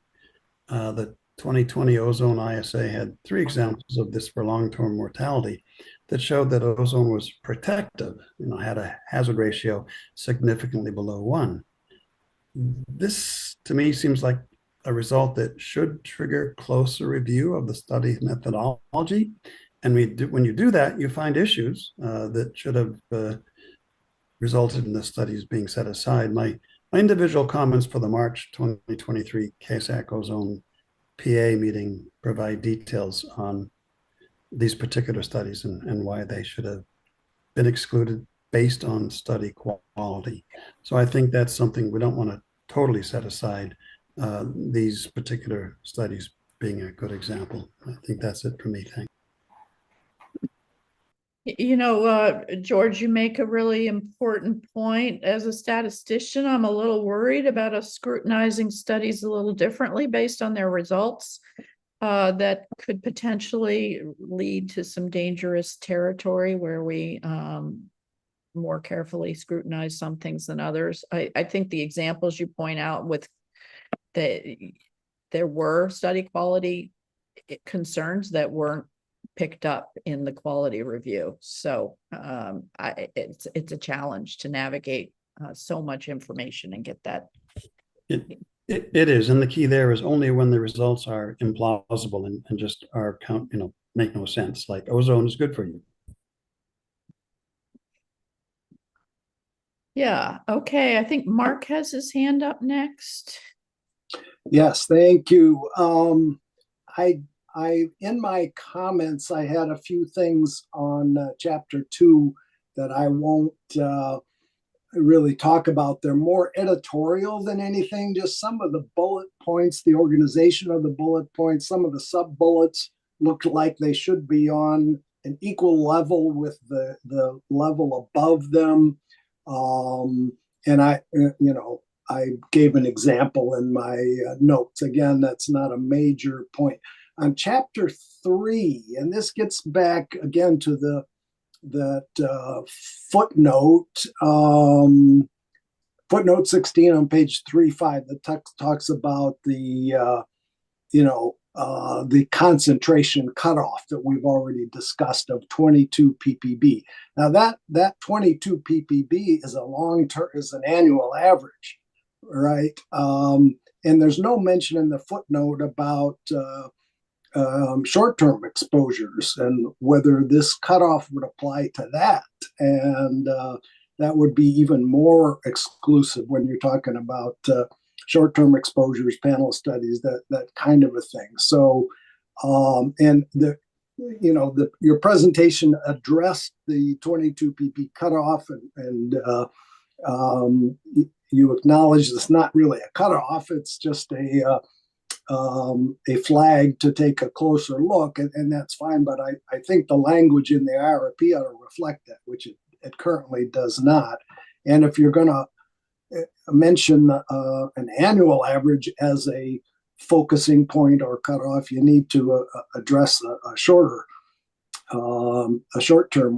The 2020 ozone ISA had 3 examples of this for long-term mortality that showed that ozone was protective, had a hazard ratio significantly below 1. This, to me, seems like a result that should trigger closer review of the study methodology. And when you do that, you find issues that should have resulted in the studies being set aside. My individual comments for the March 2023 CASAC ozone PA meeting provide details on these particular studies and why they should have been excluded based on study quality. So I think that's something we don't want to totally set aside, these particular studies being a good example. I think that's it for me. Thanks. George, you make a really important point. As a statistician, I'm a little worried about us scrutinizing studies a little differently based on their results. That could potentially lead to some dangerous territory where we more carefully scrutinize some things than others. I think the examples you point out with there were study quality concerns that weren't picked up in the quality review. So it's a challenge to navigate so much information and get that. It is, and the key there is only when the results are implausible and just are make no sense. Like ozone is good for you. Yeah. Okay. I think Mark has his hand up next. Yes, thank you. I in my comments, I had a few things on chapter 2 that I won't really talk about. They're more editorial than anything, just some of the bullet points, the organization of the bullet points, some of the sub bullets look like they should be on an equal level with the level above them. And I gave an example in my notes. Again, that's not a major point. On chapter 3, and this gets back again to that footnote, footnote 16 on page 3.5 that talks about the concentration cutoff that we've already discussed of 22 ppb. Now that 22 ppb is is an annual average, right? And there's no mention in the footnote about short-term exposures and whether this cutoff would apply to that. And that would be even more exclusive when you're talking about short-term exposures, panel studies, that kind of a thing. So, and your presentation addressed the 22 pp cutoff, and you acknowledge it's not really a cutoff; it's just a flag to take a closer look, and that's fine. But I think the language in the IRP ought to reflect that, which it currently does not. And if you're going to mention an annual average as a focusing point or cutoff, you need to address a short-term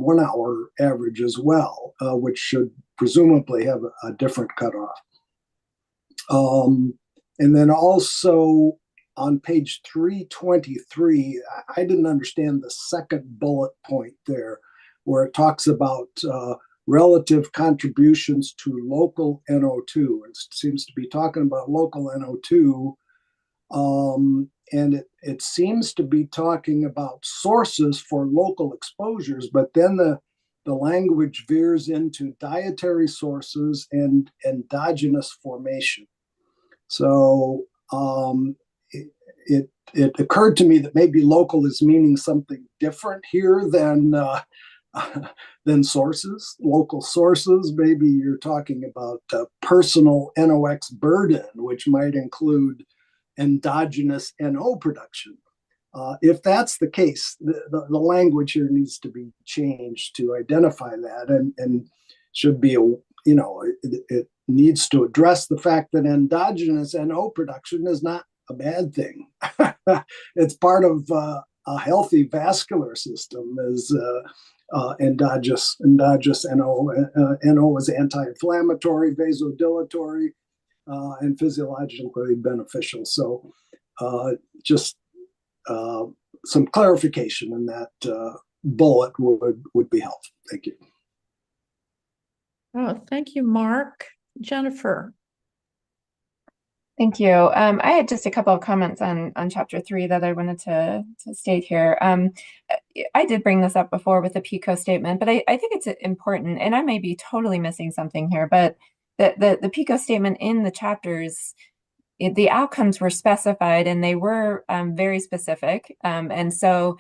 1 hour average as well, which should presumably have a different cutoff. And then also on page 323, I didn't understand the second bullet point there, where it talks about relative contributions to local NO2. It seems to be talking about local NO2, and it seems to be talking about sources for local exposures, but then the language veers into dietary sources and endogenous formation. So it occurred to me that maybe local is meaning something different here than sources, local sources. Maybe you're talking about personal NOx burden, which might include endogenous NO production. If that's the case, the language here needs to be changed to identify that, and should be it needs to address the fact that endogenous NO production is not a bad thing. It's part of a healthy vascular system. Is endogenous NO. NO is anti-inflammatory, vasodilatory, and physiologically beneficial. So just some clarification in that bullet would be helpful. Thank you. Oh, thank you, Mark. Jennifer. Thank you. I had just a couple of comments on chapter 3 that I wanted to state here. I did bring this up before with the PICO statement, but I think it's important, and I may be totally missing something here, but the PICO statement in the chapters, the outcomes were specified and they were very specific. And so,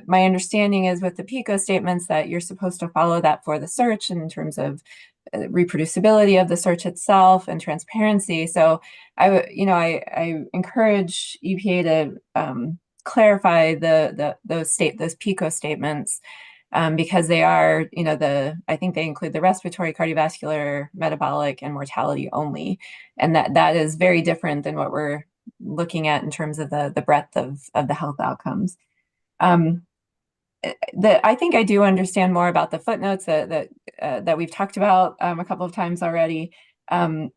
my understanding is with the PICO statements that you're supposed to follow that for the search in terms of reproducibility of the search itself and transparency. So I encourage EPA to clarify those PICO statements because they are, I think they include the respiratory, cardiovascular, metabolic, and mortality only. And that is very different than what we're looking at in terms of the breadth of the health outcomes. I think I do understand more about the footnotes that we've talked about a couple of times already. And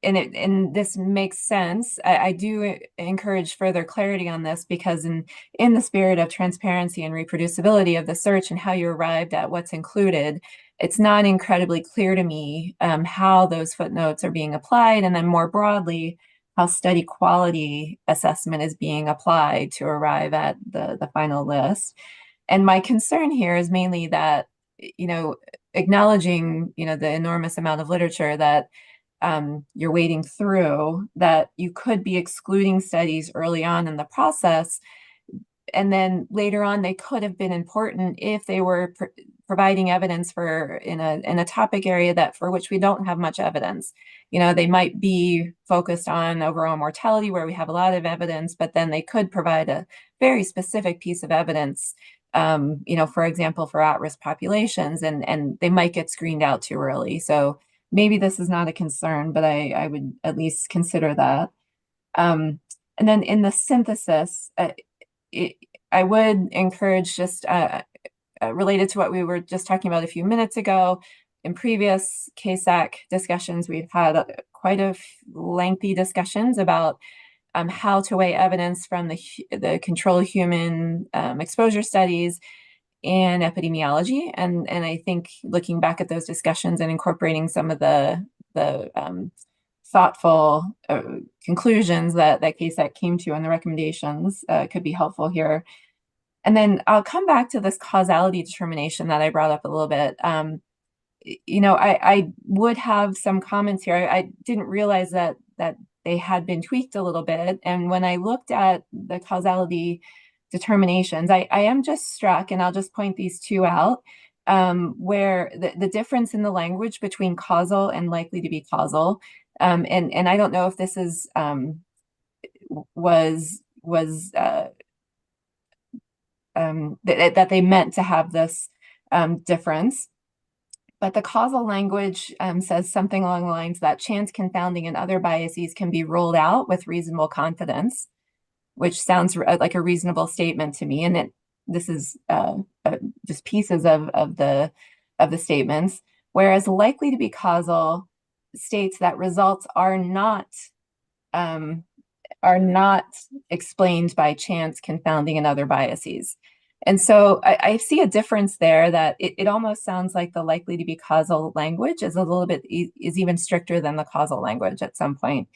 this makes sense. I do encourage further clarity on this because in the spirit of transparency and reproducibility of the search and how you arrived at what's included, it's not incredibly clear to me how those footnotes are being applied, and then more broadly, how study quality assessment is being applied to arrive at the final list. And my concern here is mainly that, acknowledging, the enormous amount of literature that you're wading through, that you could be excluding studies early on in the process, and then later on they could have been important if they were providing evidence for in a topic area that for which we don't have much evidence. They might be focused on overall mortality where we have a lot of evidence, but then they could provide a very specific piece of evidence, for example, for at-risk populations, and they might get screened out too early. So maybe this is not a concern, but I would at least consider that. And then in the synthesis, I would encourage just related to what we were just talking about a few minutes ago, in previous CASAC discussions, we've had quite a lengthy discussions about how to weigh evidence from the control human exposure studies and epidemiology. And I think looking back at those discussions and incorporating some of the thoughtful conclusions that CASAC came to and the recommendations could be helpful here. And then I'll come back to this causality determination that I brought up a little bit. I would have some comments here. I didn't realize that they had been tweaked a little bit. And when I looked at the causality determinations, I am just struck, and I'll just point these two out, where the difference in the language between causal and likely to be causal. And I don't know if this is that they meant to have this difference. But the causal language says something along the lines that chance confounding and other biases can be ruled out with reasonable confidence, which sounds like a reasonable statement to me. And this is just pieces of the statements. Whereas likely to be causal states that results are not explained by chance confounding and other biases. And so I see a difference there, that it almost sounds like the likely to be causal language is even stricter than the causal language at some point,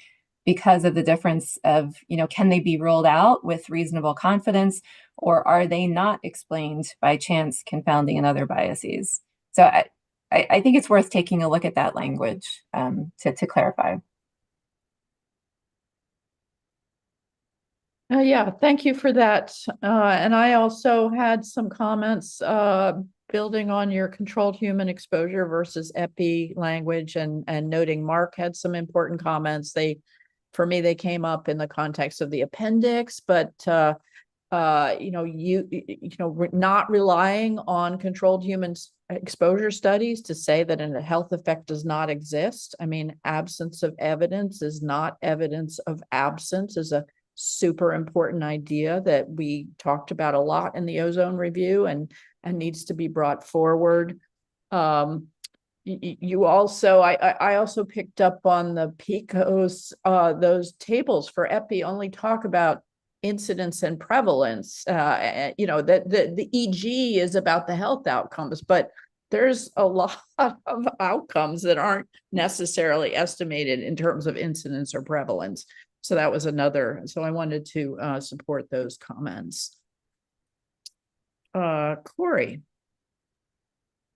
because of the difference of, can they be ruled out with reasonable confidence, or are they not explained by chance confounding and other biases? So I think it's worth taking a look at that language to clarify. Yeah, thank you for that. And I also had some comments building on your controlled human exposure versus epi language, and noting Mark had some important comments. For me, they came up in the context of the appendix, but not relying on controlled human exposure studies to say that a health effect does not exist. I mean, absence of evidence is not evidence of absence is a super important idea that we talked about a lot in the ozone review and needs to be brought forward. You also, I also picked up on the PICOs, those tables for epi only talk about incidence and prevalence. That the EG is about the health outcomes, but there's a lot of outcomes that aren't necessarily estimated in terms of incidence or prevalence. So that was another. So I wanted to support those comments. Corey.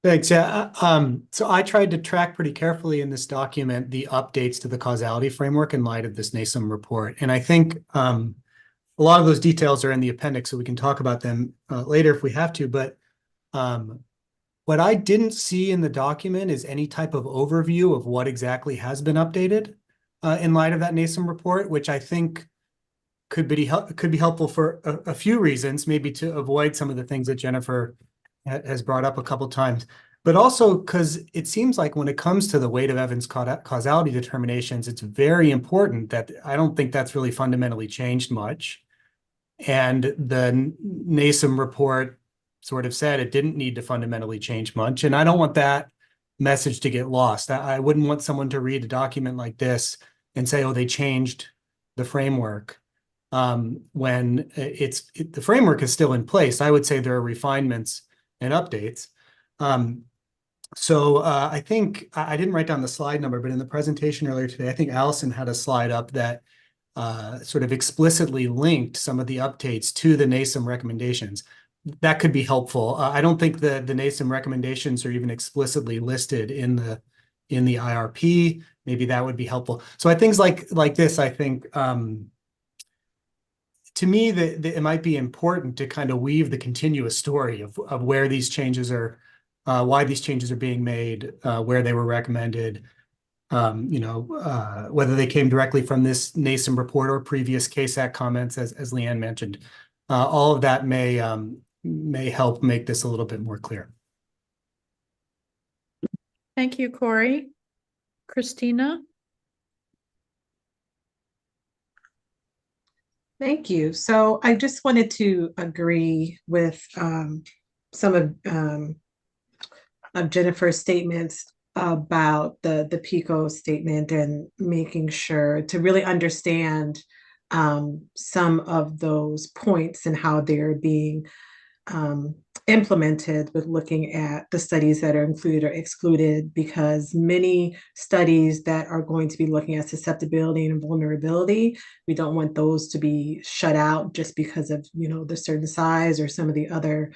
Thanks. Yeah. So I tried to track pretty carefully in this document the updates to the causality framework in light of this NASEM report. And I think a lot of those details are in the appendix, so we can talk about them later if we have to. But what I didn't see in the document is any type of overview of what exactly has been updated in light of that NASEM report, which I think could be helpful for a few reasons, maybe to avoid some of the things that Jennifer has brought up a couple times, but also because it seems like when it comes to the weight of evidence causality determinations, it's very important that I don't think that's really fundamentally changed much. And the NASEM report sort of said it didn't need to fundamentally change much. And I don't want that message to get lost. I wouldn't want someone to read a document like this and say, oh, they changed the framework. When the framework is still in place. I would say there are refinements and updates. So I think I didn't write down the slide number, but in the presentation earlier today, I think Allison had a slide up that sort of explicitly linked some of the updates to the NASEM recommendations. That could be helpful. I don't think the NASEM recommendations are even explicitly listed in the IRP. Maybe that would be helpful. So things like this, I think, to me, it might be important to kind of weave the continuous story of where these changes are, why these changes are being made, where they were recommended, whether they came directly from this NASEM report or previous CASAC comments, as Leanne mentioned. All of that may help make this a little bit more clear. Thank you, Corey. Christina? Thank you. So I just wanted to agree with some of Jennifer's statements about the PICO statement and making sure to really understand some of those points and how they're being implemented with looking at the studies that are included or excluded, because many studies that are going to be looking at susceptibility and vulnerability, we don't want those to be shut out just because of, you know, the certain size or some of the other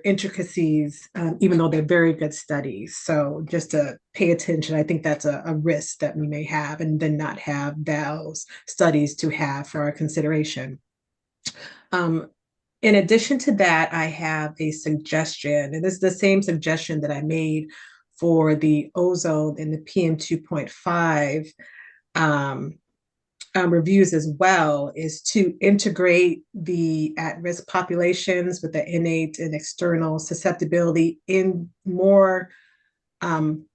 intricacies, even though they're very good studies. So just to pay attention, I think that's a risk that we may have, and then not have those studies to have for our consideration. In addition to that, I have a suggestion, and this is the same suggestion that I made for the ozone and the PM 2.5 reviews as well, is to integrate the at-risk populations with the innate and external susceptibility in more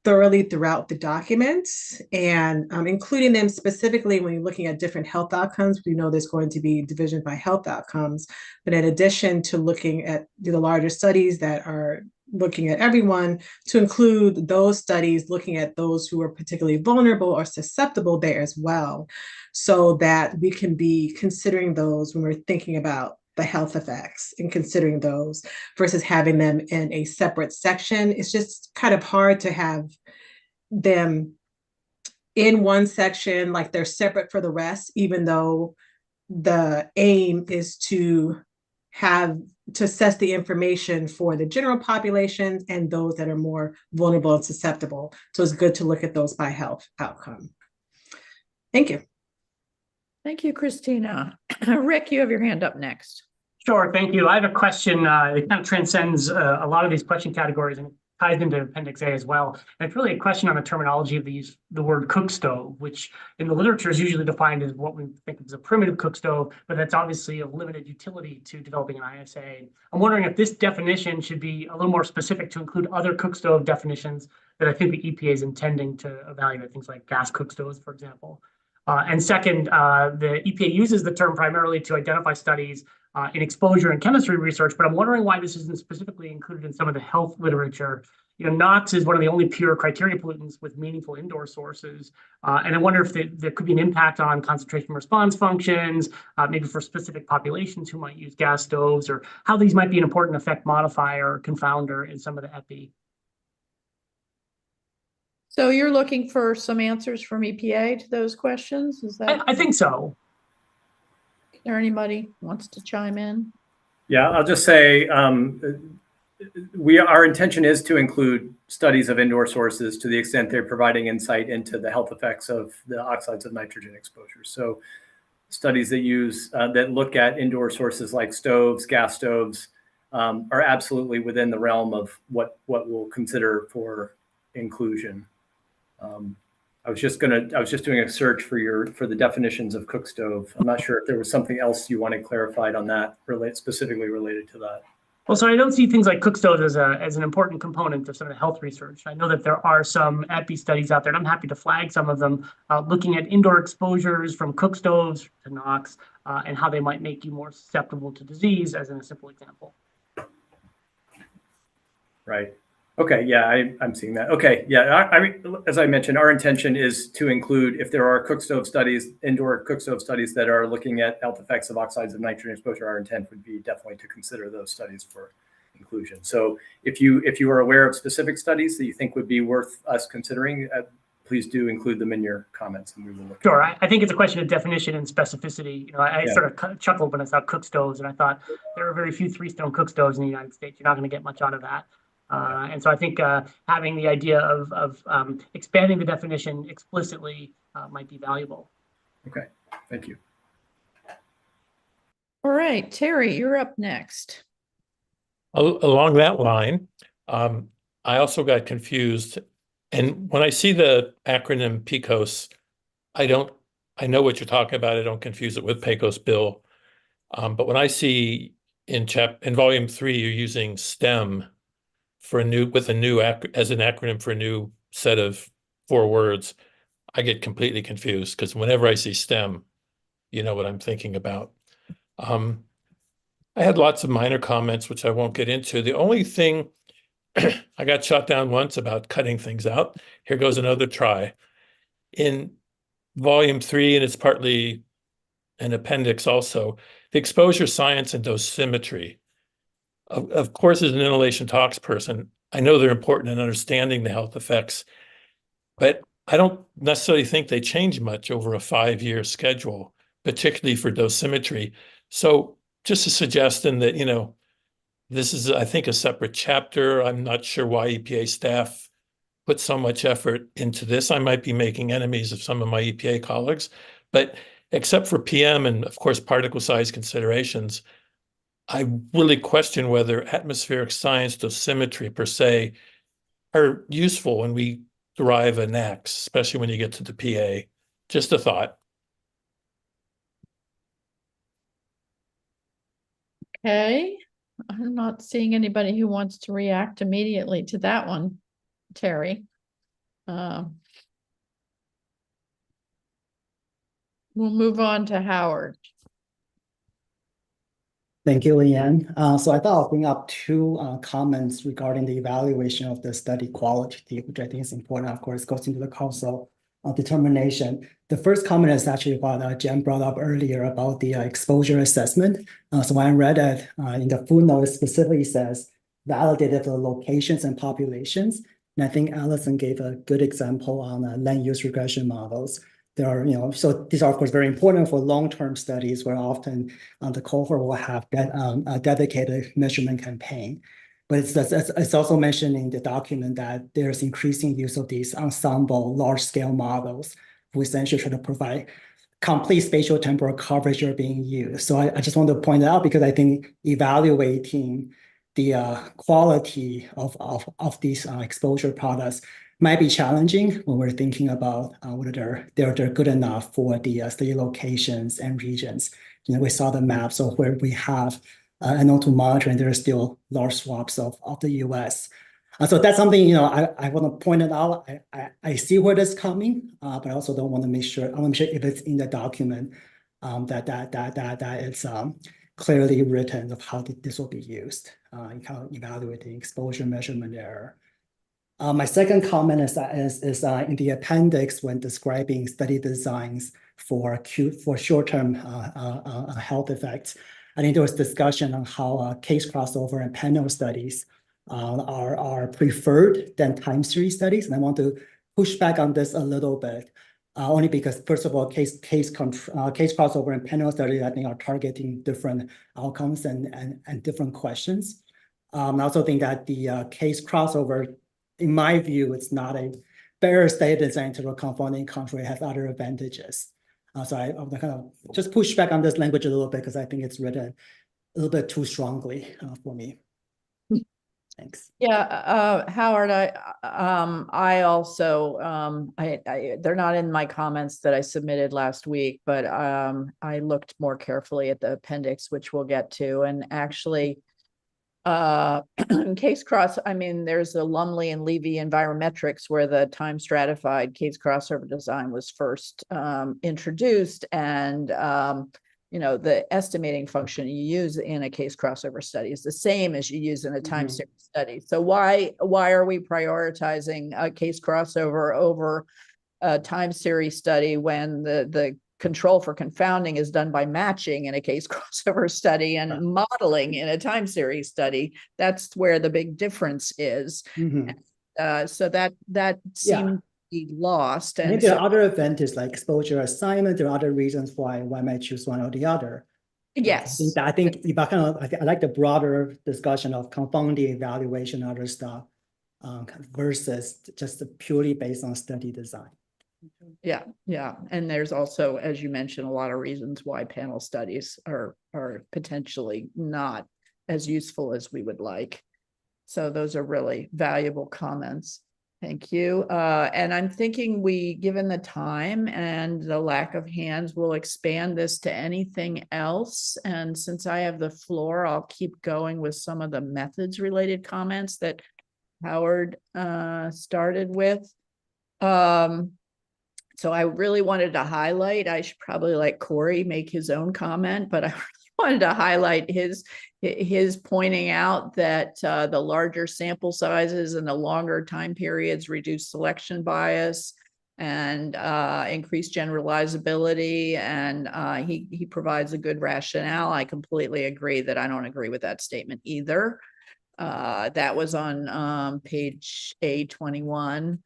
thoroughly throughout the documents, and including them specifically when you're looking at different health outcomes. We know there's going to be division by health outcomes, but in addition to looking at the larger studies that are looking at everyone, to include those studies looking at those who are particularly vulnerable or susceptible there as well, so that we can be considering those when we're thinking about the health effects and considering those versus having them in a separate section. It's just kind of hard to have them in one section, like they're separate for the rest, even though the aim is to assess the information for the general population and those that are more vulnerable and susceptible. So it's good to look at those by health outcome. Thank you. Thank you, Christina. Rick, you have your hand up next. Sure, thank you. I have a question. It kind of transcends a lot of these question categories and ties into Appendix A as well. And it's really a question on the terminology of the word cook stove, which in the literature is usually defined as what we think of as a primitive cook stove, but that's obviously of limited utility to developing an ISA. I'm wondering if this definition should be a little more specific to include other cook stove definitions that I think the EPA is intending to evaluate, things like gas cook stoves, for example. And second, the EPA uses the term primarily to identify studies in exposure and chemistry research, but I'm wondering why this isn't specifically included in some of the health literature. You know, NOx is one of the only pure criteria pollutants with meaningful indoor sources. And I wonder if there could be an impact on concentration response functions, maybe for specific populations who might use gas stoves, or how these might be an important effect modifier or confounder in some of the EPI. So you're looking for some answers from EPA to those questions? Is that? I think so. Is there anybody who wants to chime in? Yeah, I'll just say our intention is to include studies of indoor sources to the extent they're providing insight into the health effects of the oxides of nitrogen exposure. So studies that use that look at indoor sources like stoves, gas stoves, are absolutely within the realm of what we'll consider for inclusion. I was just doing a search for the definitions of cook stove. I'm not sure if there was something else you wanted clarified on that, specifically related to that. Well, so I don't see things like cook stoves as an important component of some of the health research. I know that there are some EPI studies out there, and I'm happy to flag some of them, looking at indoor exposures from cook stoves to NOx, and how they might make you more susceptible to disease, as in a simple example. Right. Okay, yeah, I'm seeing that. Okay, yeah, as I mentioned, our intention is to include, if there are cook stove studies, indoor cook stove studies that are looking at health effects of oxides of nitrogen exposure, our intent would be definitely to consider those studies for inclusion. So if you are aware of specific studies that you think would be worth us considering, please do include them in your comments, and we will look. Sure, I think it's a question of definition and specificity. You know, I sort of chuckled when I saw cook stoves, and I thought there are very few 3-stone cook stoves in the United States. You're not going to get much out of that. And so I think having the idea of expanding the definition explicitly might be valuable. Okay, thank you. All right, Terry, you're up next. Along that line, I also got confused. And when I see the acronym PCOS, I know what you're talking about. I don't confuse it with Pecos Bill. But when I see in volume 3, you're using STEM for as an acronym for a new set of 4 words, I get completely confused, because whenever I see STEM, you know what I'm thinking about. I had lots of minor comments, which I won't get into. The only thing, I got shot down once about cutting things out. Here goes another try. In volume 3, and it's partly and appendix also, the exposure science and dosimetry. Of course, as an inhalation tox person, I know they're important in understanding the health effects, but I don't necessarily think they change much over a 5-year schedule, particularly for dosimetry. So just a suggestion that, this is, I think, a separate chapter. I'm not sure why EPA staff put so much effort into this. I might be making enemies of some of my EPA colleagues, but except for PM and, of course, particle size considerations, I really question whether atmospheric science dosimetry per se are useful when we derive a NACS, especially when you get to the PA. Just a thought. Okay, I'm not seeing anybody who wants to react immediately to that one, Terry. We'll move on to Howard. Thank you, Leanne. So I thought I'll bring up two comments regarding the evaluation of the study quality, which I think is important. Of course, goes into the causal determination. The first comment is actually what Jen brought up earlier about the exposure assessment. So when I read it in the footnote, it specifically says validated for locations and populations. And I think Allison gave a good example on land use regression models. There are, so these are of course very important for long-term studies where often the cohort will have a dedicated measurement campaign. But it's also mentioned in the document that there's increasing use of these ensemble large-scale models who essentially try to provide complete spatial temporal coverage are being used. So I just want to point out because I think evaluating the quality of these exposure products might be challenging when we're thinking about whether they're good enough for the study locations and regions. We saw the maps of where we have NO2 monitoring, there are still large swaths of the US. So that's something, I want to point it out. I see where that's coming, but I also don't want to make sure, I want to make sure if it's in the document that it's clearly written of how this will be used in how evaluating exposure measurement error. My second comment is in the appendix when describing study designs for short-term health effects. I think there was discussion on how case crossover and panel studies are preferred than time series studies, and I want to push back on this a little bit. Only because, first of all, case crossover and panel studies, I think, are targeting different outcomes and different questions. I also think that the case crossover, in my view, it's not a better study design to a confounding control. It has other advantages. So I'm going to kind of just push back on this language a little bit because I think it's written a little bit too strongly for me. Thanks. Yeah, Howard, I also, they're not in my comments that I submitted last week, but I looked more carefully at the appendix, which we'll get to, and actually, case cross, there's the Lumley and Levy environmetrics where the time stratified case crossover design was first introduced, and the estimating function you use in a case crossover study is the same as you use in a time series study. So why are we prioritizing a case crossover over a time series study when the control for confounding is done by matching in a case crossover study and modeling in a time series study? That's where the big difference is. So that seemed to be lost. And there are other advantages like exposure assignment. There are other reasons why one might choose one or the other. Yes. I think if I like the broader discussion of confounding evaluation, other stuff versus just purely based on study design. Yeah. And there's also, as you mentioned, a lot of reasons why panel studies are potentially not as useful as we would like. So those are really valuable comments. Thank you. And I'm thinking given the time and the lack of hands, we'll expand this to anything else. And since I have the floor, I'll keep going with some of the methods related comments that Howard started with. So I really wanted to highlight, I should probably let Corey make his own comment, but I really wanted to highlight his pointing out that the larger sample sizes and the longer time periods reduce selection bias. and increased generalizability, and he provides a good rationale. I completely agree that I don't agree with that statement either. That was on page A21.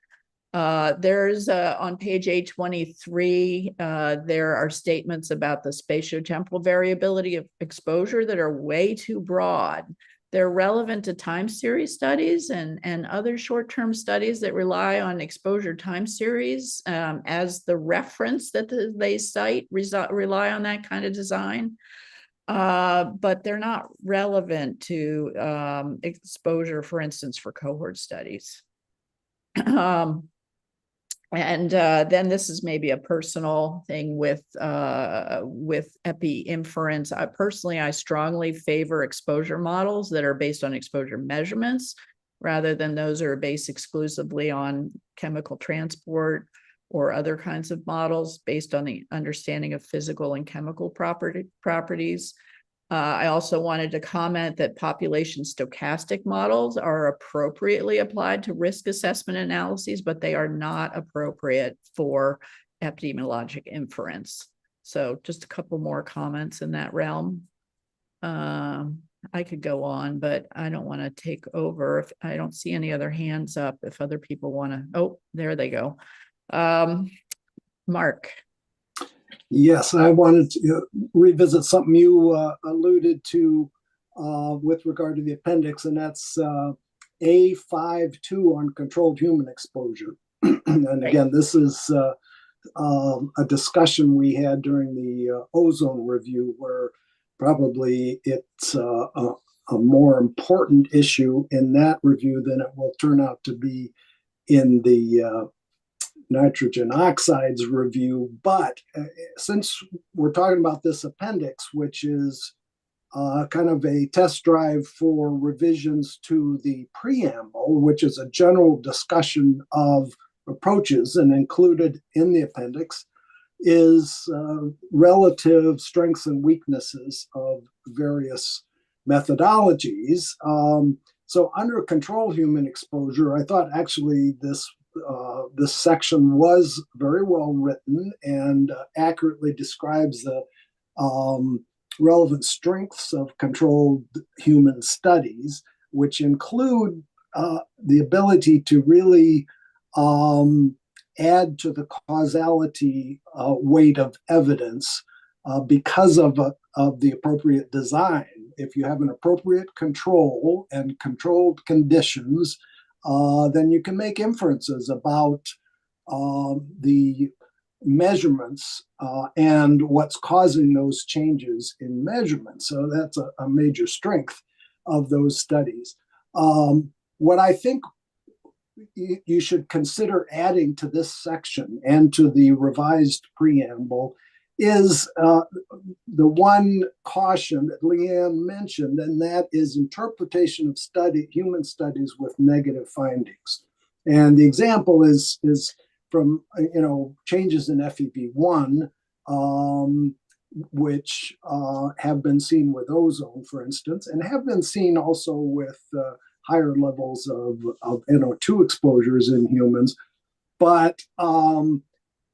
There's on page A23, there are statements about the spatiotemporal variability of exposure that are way too broad. They're relevant to time series studies and other short-term studies that rely on exposure time series as the reference that they cite, rely on that kind of design. But they're not relevant to exposure, for instance, for cohort studies. And then this is maybe a personal thing with epi inference. I strongly favor exposure models that are based on exposure measurements rather than those that are based exclusively on chemical transport or other kinds of models based on the understanding of physical and chemical properties. I also wanted to comment that population stochastic models are appropriately applied to risk assessment analyses, but they are not appropriate for epidemiologic inference. So just a couple more comments in that realm. I could go on, but I don't want to take over. If I don't see any other hands up, if other people want to, oh, there they go. Mark. Yes, I wanted to revisit something you alluded to with regard to the appendix, and that's A52 on controlled human exposure. And again, this is a discussion we had during the ozone review, where probably it's a more important issue in that review than it will turn out to be in the nitrogen oxides review. But since we're talking about this appendix, which is kind of a test drive for revisions to the preamble, which is a general discussion of approaches, and included in the appendix is relative strengths and weaknesses of various methodologies. So under controlled human exposure, I thought actually this section was very well written and accurately describes the relevant strengths of controlled human studies, which include the ability to really add to the causality weight of evidence because of the appropriate design. If you have an appropriate control and controlled conditions, then you can make inferences about the measurements and what's causing those changes in measurements. So that's a major strength of those studies. What I think you should consider adding to this section and to the revised preamble is the one caution that Leanne mentioned, and that is interpretation of human studies with negative findings. And the example is from changes in FEV1, which have been seen with ozone, for instance, and have been seen also with higher levels of NO2 exposures in humans. But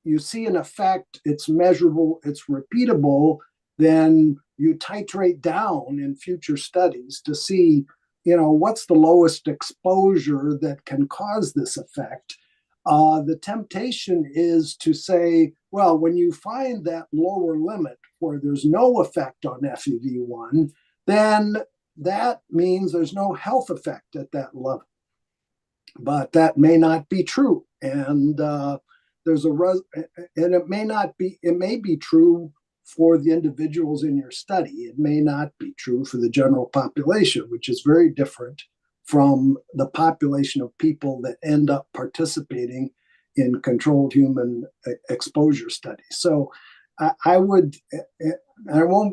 you see an effect, it's measurable, it's repeatable, then you titrate down in future studies to see, what's the lowest exposure that can cause this effect. The temptation is to say, well, when you find that lower limit where there's no effect on FEV1, then that means there's no health effect at that level. But that may not be true. And it may be true for the individuals in your study. It may not be true for the general population, which is very different from the population of people that end up participating in controlled human exposure studies. So I won't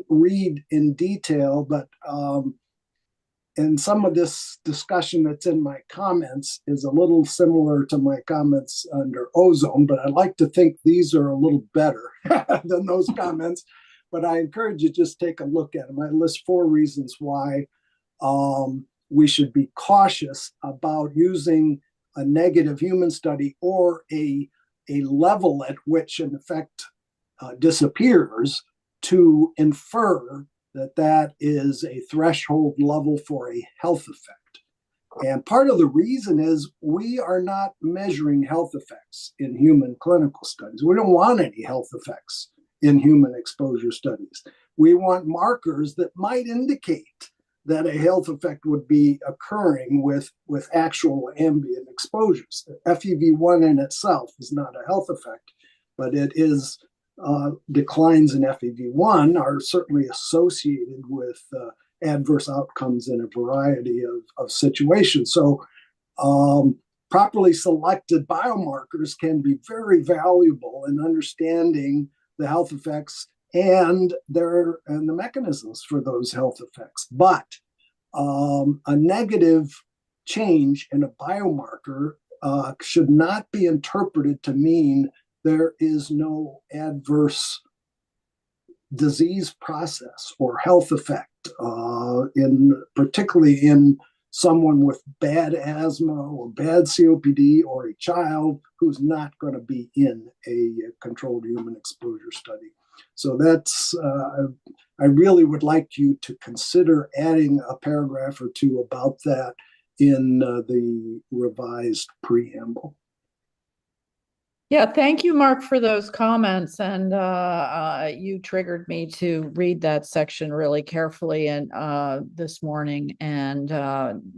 read in detail, but and some of this discussion that's in my comments is a little similar to my comments under ozone, but I like to think these are a little better than those comments. But I encourage you to just take a look at them. I list 4 reasons why we should be cautious about using a negative human study or a a level at which an effect disappears to infer that that is a threshold level for a health effect. And part of the reason is we are not measuring health effects in human clinical studies. We don't want any health effects in human exposure studies. We want markers that might indicate that a health effect would be occurring with actual ambient exposures. FEV1 in itself is not a health effect, but it is declines in FEV1 are certainly associated with adverse outcomes in a variety of situations. So properly selected biomarkers can be very valuable in understanding the health effects and the mechanisms for those health effects. But a negative change in a biomarker should not be interpreted to mean there is no adverse disease process or health effect, particularly in someone with bad asthma or bad COPD or a child who's not going to be in a controlled human exposure study. So that's, I really would like you to consider adding a paragraph or two about that in the revised preamble. Yeah, thank you, Mark, for those comments. And you triggered me to read that section really carefully and this morning. And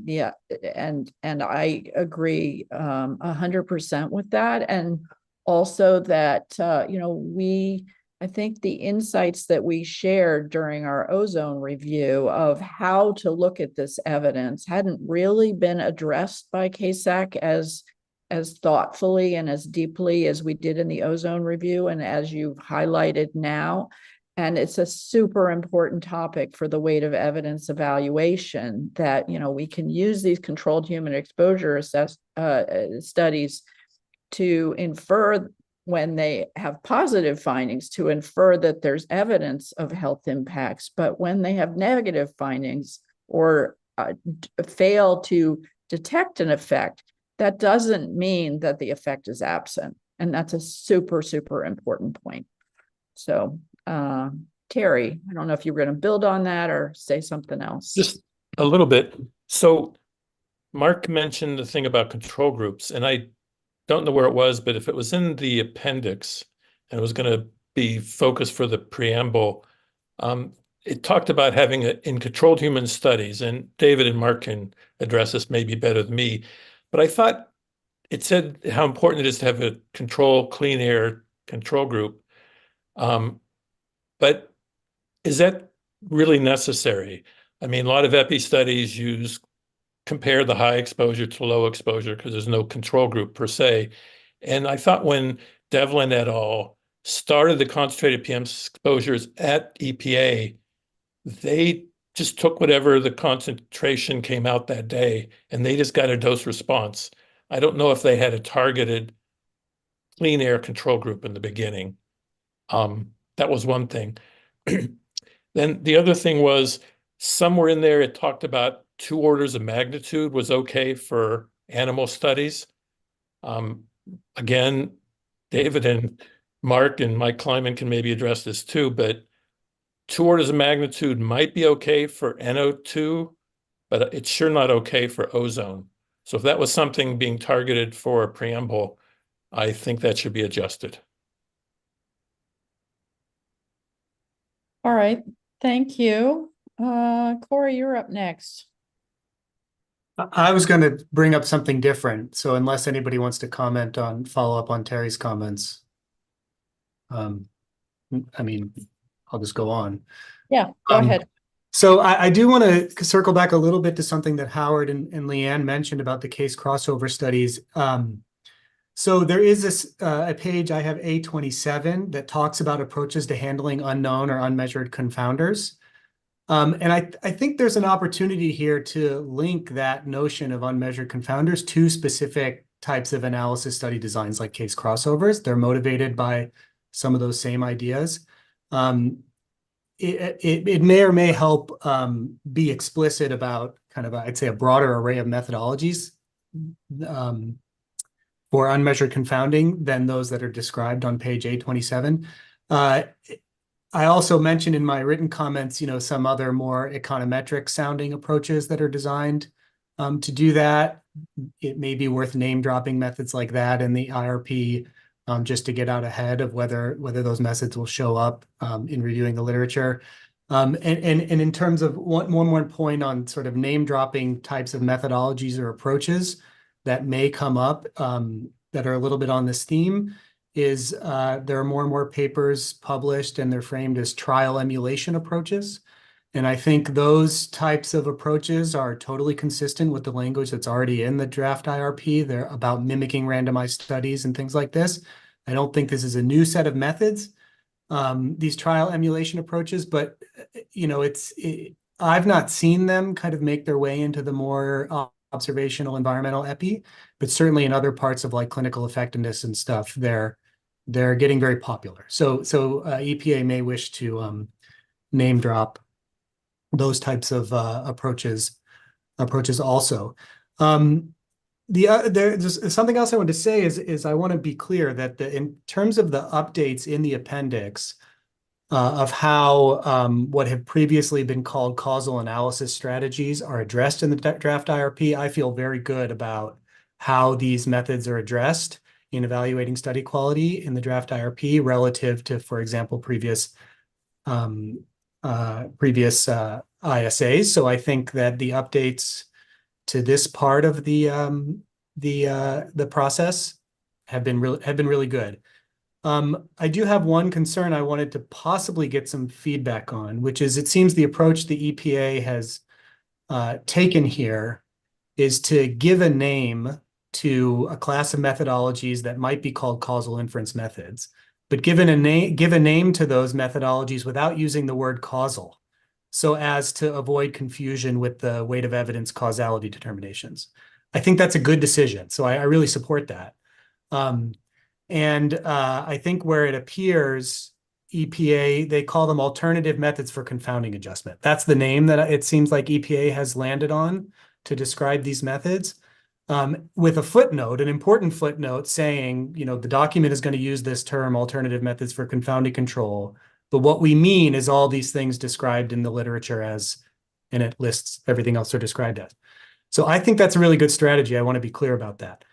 yeah, and I agree 100% with that. And also that I think the insights that we shared during our ozone review of how to look at this evidence hadn't really been addressed by CASAC as thoughtfully and as deeply as we did in the ozone review and as you've highlighted now. And it's a super important topic for the weight of evidence evaluation that, we can use these controlled human exposure studies to infer when they have positive findings to infer that there's evidence of health impacts. But when they have negative findings or fail to detect an effect, that doesn't mean that the effect is absent. And that's a super, super important point. So, Terry, I don't know if you were going to build on that or say something else. Just a little bit. So Mark mentioned the thing about control groups, and I don't know where it was, but if it was in the appendix and it was going to be focused for the preamble, it talked about having in controlled human studies, and David and Mark can address this maybe better than me, but I thought it said how important it is to have a clean air control group. But is that really necessary? I mean, a lot of epi studies compare the high exposure to low exposure because there's no control group per se. And I thought when Devlin et al. Started the concentrated PM exposures at EPA, they just took whatever the concentration came out that day, and they just got a dose response. I don't know if they had a targeted clean air control group in the beginning. That was one thing. Then the other thing was somewhere in there, it talked about 2 orders of magnitude was okay for animal studies. Again, David and Mark and Mike Kleiman can maybe address this too, but 2 orders of magnitude might be okay for NO2, but it's sure not okay for ozone. So if that was something being targeted for a preamble, I think that should be adjusted. All right, thank you. Corey, you're up next. I was going to bring up something different. So unless anybody wants to follow up on Terry's comments, I mean, I'll just go on. Yeah, go ahead. So I do want to circle back a little bit to something that Howard and Leanne mentioned about the case crossover studies. So there is a page, I have A27, that talks about approaches to handling unknown or unmeasured confounders. And I think there's an opportunity here to link that notion of unmeasured confounders to specific types of analysis study designs like case crossovers. They're motivated by some of those same ideas. It may or may help be explicit about kind of, I'd say, a broader array of methodologies for unmeasured confounding than those that are described on page 827. I also mentioned in my written comments, some other more econometric sounding approaches that are designed to do that. It may be worth name dropping methods like that in the IRP just to get out ahead of whether those methods will show up in reviewing the literature. And in terms of one more point on sort of name dropping types of methodologies or approaches that may come up that are a little bit on this theme is there are more and more papers published, and they're framed as trial emulation approaches. And I think those types of approaches are totally consistent with the language that's already in the draft IRP. They're about mimicking randomized studies and things like this. I don't think this is a new set of methods, these trial emulation approaches, but I've not seen them kind of make their way into the more observational environmental epi, but certainly in other parts of like clinical effectiveness and stuff, they're getting very popular. So EPA may wish to name drop those types of approaches also. There's something else I want to say is I want to be clear that in terms of the updates in the appendix of how what have previously been called causal analysis strategies are addressed in the draft IRP, I feel very good about how these methods are addressed in evaluating study quality in the draft IRP relative to, for example, previous ISAs. So I think that the updates to this part of the process have been really good. I do have one concern I wanted to possibly get some feedback on, which is it seems the approach the EPA has taken here is to give a name to a class of methodologies that might be called causal inference methods, but give a name to those methodologies without using the word causal, so as to avoid confusion with the weight of evidence causality determinations. I think that's a good decision, so I really support that. I think where it appears, EPA, they call them alternative methods for confounding adjustment. That's the name that it seems like EPA has landed on to describe these methods, with a footnote, an important footnote saying, the document is going to use this term, alternative methods for confounding control. But what we mean is all these things described in the literature as, and it lists everything else they're described as. So I think that's a really good strategy. I want to be clear about that.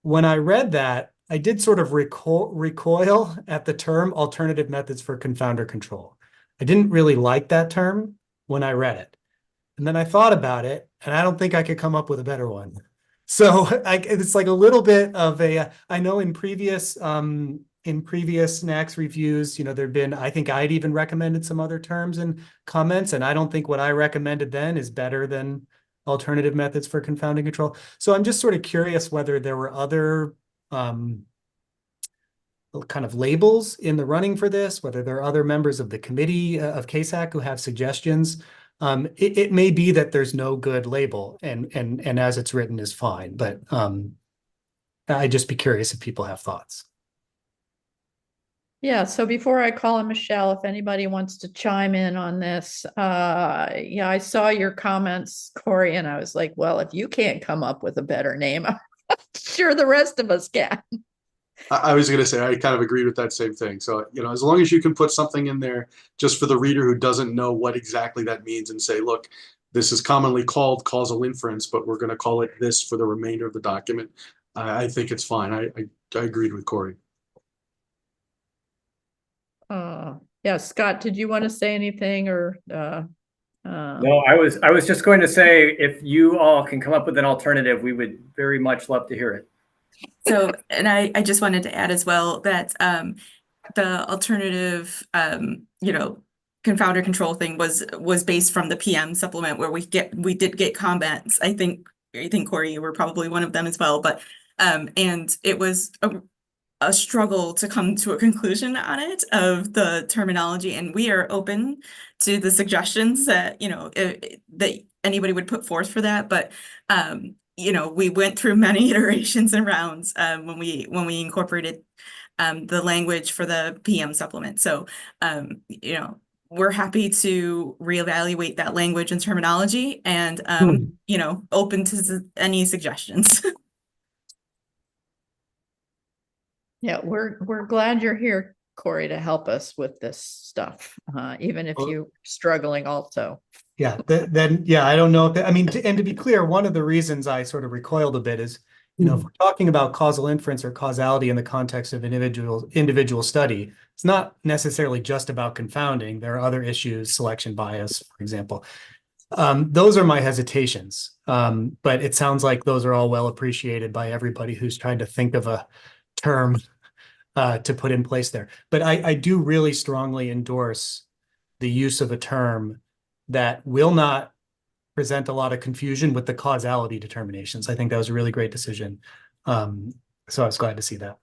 When I read that, I did sort of recoil at the term alternative methods for confounder control. I didn't really like that term when I read it. And then I thought about it, and I don't think I could come up with a better one. So it's like a little bit of I know in previous NACS reviews, there've been, I think I'd even recommended some other terms and comments, and I don't think what I recommended then is better than alternative methods for confounding control. So I'm just sort of curious whether there were other kind of labels in the running for this, whether there are other members of the committee of CASAC who have suggestions. It may be that there's no good label and as it's written is fine, but I'd just be curious if people have thoughts. Yeah, so before I call on Michelle, if anybody wants to chime in on this, yeah, I saw your comments, Corey, and I was like, well, if you can't come up with a better name, I'm sure the rest of us can. I was going to say, I kind of agreed with that same thing. So, as long as you can put something in there just for the reader who doesn't know what exactly that means and say, look, this is commonly called causal inference, but we're going to call it this for the remainder of the document. I think it's fine. I agreed with Corey. Yeah, Scott, did you want to say anything or? No, I was just going to say, if you all can come up with an alternative, we would very much love to hear it. So, and I just wanted to add as well that the alternative, confounder control thing was based from the PM supplement where we did get comments. I think Corey, you were probably one of them as well, but and it was a struggle to come to a conclusion on it of the terminology, and we are open to the suggestions that that anybody would put forth for that, but we went through many iterations and rounds when we incorporated the language for the PM supplement. So we're happy to reevaluate that language and terminology, and open to any suggestions. Yeah, we're glad you're here, Corey, to help us with this stuff, even if you're struggling also. Yeah, then yeah, I don't know if I mean, and to be clear, one of the reasons I sort of recoiled a bit is, you know, if we're talking about causal inference or causality in the context of an individual study, it's not necessarily just about confounding. There are other issues, selection bias, for example. Those are my hesitations. But it sounds like those are all well appreciated by everybody who's trying to think of a term to put in place there. But I do really strongly endorse the use of a term that will not present a lot of confusion with the causality determinations. I think that was a really great decision. So I was glad to see that.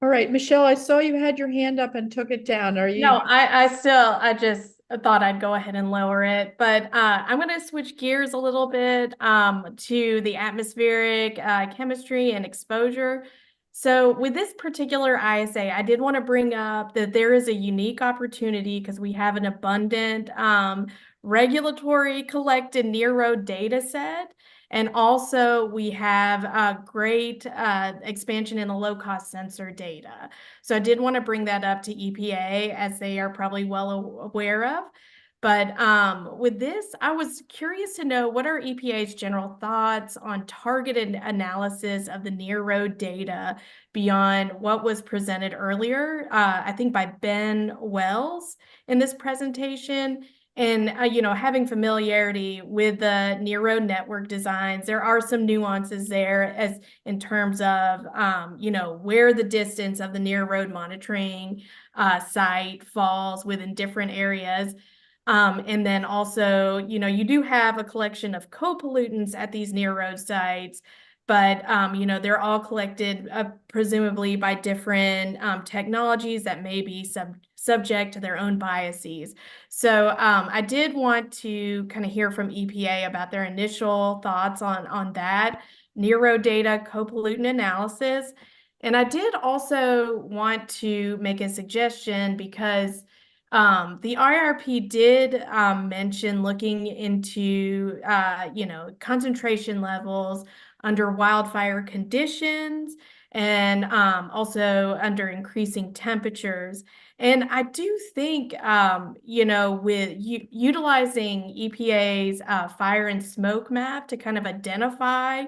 All right, Michelle, I saw you had your hand up and took it down. Are you? No, I just thought I'd go ahead and lower it, but I'm going to switch gears a little bit to the atmospheric chemistry and exposure. So with this particular ISA, I did want to bring up that there is a unique opportunity because we have an abundant regulatory collected near road data set. And also we have a great expansion in the low cost sensor data. So I did want to bring that up to EPA as they are probably well aware of. But with this, I was curious to know what are EPA's general thoughts on targeted analysis of the near road data beyond what was presented earlier, I think by Ben Wells in this presentation. And, you know, having familiarity with the near road network designs, there are some nuances there as in terms of, you know, where the distance of the near road monitoring site falls within different areas. And then also, you know, you do have a collection of co-pollutants at these near road sites, but, you know, they're all collected presumably by different technologies that may be subject to their own biases. So I did want to kind of hear from EPA about their initial thoughts on that near road data co-pollutant analysis. And I did also want to make a suggestion because the IRP did mention looking into, you know, concentration levels under wildfire conditions and also under increasing temperatures. And I do think, you know, with utilizing EPA's fire and smoke map to kind of identify,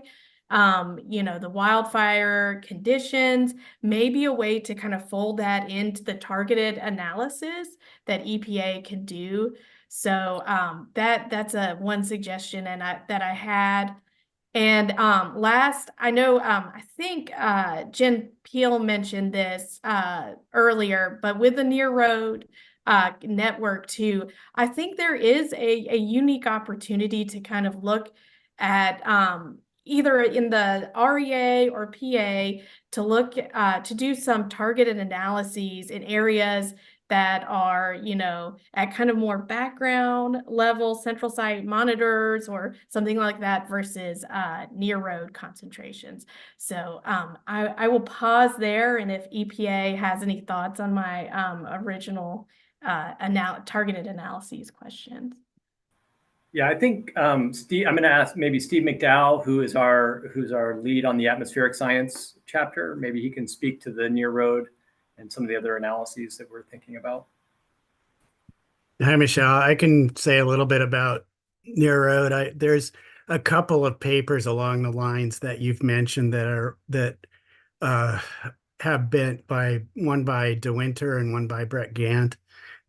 you know, the wildfire conditions, may be a way to kind of fold that into the targeted analysis that EPA can do. So that's one suggestion that I had. And last, I know, I think Jen Peel mentioned this earlier, but with the near road network too, I think there is a unique opportunity to kind of look at either in the REA or PA to look to do some targeted analyses in areas that are, you know, at kind of more background level central site monitors or something like that versus near road concentrations. So I will pause there, and if EPA has any thoughts on my original targeted analyses questions. Yeah, I think Steve, I'm going to ask maybe Steve McDowell, who's our lead on the atmospheric science chapter. Maybe he can speak to the near road and some of the other analyses that we're thinking about. Hi, Michelle. I can say a little bit about near road. There's a couple of papers along the lines that you've mentioned that have been one by DeWinter and one by Brett Gant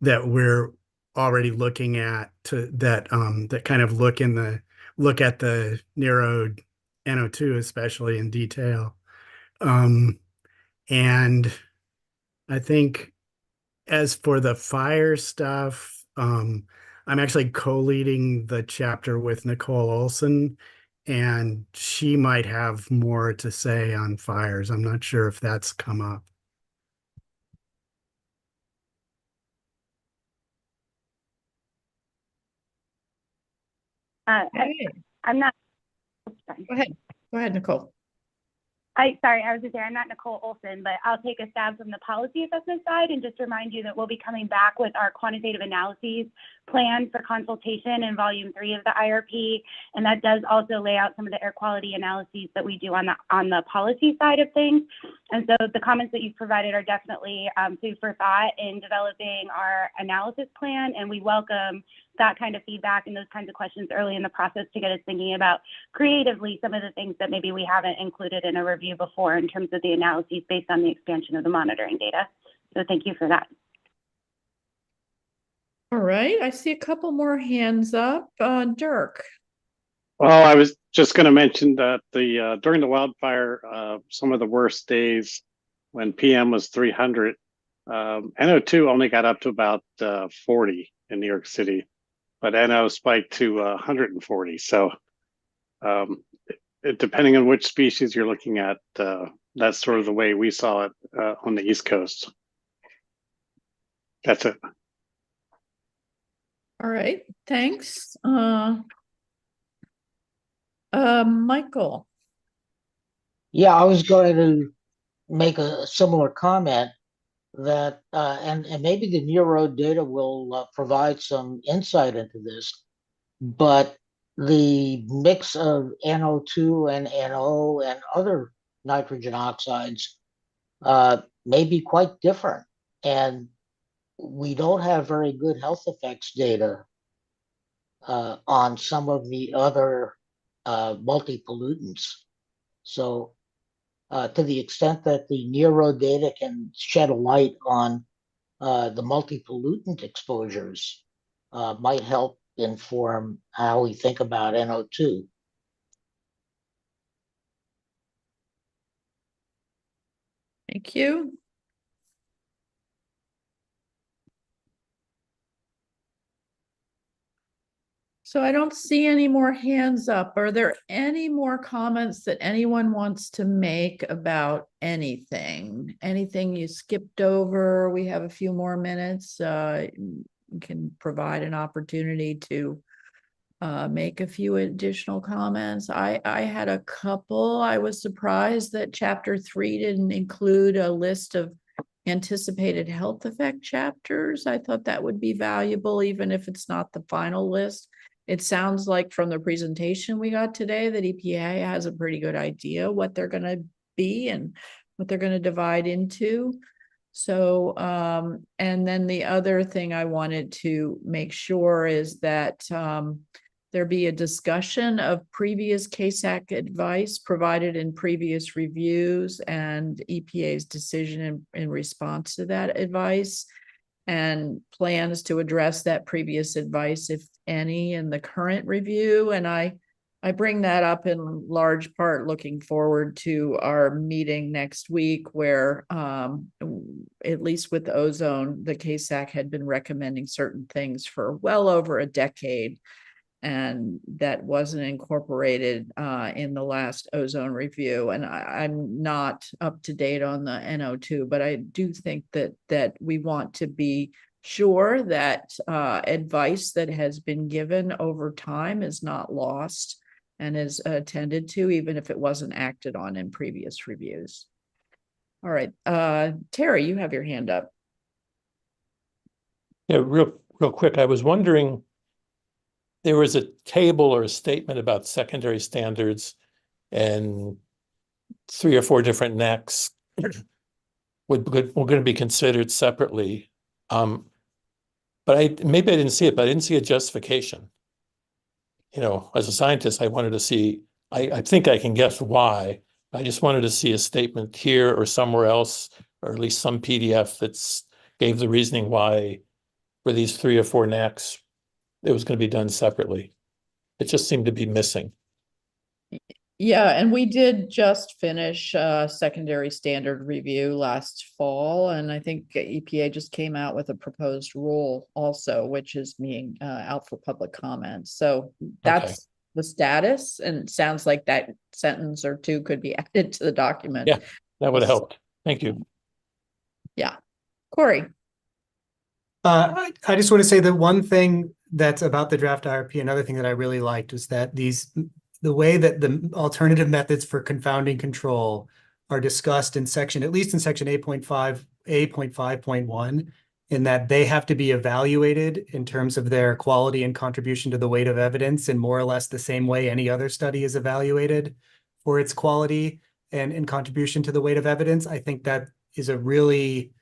that we're already looking at that kind of look at the near road NO2 especially in detail. And I think as for the fire stuff, I'm actually co-leading the chapter with Nicole Olson, and she might have more to say on fires. I'm not sure if that's come up. I'm not. Go ahead, Nicole. Sorry, I was just there. I'm not Nicole Olson, but I'll take a stab from the policy assessment side and just remind you that we'll be coming back with our quantitative analyses plan for consultation in volume 3 of the IRP. And that does also lay out some of the air quality analyses that we do on the policy side of things. And so the comments that you've provided are definitely food for thought in developing our analysis plan. And we welcome that kind of feedback and those kinds of questions early in the process to get us thinking about creatively some of the things that maybe we haven't included in a review before in terms of the analyses based on the expansion of the monitoring data. So thank you for that. All right, I see a couple more hands up. Dirk. Well, I was just going to mention that during the wildfire, some of the worst days when PM was 300, NO2 only got up to about 40 in New York City, but NO spiked to 140. So depending on which species you're looking at, that's sort of the way we saw it on the East Coast. That's it. All right, thanks. Michael. Yeah, I was going to make a similar comment that, and maybe the near road data will provide some insight into this, but the mix of NO2 and NO and other nitrogen oxides may be quite different. And we don't have very good health effects data on some of the other multi-pollutants. So to the extent that the near road data can shed a light on the multi-pollutant exposures might help inform how we think about NO2. Thank you. So I don't see any more hands up. Are there any more comments that anyone wants to make about anything? Anything you skipped over? We have a few more minutes. You can provide an opportunity to make a few additional comments. I had a couple. I was surprised that chapter 3 didn't include a list of anticipated health effect chapters. I thought that would be valuable, even if it's not the final list. It sounds like from the presentation we got today that EPA has a pretty good idea what they're going to be and what they're going to divide into. So, and then the other thing I wanted to make sure is that there be a discussion of previous CASAC advice provided in previous reviews and EPA's decision in response to that advice, and plans to address that previous advice, if any, in the current review. And I bring that up in large part looking forward to our meeting next week, where at least with ozone, the CASAC had been recommending certain things for well over a decade, and that wasn't incorporated in the last ozone review. And I'm not up to date on the NO2, but I do think that we want to be sure that advice that has been given over time is not lost and is attended to, even if it wasn't acted on in previous reviews. All right, Terry, you have your hand up. Yeah, real quick. I was wondering, there was a table or a statement about secondary standards, and 3 or 4 different NACs were going to be considered separately. But maybe I didn't see it, but I didn't see a justification. You know, as a scientist, I wanted to see, I think I can guess why. I just wanted to see a statement here or somewhere else, or at least some PDF that's gave the reasoning why for these 3 or 4 NACs it was going to be done separately. It just seemed to be missing. Yeah, and we did just finish secondary standard review last fall, and I think EPA just came out with a proposed rule also, which is being out for public comment. So that's the status, and it sounds like that sentence or 2 could be added to the document. Yeah, that would have helped. Thank you. Yeah. Corey. I just want to say that one thing that's about the draft IRP, another thing that I really liked was that the way that the alternative methods for confounding control are discussed in section, at least in section 8.5, 8.5.1, in that they have to be evaluated in terms of their quality and contribution to the weight of evidence in more or less the same way any other study is evaluated for its quality and contribution to the weight of evidence. I think that is a really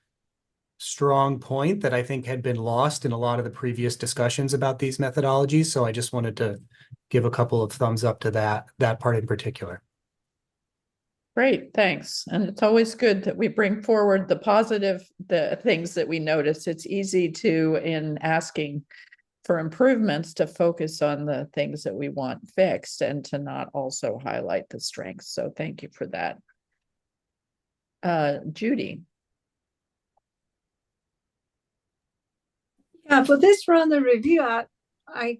strong point that I think had been lost in a lot of the previous discussions about these methodologies. So I just wanted to give a couple of thumbs up to that part in particular. Great, thanks. And it's always good that we bring forward the things that we notice. It's easy to, in asking for improvements, to focus on the things that we want fixed and to not also highlight the strengths. So thank you for that. Judy. Yeah, for this round of review, I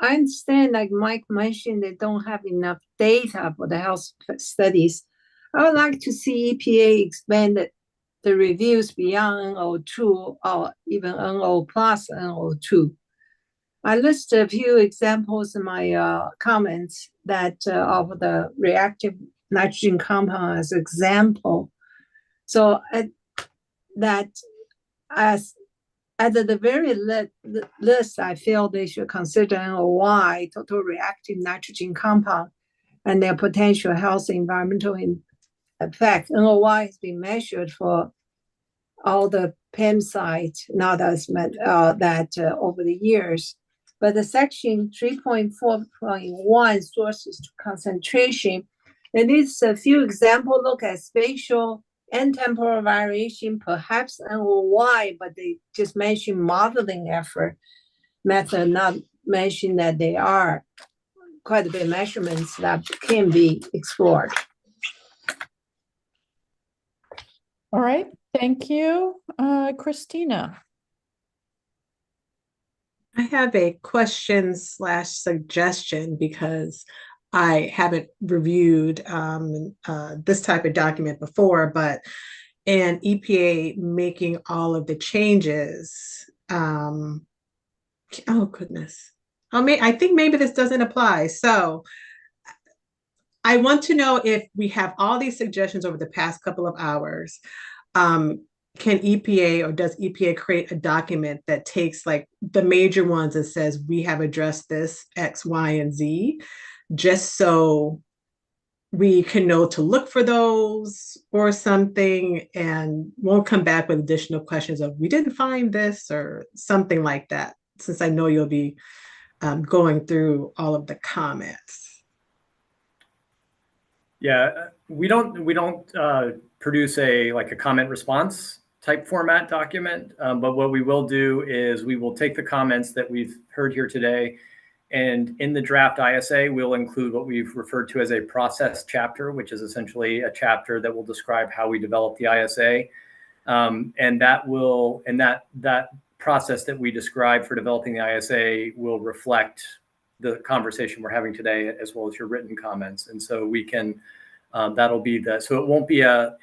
understand, like Mike mentioned, they don't have enough data for the health studies. I would like to see EPA expand the reviews beyond NO2 or even NO plus NO2. I listed a few examples in my comments that of the reactive nitrogen compound as example. So that as at the very list, I feel they should consider NOI, total reactive nitrogen compound, and their potential health environmental effect. NOI has been measured for all the PEM sites, not as over the years. But the section 3.4.1 sources to concentration, there is a few examples, look at spatial and temporal variation, perhaps NOI, but they just mention modeling effort method, not mention that they are quite a bit of measurements that can be explored. All right, thank you. Christina. I have a question / suggestion because I haven't reviewed this type of document before, but in EPA making all of the changes, oh goodness. I think maybe this doesn't apply. So I want to know if we have all these suggestions over the past couple of hours, can EPA or does EPA create a document that takes like the major ones and says, we have addressed this X, Y, and Z, just so we can know to look for those or something and won't come back with additional questions of, we didn't find this or something like that, since I know you'll be going through all of the comments. Yeah, we don't produce a comment response type format document, but what we will do is we will take the comments that we've heard here today, and in the draft ISA, we'll include what we've referred to as a process chapter, which is essentially a chapter that will describe how we develop the ISA, and that process that we describe for developing the ISA will reflect the conversation we're having today, as well as your written comments. And so we can, that'll be so it won't be a,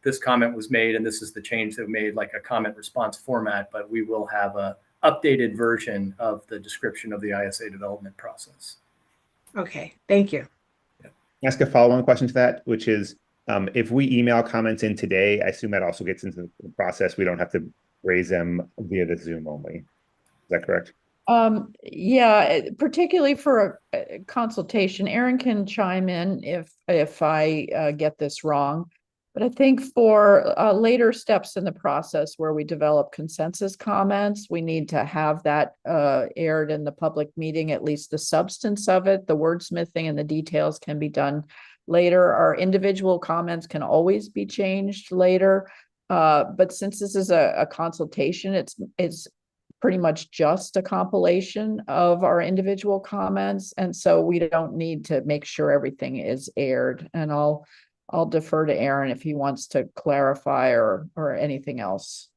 this comment was made and this is the change that we made, like a comment response format, but we will have a updated version of the description of the ISA development process. Okay, thank you. Ask a follow-on question to that, which is, if we email comments in today, I assume that also gets into the process. We don't have to raise them via the Zoom only. Is that correct? Yeah, particularly for a consultation. Aaron can chime in if I get this wrong. But I think for later steps in the process where we develop consensus comments, we need to have that aired in the public meeting, at least the substance of it. The wordsmithing and the details can be done later. Our individual comments can always be changed later. But since this is a consultation, it's pretty much just a compilation of our individual comments. And so we don't need to make sure everything is aired. And I'll defer to Aaron if he wants to clarify or anything else.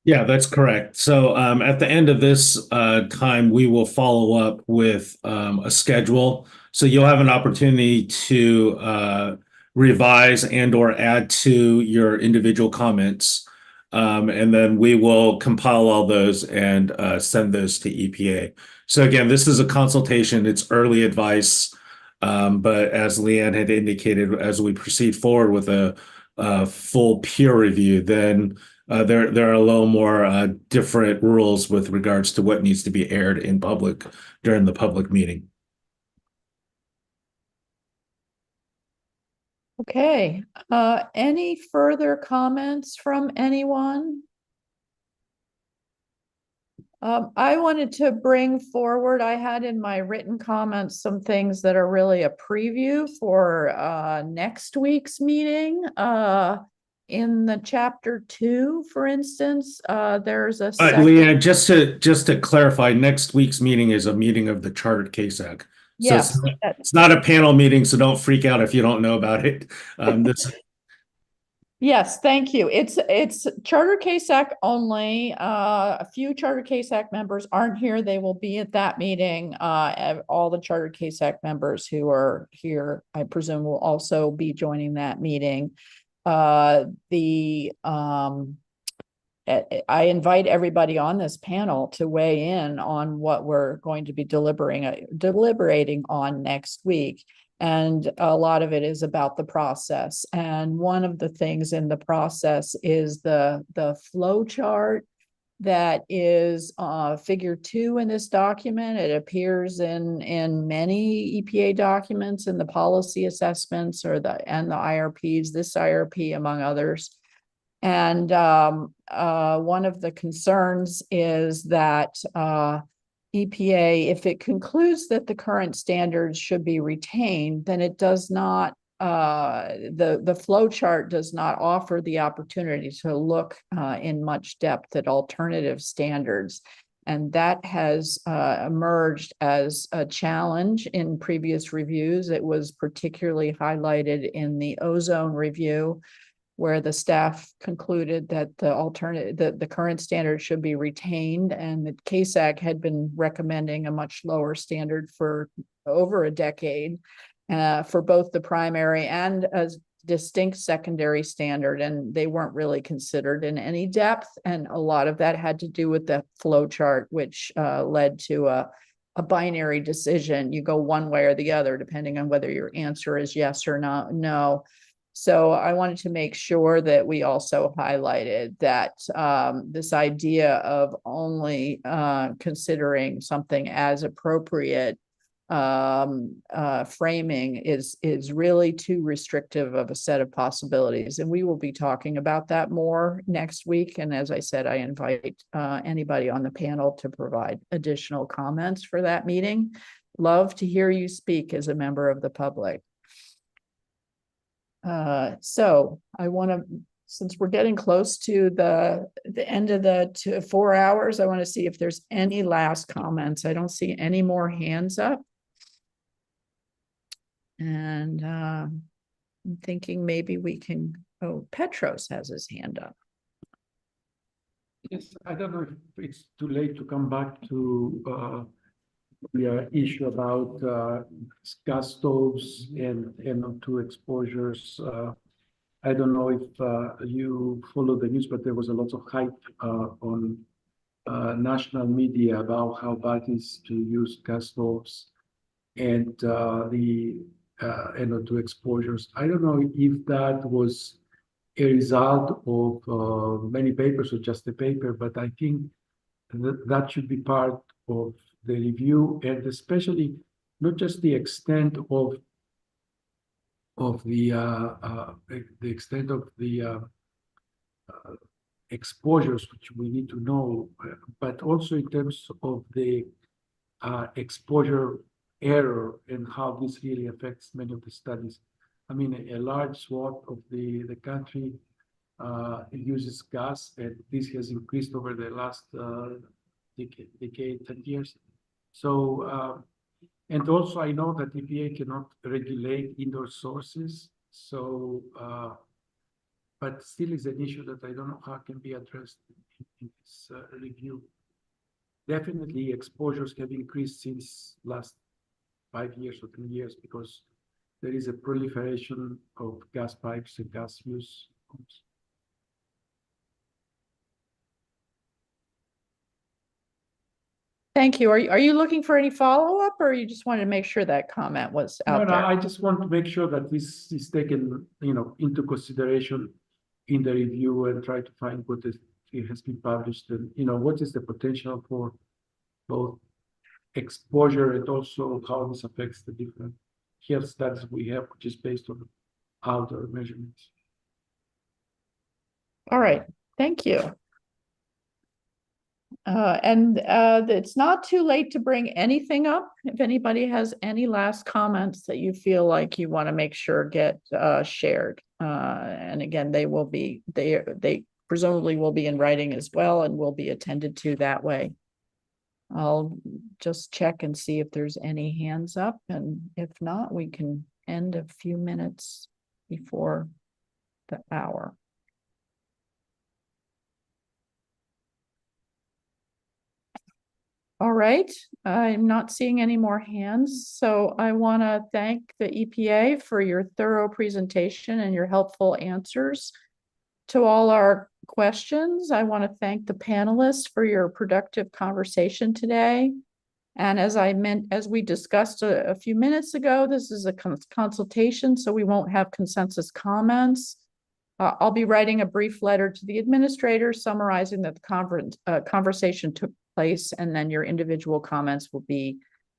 Yeah, that's correct. So at the end of this time, we will follow up with a schedule. So you'll have an opportunity to revise and or add to your individual comments. And then we will compile all those and send those to EPA. So again, this is a consultation. It's early advice. But as Leanne had indicated, as we proceed forward with a full peer review, then there are a little more different rules with regards to what needs to be aired in public during the public meeting. Okay, any further comments from anyone? I wanted to bring forward, I had in my written comments some things that are really a preview for next week's meeting. In the chapter 2, for instance, there's a Leanne, just to clarify, next week's meeting is a meeting of the chartered CASAC. So yes, it's not a panel meeting, so don't freak out if you don't know about it. Yes, thank you. It's Charter CASAC only. A few Charter CASAC members aren't here. They will be at that meeting. All the Charter CASAC members who are here, I presume, will also be joining that meeting. I invite everybody on this panel to weigh in on what we're going to be deliberating on next week. And a lot of it is about the process. And one of the things in the process is the flow chart that is figure 2 in this document. It appears in many EPA documents in the policy assessments and the IRPs, this IRP among others. And one of the concerns is that EPA, if it concludes that the current standards should be retained, then it does not, the flow chart does not offer the opportunity to look in much depth at alternative standards. And that has emerged as a challenge in previous reviews. It was particularly highlighted in the ozone review, where the staff concluded that the current standard should be retained, and that CASAC had been recommending a much lower standard for over a decade for both the primary and a distinct secondary standard, and they weren't really considered in any depth. And a lot of that had to do with the flow chart, which led to a binary decision. You go one way or the other, depending on whether your answer is yes or no. So I wanted to make sure that we also highlighted that this idea of only considering something as appropriate framing is really too restrictive of a set of possibilities. And we will be talking about that more next week. And as I said, I invite anybody on the panel to provide additional comments for that meeting. Love to hear you speak as a member of the public. So I want to, since we're getting close to the end of the 4 hours, I want to see if there's any last comments. I don't see any more hands up. And I'm thinking maybe we can, Petros has his hand up. Yes, I don't know if it's too late to come back to the issue about gas stoves and NO2 exposures. I don't know if you follow the news, but there was a lot of hype on national media about how bad it is to use gas stoves and the NO2 exposures. I don't know if that was a result of many papers or just a paper, but I think that should be part of the review, and especially not just the extent of the extent of the exposures, which we need to know, but also in terms of the exposure error and how this really affects many of the studies. I mean, a large swath of the country uses gas, and this has increased over the last decade, 10 years. So, and also I know that EPA cannot regulate indoor sources. So, but still is an issue that I don't know how can be addressed in this review. Definitely exposures have increased since last 5 years or 10 years because there is a proliferation of gas pipes and gas use. Thank you. Are you looking for any follow-up, or you just wanted to make sure that comment was No, out no, there? I just want to make sure that this is taken, into consideration in the review and try to find what it has been published and, what is the potential for both exposure and also how this affects the different health studies we have, which is based on outdoor measurements. All right, thank you. It's not too late to bring anything up. If anybody has any last comments that you feel like you want to make sure get shared. And again, they presumably will be in writing as well and will be attended to that way. I'll just check and see if there's any hands up, and if not, we can end a few minutes before the hour. All right, I'm not seeing any more hands, so I want to thank the EPA for your thorough presentation and your helpful answers to all our questions. I want to thank the panelists for your productive conversation today. And as we discussed a few minutes ago, this is a consultation, so we won't have consensus comments. I'll be writing a brief letter to the administrator summarizing that the conversation took place, and then your individual comments will be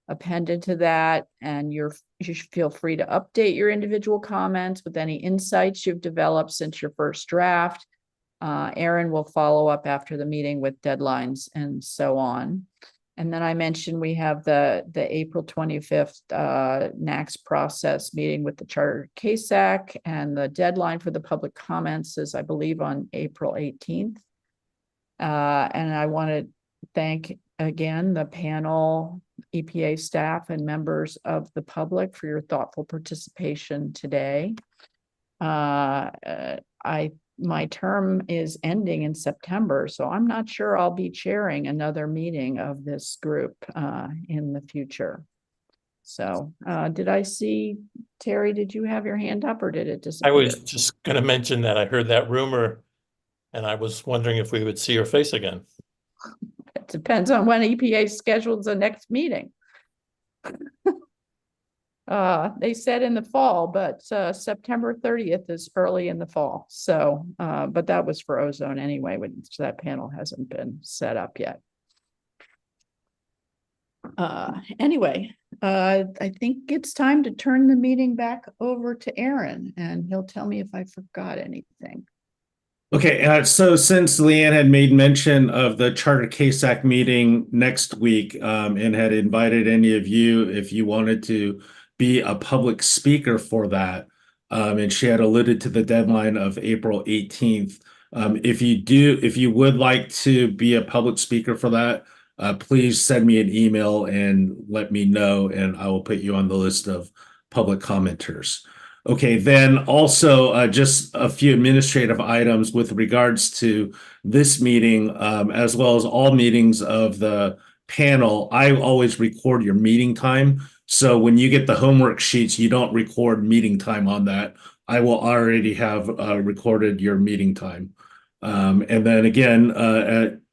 appended to that. And you should feel free to update your individual comments with any insights you've developed since your first draft. Aaron will follow up after the meeting with deadlines and so on. And then I mentioned we have the April 25th NACS process meeting with the Charter CASAC, and the deadline for the public comments is, I believe, on April 18th. And I want to thank again the panel, EPA staff, and members of the public for your thoughtful participation today. My term is ending in September, so I'm not sure I'll be chairing another meeting of this group in the future. So did I see, Terry, did you have your hand up or did it disappear? I was just going to mention that I heard that rumor and I was wondering if we would see your face again. It depends on when EPA schedules the next meeting. They said in the fall, but September 30th is early in the fall. So, but that was for ozone anyway, which that panel hasn't been set up yet. Anyway, I think it's time to turn the meeting back over to Aaron, and he'll tell me if I forgot anything. Okay, so since Leanne had made mention of the Charter CASAC meeting next week and had invited any of you if you wanted to be a public speaker for that, and she had alluded to the deadline of April 18th. If you would like to be a public speaker for that, please send me an email and let me know, and I will put you on the list of public commenters. Okay, then also just a few administrative items with regards to this meeting, as well as all meetings of the panel. I always record your meeting time. So when you get the homework sheets, you don't record meeting time on that. I will already have recorded your meeting time. And then again,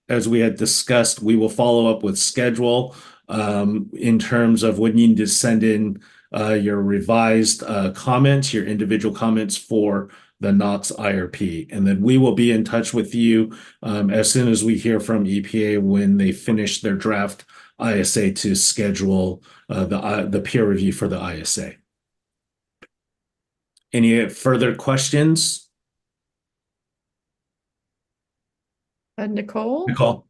as we had discussed, we will follow up with schedule in terms of when you need to send in your revised comments, your individual comments for the NOx IRP. And then we will be in touch with you as soon as we hear from EPA when they finish their draft ISA to schedule the peer review for the ISA. Any further questions? Nicole? Nicole?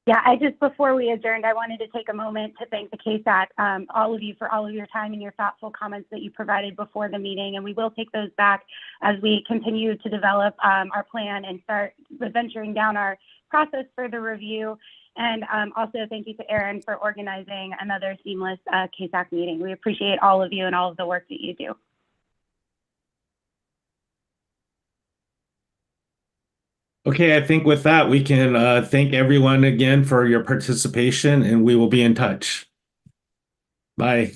Yeah, before we adjourned, I wanted to take a moment to thank the CASAC, all of you for all of your time and your thoughtful comments that you provided before the meeting. And we will take those back as we continue to develop our plan and start venturing down our process for the review. And also thank you to Aaron for organizing another seamless CASAC meeting. We appreciate all of you and all of the work that you do. Okay, I think with that, we can thank everyone again for your participation, and we will be in touch. Bye.